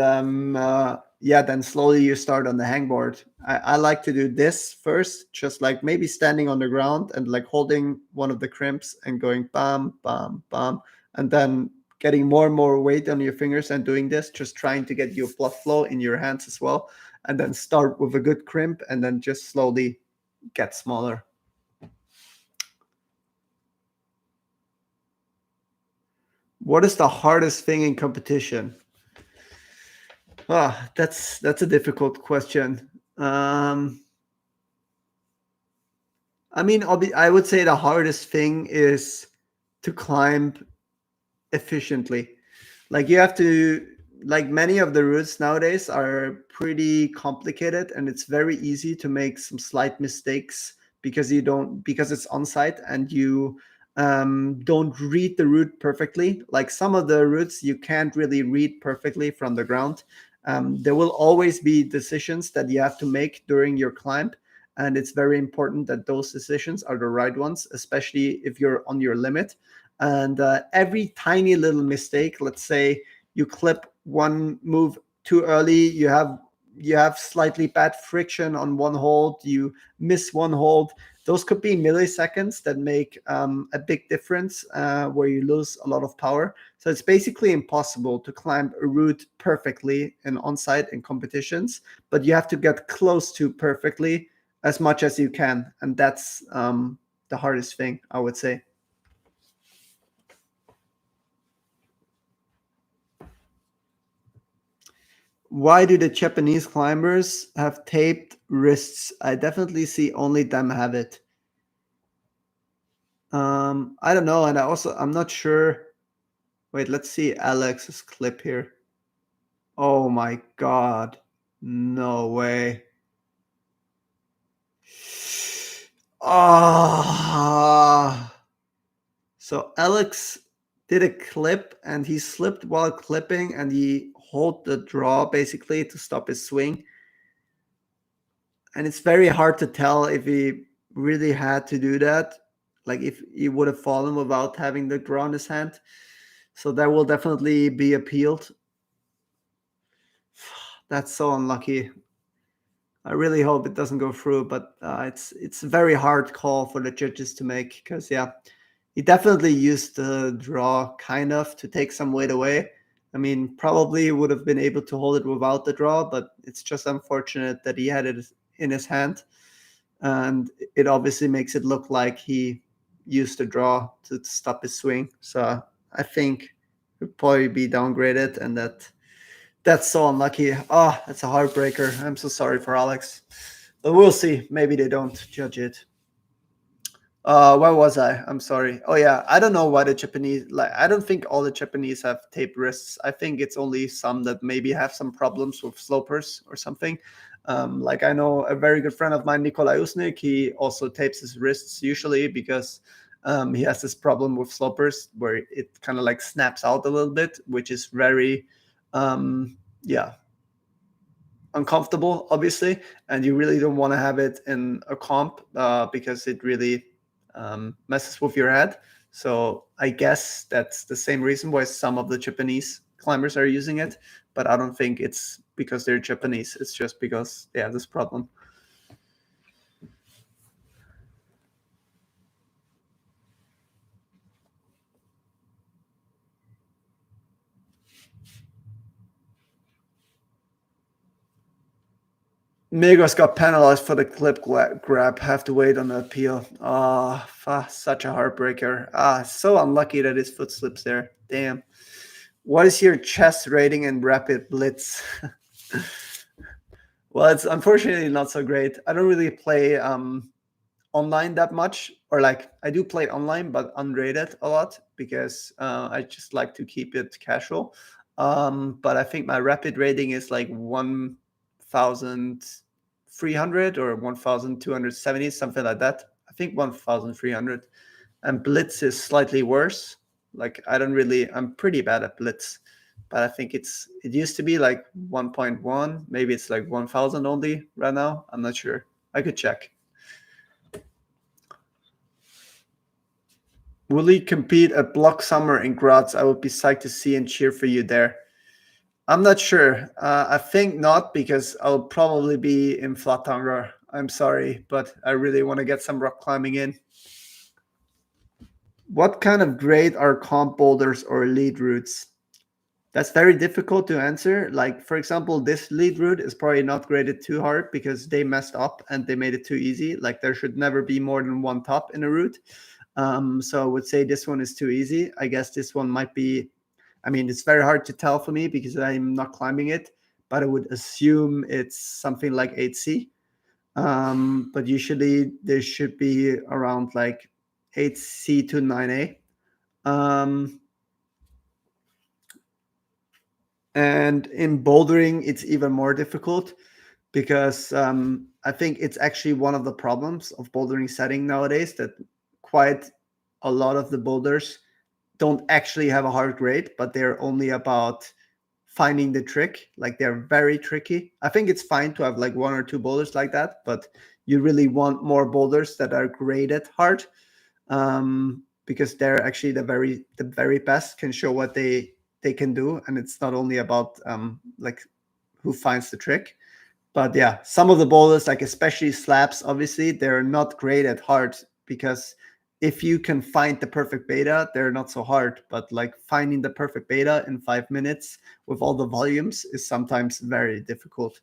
yeah, then slowly you start on the hangboard. I like to do this first, just like maybe standing on the ground and like holding one of the crimps and going bam, bam, bam, and then getting more and more weight on your fingers and doing this, just trying to get your blood flow in your hands as well. And then start with a good crimp and then just slowly get smaller. What is the hardest thing in competition? Ah, that's a difficult question. I mean, I would say the hardest thing is to climb efficiently. Like you have to, like many of the routes nowadays are pretty complicated, and it's very easy to make some slight mistakes because it's on site and you don't read the route perfectly. Like some of the routes you can't really read perfectly from the ground. There will always be decisions that you have to make during your climb, and it's very important that those decisions are the right ones, especially if you're on your limit. And every tiny little mistake, let's say you clip one move too early, you have slightly bad friction on one hold, you miss one hold, those could be milliseconds that make a big difference, where you lose a lot of power. So it's basically impossible to climb a route perfectly in on-site in competitions, but you have to get close to perfectly as much as you can, and that's the hardest thing, I would say. Why do the Japanese climbers have taped wrists? I definitely see only them have it. I don't know, and I'm not sure. Wait, let's see Alex's clip here. Oh my god. No way. Ah. So Alex did a clip and he slipped while clipping and he hold the draw basically to stop his swing. And it's very hard to tell if he really had to do that. Like if he would have fallen without having the draw in his hand. So that will definitely be appealed. That's so unlucky. I really hope it doesn't go through, but it's a very hard call for the judges to make because yeah, he definitely used the draw kind of to take some weight away. I mean, probably would have been able to hold it without the draw, but it's just unfortunate that he had it in his hand, and it obviously makes it look like he used the draw to stop his swing. So I think he'd probably be downgraded, and that's so unlucky. Oh, that's a heartbreaker. I'm so sorry for Alex. But we'll see. Maybe they don't judge it. Where was I? I'm sorry. Oh yeah, I don't know why the Japanese I don't think all the Japanese have tape wrists. I think it's only some that maybe have some problems with slopers or something. Like I know a very good friend of mine, Nikolai Usnik, he also tapes his wrists usually because he has this problem with slopers where it kind of like snaps out a little bit, which is very yeah, uncomfortable, obviously, and you really don't want to have it in a comp because it really messes with your head. So I guess that's the same reason why some of the Japanese climbers are using it, but I don't think it's because they're Japanese. It's just because they have this problem. Migos got penalized for the clip grab. Have to wait on the appeal. Such a heartbreaker. So unlucky that his foot slips there. Damn. What is your chest rating in rapid blitz? Well, it's unfortunately not so great. I don't really play online that much, or like I do play online, but unrated a lot because I just like to keep it casual. But I think my rapid rating is like 1,300 or 1,270, something like that. I think 1,300. And Blitz is slightly worse. Like I'm pretty bad at Blitz, but I think it used to be like 1.1. Maybe it's like 1,000 only right now. I'm not sure. I could check. Will you compete at Block Summer in Graz? I would be psyched to see and cheer for you there. I'm not sure. I think not because I'll probably be in Flatanger. I'm sorry, but I really want to get some rock climbing in. What kind of grade are comp boulders or lead routes? That's very difficult to answer. Like, for example, this lead route is probably not graded too hard because they messed up and they made it too easy. Like, there should never be more than one top in a route. So I would say this one is too easy. I guess this one might be, I mean, it's very hard to tell for me because I'm not climbing it, but I would assume it's something like 8C. But usually there should be around like 8C to 9A. And in bouldering, it's even more difficult because I think it's actually one of the problems of bouldering setting nowadays that quite a lot of the boulders don't actually have a hard grade, but they're only about finding the trick. Like they're very tricky. I think it's fine to have like one or two boulders like that, but you really want more boulders that are graded hard because they're actually the very best, can show what they can do, and it's not only about like who finds the trick. But yeah, some of the boulders, like especially slabs, obviously they're not graded hard because if you can find the perfect beta, they're not so hard. But like finding the perfect beta in 5 minutes with all the volumes is sometimes very difficult.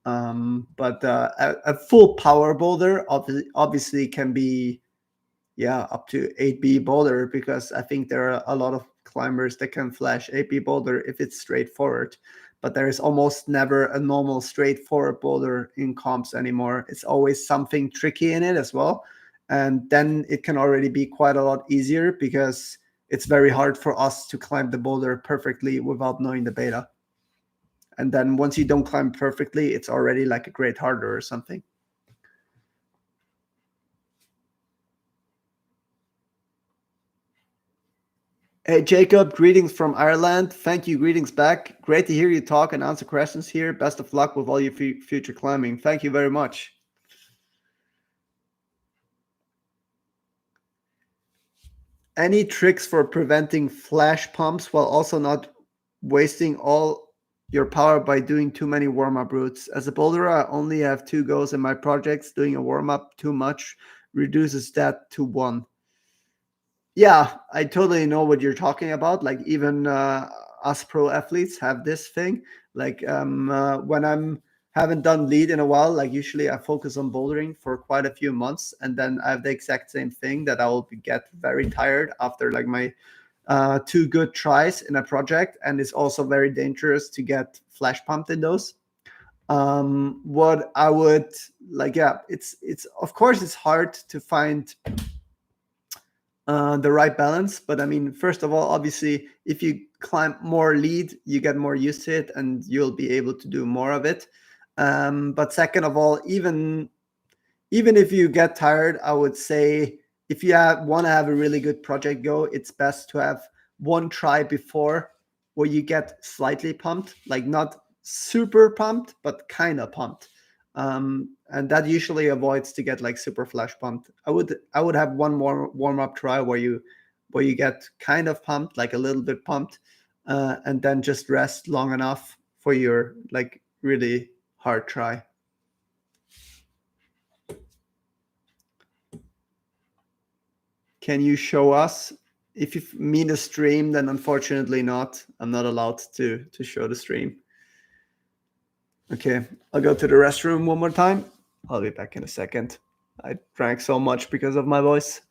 But a full power boulder obviously can be, yeah, up to 8B boulder because I think there are a lot of climbers that can flash 8B boulder if it's straightforward. But there is almost never a normal straightforward boulder in comps anymore. It's always something tricky in it as well. And then it can already be quite a lot easier because it's very hard for us to climb the boulder perfectly without knowing the beta. And then once you don't climb perfectly, it's already like a grade harder or something. Hey, Jacob, greetings from Ireland. Thank you. Greetings back. Great to hear you talk and answer questions here. Best of luck with all your future climbing. Thank you very much. Any tricks for preventing flash pumps while also not wasting all your power by doing too many warm-up routes? As a boulderer, I only have 2 goes in my projects. Doing a warm-up too much reduces that to 1. Yeah, I totally know what you're talking about. Like even us pro athletes have this thing. Like when I'm haven't done lead in a while, like usually I focus on bouldering for quite a few months, and then I have the exact same thing that I will get very tired after like my 2 good tries in a project, and it's also very dangerous to get flash pumped in those. What I would like, yeah, it's of course it's hard to find the right balance. But I mean, first of all, obviously, if you climb more lead, you get more used to it and you'll be able to do more of it. But second of all, even if you get tired, I would say if you want to have a really good project go, it's best to have 1 try before where you get slightly pumped, like not super pumped, but kind of pumped. And that usually avoids to get like super flash pumped. I would have 1 more warm up try where you get kind of pumped, like a little bit pumped, and then just rest long enough for your like really hard try. Can you show us? If you mean a stream, then unfortunately not. I'm not allowed to show the stream. Okay, I'll go to the restroom one more time. I'll be back in a second. I drank so much because of my voice.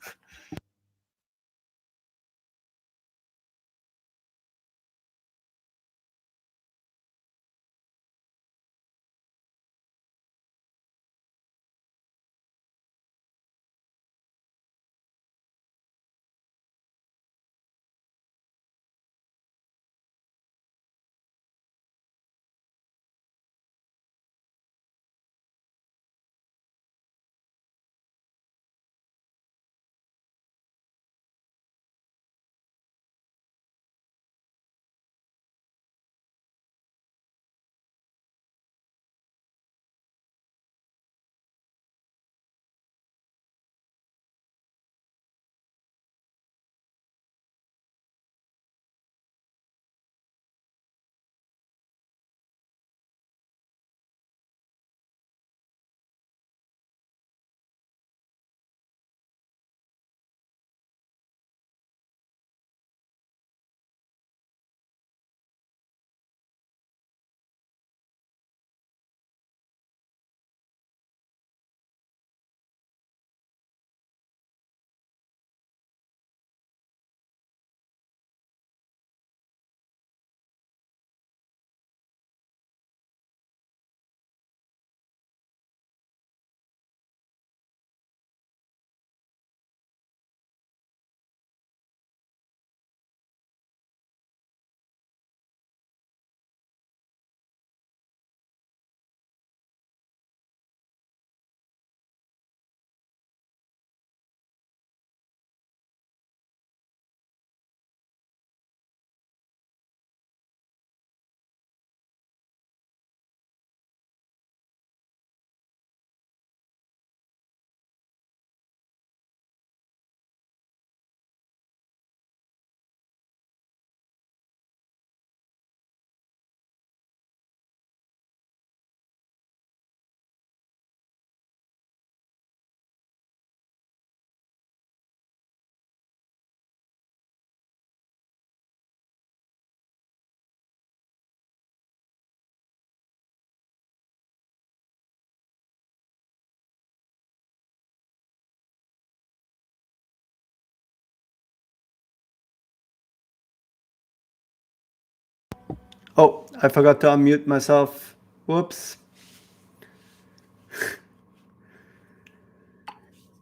Oh, I forgot to unmute myself. Whoops.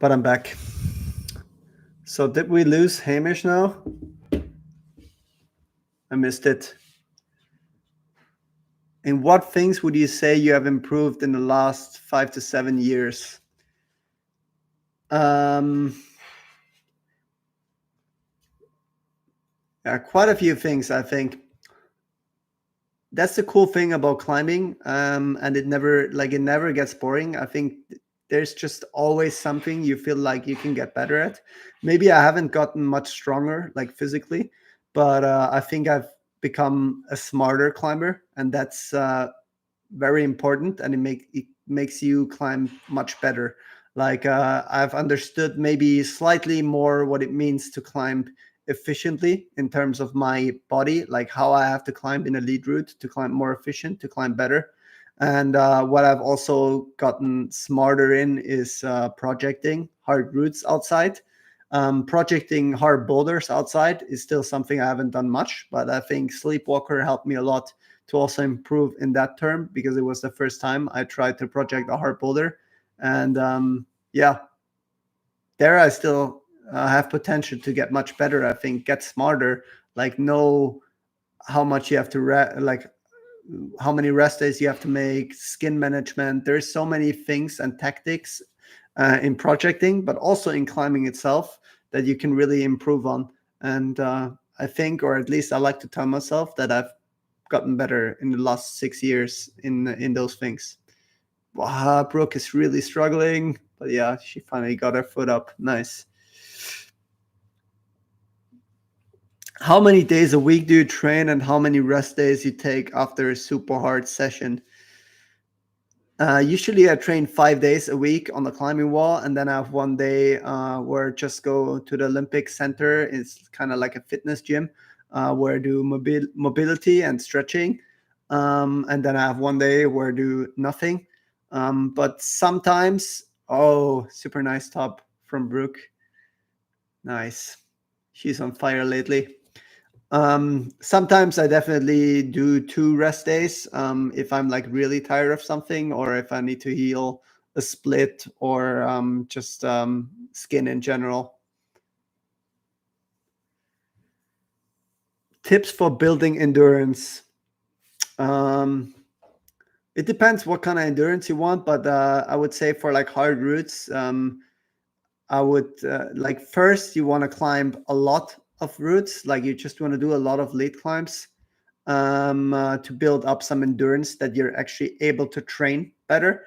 but I'm back. So did we lose Hamish now? I missed it. In what things would you say you have improved in the last 5 to 7 years? Quite a few things, I think. That's the cool thing about climbing, and it never gets boring. I think there's just always something you feel like you can get better at. Maybe I haven't gotten much stronger, like physically, but I think I've become a smarter climber, and that's very important, and it makes you climb much better. Like I've understood maybe slightly more what it means to climb efficiently in terms of my body, like how I have to climb in a lead route to climb more efficient, to climb better. And what I've also gotten smarter in is projecting hard routes outside. Projecting hard boulders outside is still something I haven't done much, but I think Sleepwalker helped me a lot to also improve in that term, because it was the first time I tried to project a hard boulder. And yeah, there I still have potential to get much better. I think get smarter, like know how much you have to like how many rest days you have to make, skin management. There's so many things and tactics in projecting, but also in climbing itself, that you can really improve on. And I think, or at least I like to tell myself, that I've gotten better in the last 6 years in those things. Wow, Brooke is really struggling, but yeah, she finally got her foot up. Nice. How many days a week do you train, and how many rest days you take after a super hard session? Usually I train 5 days a week on the climbing wall, and then I have one day where I just go to the Olympic Center. It's kind of like a fitness gym where I do mobility and stretching. And then I have one day where I do nothing. But sometimes, oh, super nice top from Brooke. Nice. She's on fire lately. Sometimes I definitely do 2 rest days if I'm like really tired of something, or if I need to heal a split, or just skin in general. Tips for building endurance. It depends what kind of endurance you want, but I would say for like hard routes, I would like first you want to climb a lot of routes, like you just want to do a lot of lead climbs to build up some endurance that you're actually able to train better.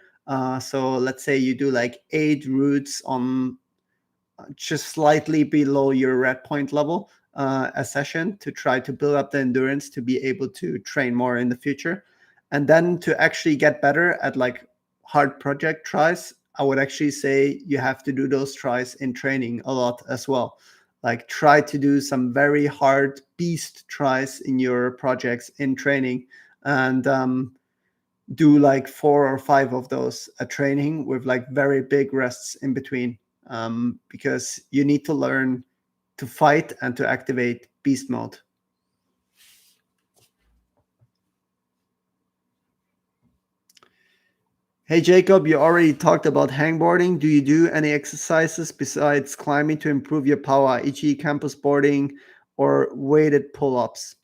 So let's say you do like 8 routes on just slightly below your red point level a session, to try to build up the endurance to be able to train more in the future. And then to actually get better at like hard project tries, I would actually say you have to do those tries in training a lot as well. Like try to do some very hard beast tries in your projects in training, and do like 4 or 5 of those at training with like very big rests in between, because you need to learn to fight and to activate beast mode. Hey Jacob, you already talked about hangboarding. Do you do any exercises besides climbing to improve your power, e.g. campus boarding or weighted pull-ups?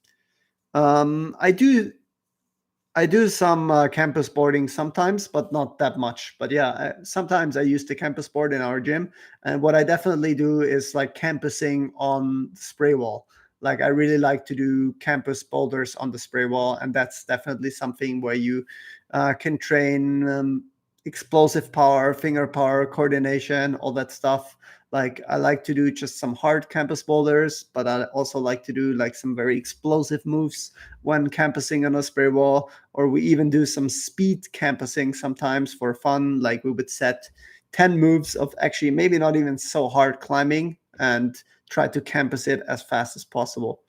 I do some campus boarding sometimes, but not that much. But yeah, sometimes I use the campus board in our gym. And what I definitely do is like campusing on the spray wall. Like I really like to do campus boulders on the spray wall. And that's definitely something where you can train explosive power, finger power, coordination, all that stuff. Like I like to do just some hard campus boulders, but I also like to do like some very explosive moves when campusing on a spray wall. Or we even do some speed campusing sometimes for fun. Like we would set 10 moves of actually maybe not even so hard climbing, and try to campus it as fast as possible.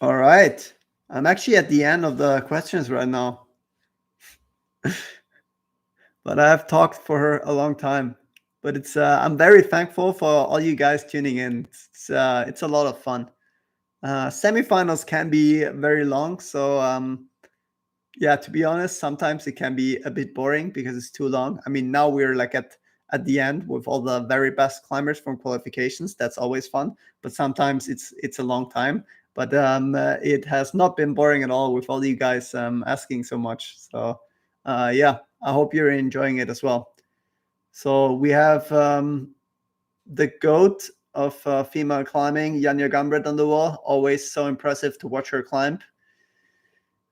All right. I'm actually at the end of the questions right now, but I have talked for her a long time. But it's I'm very thankful for all you guys tuning in. It's a lot of fun. Semifinals can be very long, so yeah, to be honest, sometimes it can be a bit boring because it's too long. I mean, now we're like at the end with all the very best climbers from qualifications. That's always fun, but sometimes it's a long time. But it has not been boring at all with all you guys asking so much. So yeah, I hope you're enjoying it as well. So we have the goat of female climbing, Janja Gambret, on the wall. Always so impressive to watch her climb.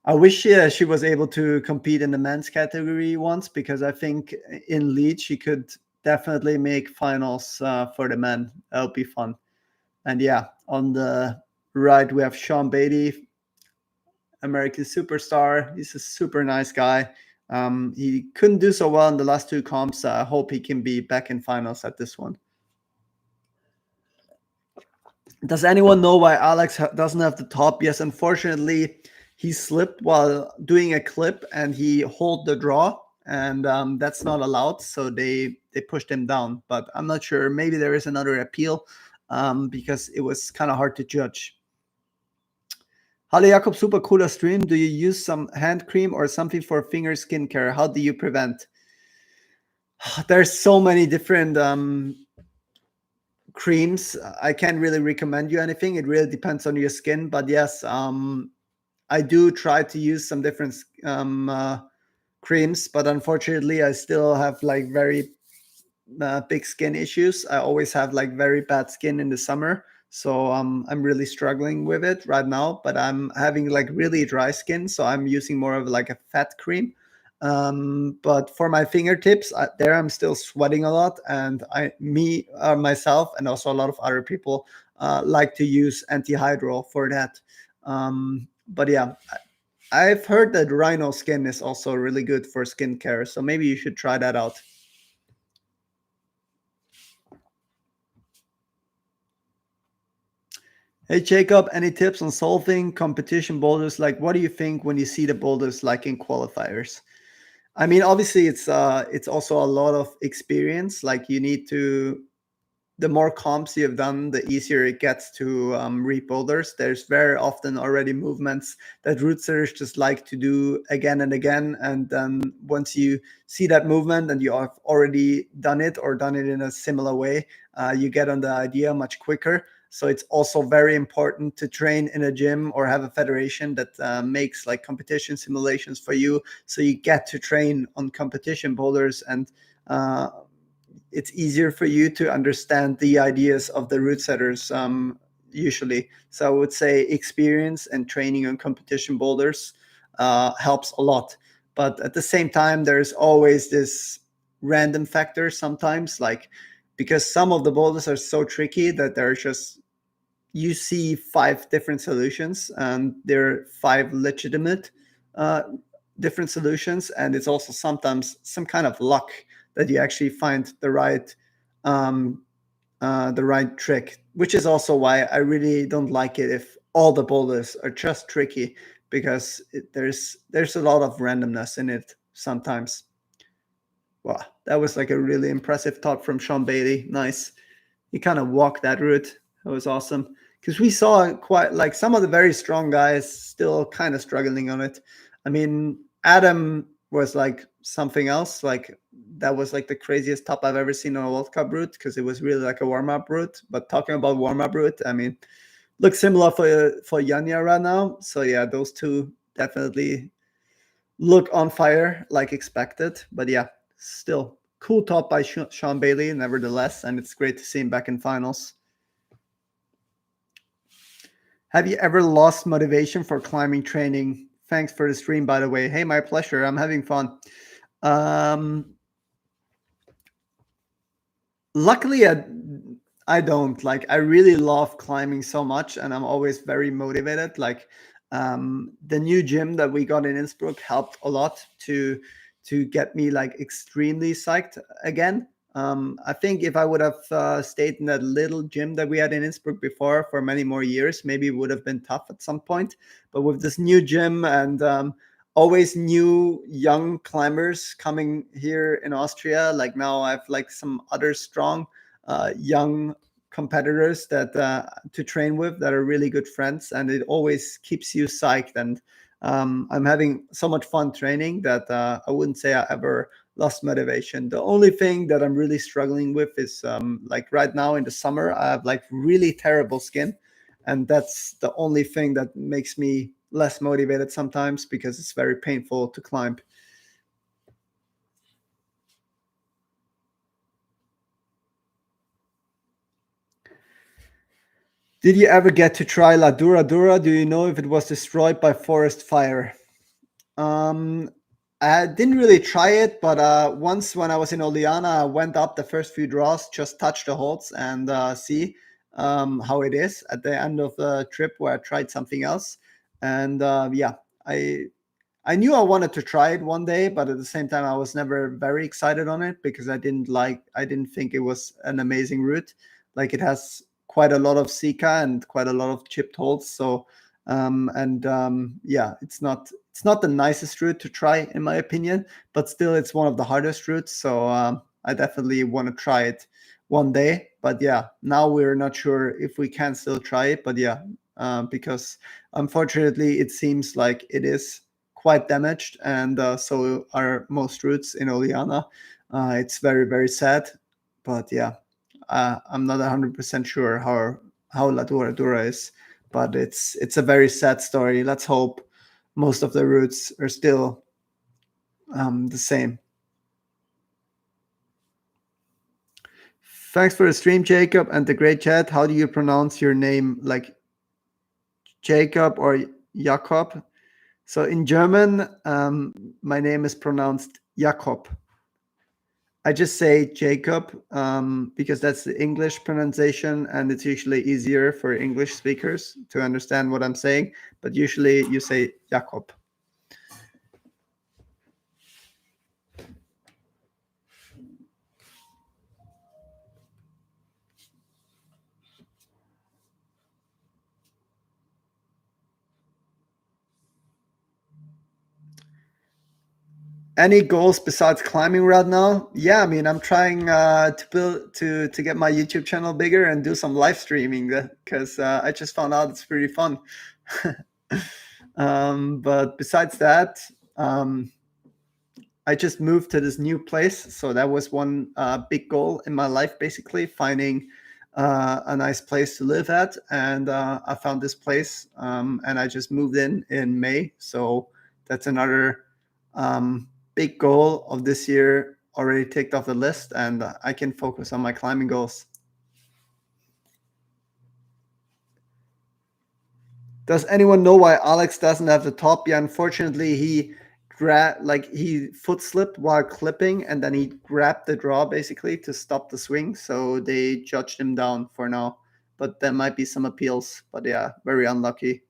I wish she was able to compete in the men's category once, because I think in lead she could definitely make finals for the men. That would be fun. And yeah, on the right we have Sean Beatty, American superstar. He's a super nice guy. He couldn't do so well in the last two comps. I hope he can be back in finals at this one. Does anyone know why Alex doesn't have the top? Yes, unfortunately, he slipped while doing a clip and he hold the draw, and that's not allowed. So they pushed him down. But I'm not sure. Maybe there is another appeal because it was kind of hard to judge. Hallo Jakob, super cooler stream. Do you use some hand cream or something for finger skincare? How do you prevent? There's so many different creams. I can't really recommend you anything. It really depends on your skin. But yes, I do try to use some different creams, but unfortunately, I still have like very big skin issues. I always have like very bad skin in the summer. So I'm really struggling with it right now, but I'm having like really dry skin. So I'm using more of like a fat cream. But for my fingertips, there I'm still sweating a lot, and myself and also a lot of other people like to use antihydral for that. But yeah, I've heard that rhino skin is also really good for skincare, so maybe you should try that out. Hey Jacob, any tips on solving competition boulders? Like, what do you think when you see the boulders like in qualifiers? I mean, obviously, it's also a lot of experience. Like, you need to, the more comps you have done, the easier it gets to read boulders. There's very often already movements that route setters just like to do again and again. And then once you see that movement and you have already done it or done it in a similar way, you get on the idea much quicker. So it's also very important to train in a gym or have a federation that makes like competition simulations for you, so you get to train on competition boulders, and it's easier for you to understand the ideas of the route setters usually. So I would say experience and training on competition boulders helps a lot. But at the same time, there's always this random factor sometimes, like, because some of the boulders are so tricky that they're just, you see 5 different solutions and there are 5 legitimate different solutions, and it's also sometimes some kind of luck that you actually find the right trick, which is also why I really don't like it if all the boulders are just tricky, because there's a lot of randomness in it sometimes. Wow, that was like a really impressive thought from Sean Bailey. Nice. He kind of walked that route. That was awesome, because we saw quite like some of the very strong guys still kind of struggling on it. I mean, Adam was like something else. Like, that was like the craziest top I've ever seen on a World Cup route, because it was really like a warm-up route. But talking about warm-up route, I mean, looks similar for Janja right now. So yeah, those two definitely look on fire like expected. But yeah, still cool top by Sean Bailey nevertheless, and it's great to see him back in finals. Have you ever lost motivation for climbing training? Thanks for the stream, by the way. Hey, my pleasure. I'm having fun. Luckily, I don't. Like, I really love climbing so much, and I'm always very motivated. Like, the new gym that we got in Innsbruck helped a lot to get me like extremely psyched again. I think if I would have stayed in that little gym that we had in Innsbruck before for many more years, maybe it would have been tough at some point. But with this new gym and always new young climbers coming here in Austria, like now I have like some other strong young competitors that to train with that are really good friends, and it always keeps you psyched. And I'm having so much fun training that I wouldn't say I ever lost motivation. The only thing that I'm really struggling with is like right now in the summer, I have like really terrible skin, and that's the only thing that makes me less motivated sometimes because it's very painful to climb. Did you ever get to try La Dura Dura? Do you know if it was destroyed by forest fire? Um, I didn't really try it, but once when I was in Oliana, I went up the first few draws, just touch the holds and see how it is at the end of the trip where I tried something else. And yeah, I I knew I wanted to try it one day, but at the same time, I was never very excited on it because I didn't think it was an amazing route. Like it has quite a lot of Sika and quite a lot of chipped holes. So, yeah, it's not the nicest route to try in my opinion, but still it's one of the hardest routes. So, I definitely want to try it one day. But yeah, now we're not sure if we can still try it. But yeah, because unfortunately, it seems like it is quite damaged, and so are most routes in Oliana. It's very very sad, but yeah, I'm not 100% sure how La Dura Dura is, but it's a very sad story. Let's hope most of the routes are still the same. Thanks for the stream, Jacob, and the great chat. How do you pronounce your name, like Jacob or Jakob? So in German, my name is pronounced Jakob. I just say Jacob because that's the English pronunciation, and it's usually easier for English speakers to understand what I'm saying. But usually you say Jakob. Any goals besides climbing right now? Yeah, I mean, I'm trying to build to get my YouTube channel bigger and do some live streaming because I just found out it's pretty fun. But besides that, I just moved to this new place, so that was one big goal in my life, basically finding a nice place to live at, and I found this place, and I just moved in May, so that's another big goal of this year already ticked off the list, and I can focus on my climbing goals. Does anyone know why Alex doesn't have the top? Yeah, unfortunately, he foot slipped while clipping, and then he grabbed the draw basically to stop the swing. So they judged him down for now. But there might be some appeals. But yeah, very unlucky.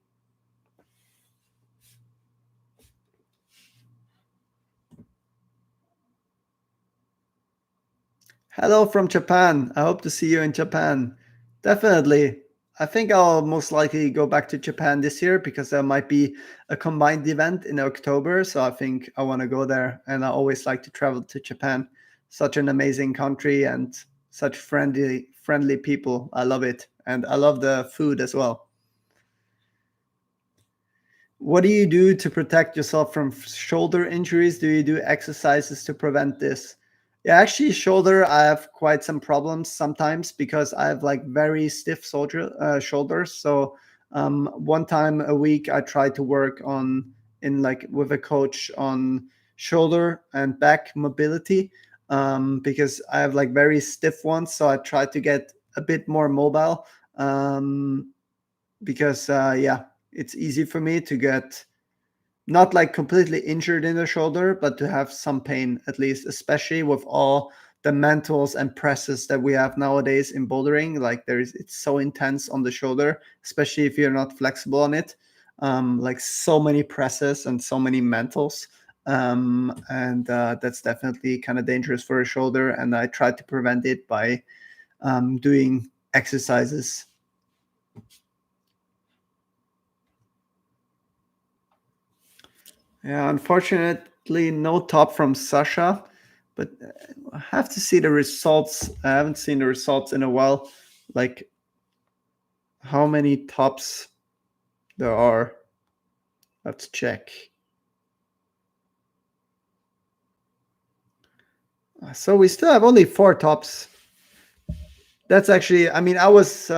Hello from Japan. I hope to see you in Japan. Definitely. I think I'll most likely go back to Japan this year because there might be a combined event in October. So I think I want to go there. And I always like to travel to Japan. Such an amazing country and such friendly people. I love it. And I love the food as well. What do you do to protect yourself from shoulder injuries? Do you do exercises to prevent this? Yeah, actually, shoulder, I have quite some problems sometimes because I have like very stiff shoulders. So one time a week, I try to work on in like with a coach on shoulder and back mobility because I have like very stiff ones. So I try to get a bit more mobile because yeah, it's easy for me to get not like completely injured in the shoulder, but to have some pain at least, especially with all the mantles and presses that we have nowadays in bouldering. Like it's so intense on the shoulder, especially if you're not flexible on it. Like so many presses and so many mantles. And that's definitely kind of dangerous for a shoulder. And I try to prevent it by doing exercises. Yeah, unfortunately, no top from Sasha, but I have to see the results. I haven't seen the results in a while. like how many tops there are. Let's check. So we still have only 4 tops. That's actually, I mean, I was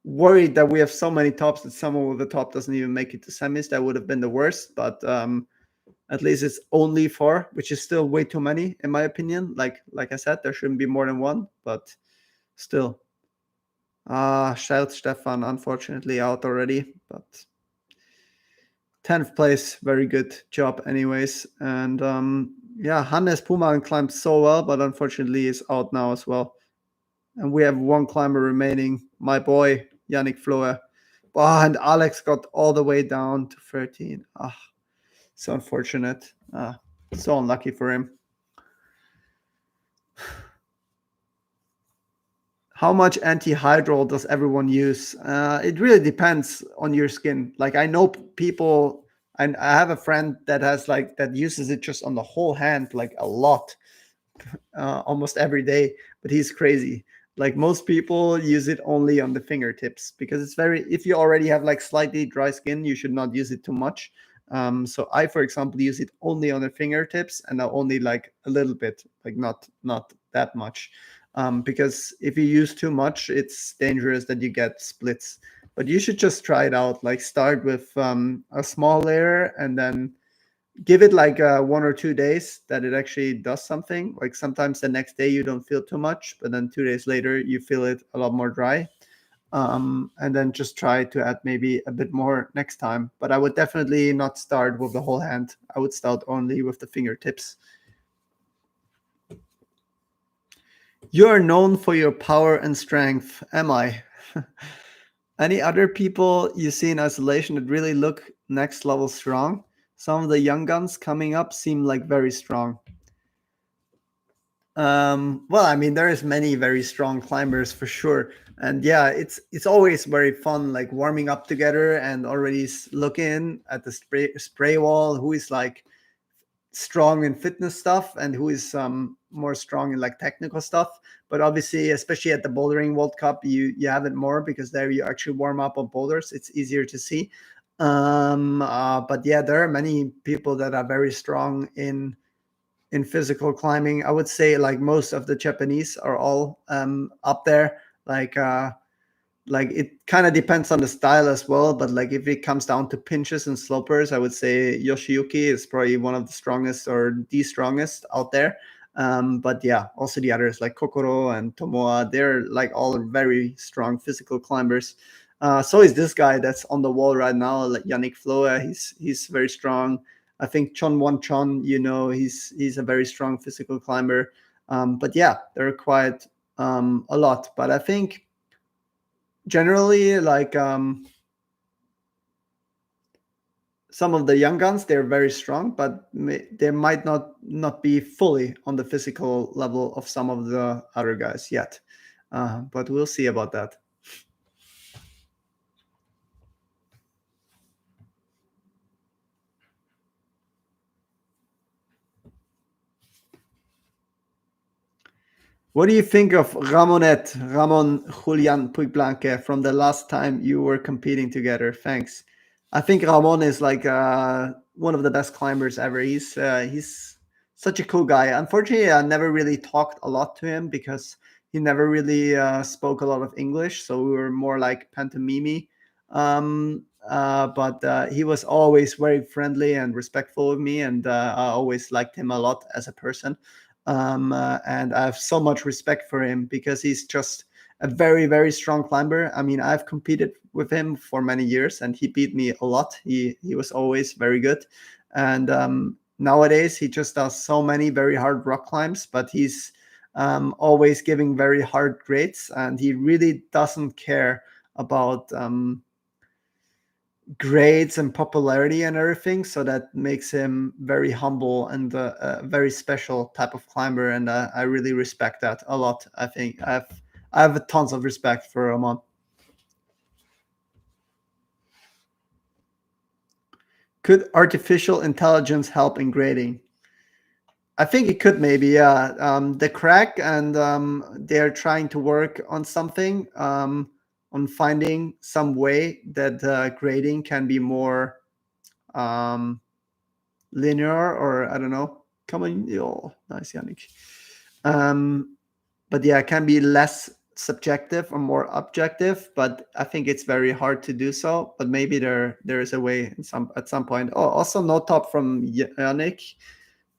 worried that we have so many tops that someone with the top doesn't even make it to semis. That would have been the worst, but at least it's only 4, which is still way too many in my opinion. Like I said, there shouldn't be more than 1, but still. Shout Stefan, unfortunately out already, but 10th place, very good job anyways. And yeah, Hannes Puman climbed so well, but unfortunately is out now as well. And we have 1 climber remaining, my boy Yannick Floe. Oh, and Alex got all the way down to 13. So unfortunate. So unlucky for him. How much anti-hydral does everyone use? It really depends on your skin. Like I know people, and I have a friend that has like that uses it just on the whole hand, like a lot, almost every day. But he's crazy. Like most people use it only on the fingertips because it's very. If you already have like slightly dry skin, you should not use it too much. So I, for example, use it only on the fingertips and only like a little bit, like not that much. Because if you use too much, it's dangerous that you get splits. But you should just try it out. Like start with a small layer and then give it like 1 or 2 days that it actually does something. Like sometimes the next day you don't feel too much, but then 2 days later you feel it a lot more dry. And then just try to add maybe a bit more next time. But I would definitely not start with the whole hand. I would start only with the fingertips. You are known for your power and strength. Am I? Any other people you see in isolation that really look next level strong? Some of the young guns coming up seem like very strong. Well, I mean, there is many very strong climbers for sure, and yeah, it's always very fun, like warming up together and already looking at the spray wall. Who is like strong in fitness stuff and who is more strong in like technical stuff. But obviously, especially at the Bouldering World Cup, you have it more because there you actually warm up on boulders. It's easier to see. But yeah, there are many people that are very strong in physical climbing. I would say like most of the Japanese are all up there. Like it kind of depends on the style as well, but like if it comes down to pinches and slopers, I would say Yoshiyuki is probably one of the strongest or the strongest out there. But yeah, also the others like Kokoro and Tomoa, they're like all very strong physical climbers. So is this guy that's on the wall right now, like Yannick Floa. He's very strong. I think Chon Won Chon, he's a very strong physical climber. But yeah, they're quite a lot. But I think generally like some of the young guns, they're very strong, but they might not be fully on the physical level of some of the other guys yet. But we'll see about that. What do you think of Ramon Julian Puigblanque from the last time you were competing together? Thanks. I think Ramon is like one of the best climbers ever. He's such a cool guy. Unfortunately, I never really talked a lot to him because he never really spoke a lot of English. So we were more like pantomime. But he was always very friendly and respectful of me, and I always liked him a lot as a person. And I have so much respect for him because he's just a very, very strong climber. I mean, I've competed with him for many years, and he beat me a lot. He was always very good, and nowadays he just does so many very hard rock climbs, but he's always giving very hard grades, and he really doesn't care about grades and popularity and everything, so that makes him very humble and a very special type of climber, and I really respect that a lot. I think I have tons of respect for Ramon. Could artificial intelligence help in grading? I think it could maybe, yeah. The crack, and they're trying to work on something, on finding some way that grading can be more um, linear, or I don't know. Come on, oh, nice, Yannick. Um, but yeah, it can be less subjective or more objective. But I think it's very hard to do so. But maybe there is a way at some point. Oh, also no top from Yannick,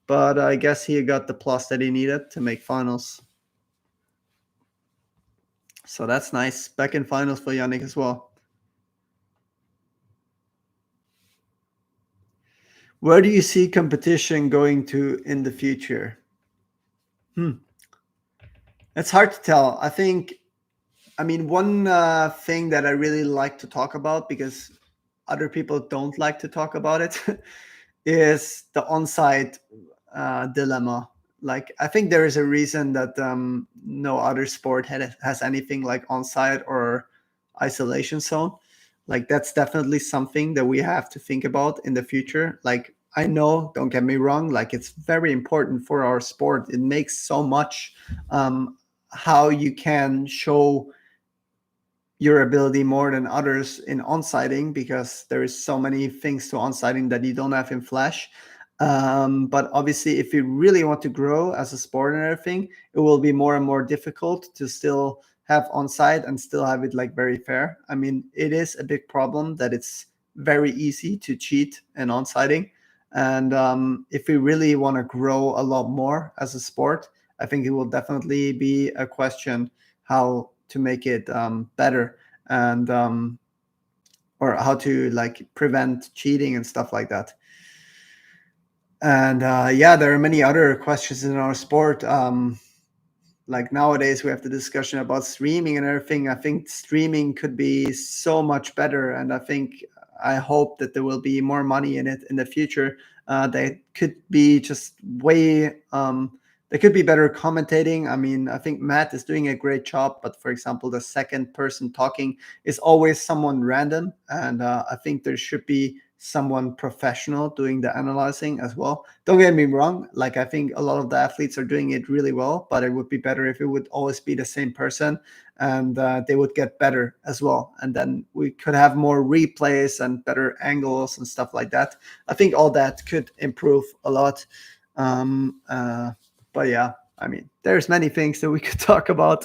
but I guess he got the plus that he needed to make finals. So that's nice. Back in finals for Yannick as well. Where do you see competition going to in the future? It's hard to tell. I mean, one thing that I really like to talk about, because other people don't like to talk about it, is the onside dilemma. Like, I think there is a reason that no other sport has anything like onside or isolation zone. Like, that's definitely something that we have to think about in the future. Like, I know, don't get me wrong, like, it's very important for our sport. It makes so much how you can show your ability more than others in onsighting, because there is so many things to onsighting that you don't have in flash. But obviously, if you really want to grow as a sport and everything, it will be more and more difficult to still have onside and still have it like very fair. I mean, it is a big problem that it's very easy to cheat in onsighting. And if we really want to grow a lot more as a sport, I think it will definitely be a question how to make it better, and or how to like prevent cheating and stuff like that. And yeah, there are many other questions in our sport. Like nowadays, we have the discussion about streaming and everything. I think streaming could be so much better, and I hope that there will be more money in it in the future. They could be just way. They could be better commentating. I mean, I think Matt is doing a great job, but for example, the second person talking is always someone random, and I think there should be someone professional doing the analyzing as well. Don't get me wrong, like I think a lot of the athletes are doing it really well, but it would be better if it would always be the same person, and they would get better as well, and then we could have more replays and better angles and stuff like that. I think all that could improve a lot. But yeah, I mean, there's many things that we could talk about.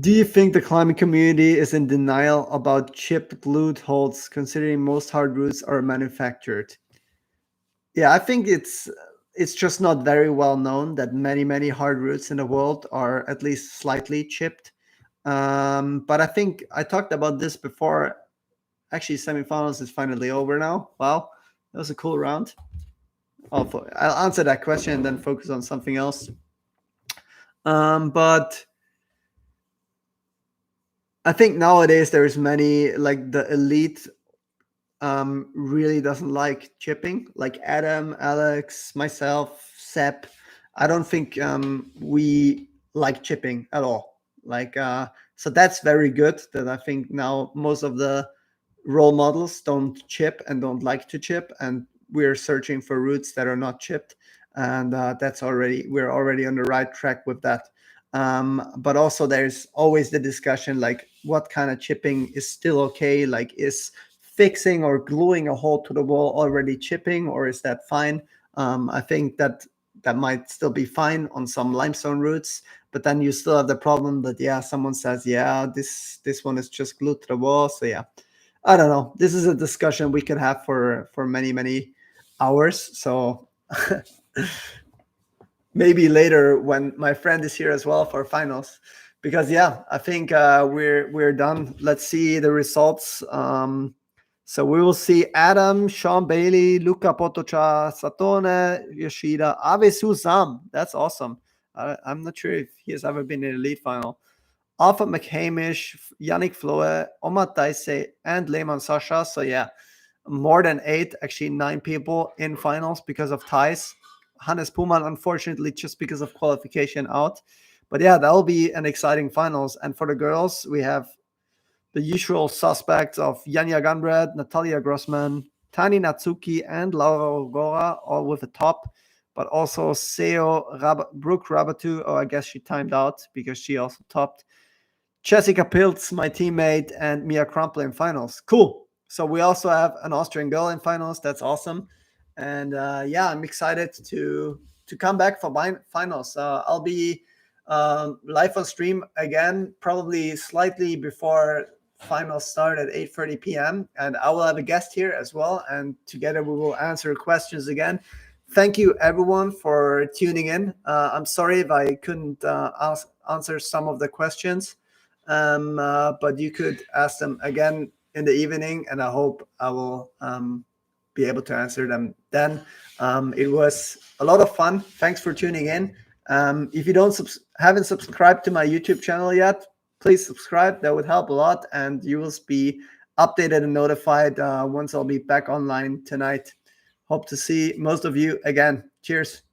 Do you think the climbing community is in denial about chipped loot holds, considering most hard routes are manufactured? Yeah, I think it's just not very well known that many hard routes in the world are at least slightly chipped. But I think I talked about this before. Actually, semifinals is finally over now. Wow, that was a cool round. I'll answer that question and then focus on something else. But I think nowadays there's many, like the elite really doesn't like chipping. Like Adam, Alex, myself, Sep. I don't think we like chipping at all. Like so that's very good that I think now most of the role models don't chip and don't like to chip, and we're searching for routes that are not chipped, and we're already on the right track with that. But also there's always the discussion like what kind of chipping is still okay, like is fixing or gluing a hole to the wall already chipping, or is that fine? I think that might still be fine on some limestone routes, but then you still have the problem that someone says this one is just glued to the wall. So yeah, I don't know. This is a discussion we could have for many hours. So maybe later when my friend is here as well for finals, because I think we're done. Let's see the results. So we will see Adam, Sean Bailey, Luca Potocha, Satone, Yoshida, Avesu Sam. That's awesome. I'm not sure if he has ever been in an elite final. Alpha McHamish, Yannick Floe, Omar Daise, and Lehman Sasha. So more than 8, actually 9 people in finals because of ties. Hannes Puman, unfortunately, just because of qualification out. But that'll be an exciting finals. And for the girls, we have the usual suspects of Janja Gunbred, Natalia Grossman, Tani Natsuki, and Laura Ogora, all with a top. But also Brooke Rabatu, I guess she timed out because she also topped. Jessica Pilz, my teammate, and Mia Crumple in finals. Cool. So we also have an Austrian girl in finals. That's awesome. And I'm excited to come back for finals. I'll be live on stream again, probably slightly before finals start at 8:30 p.m. And I will have a guest here as well. And together we will answer questions again. Thank you, everyone, for tuning in. I'm sorry if I couldn't answer some of the questions. But you could ask them again in the evening, and I hope I will be able to answer them then. It was a lot of fun. Thanks for tuning in. If you haven't subscribed to my YouTube channel yet, please subscribe. That would help a lot, and you will be updated and notified once I'll be back online tonight. Hope to see most of you again. Cheers.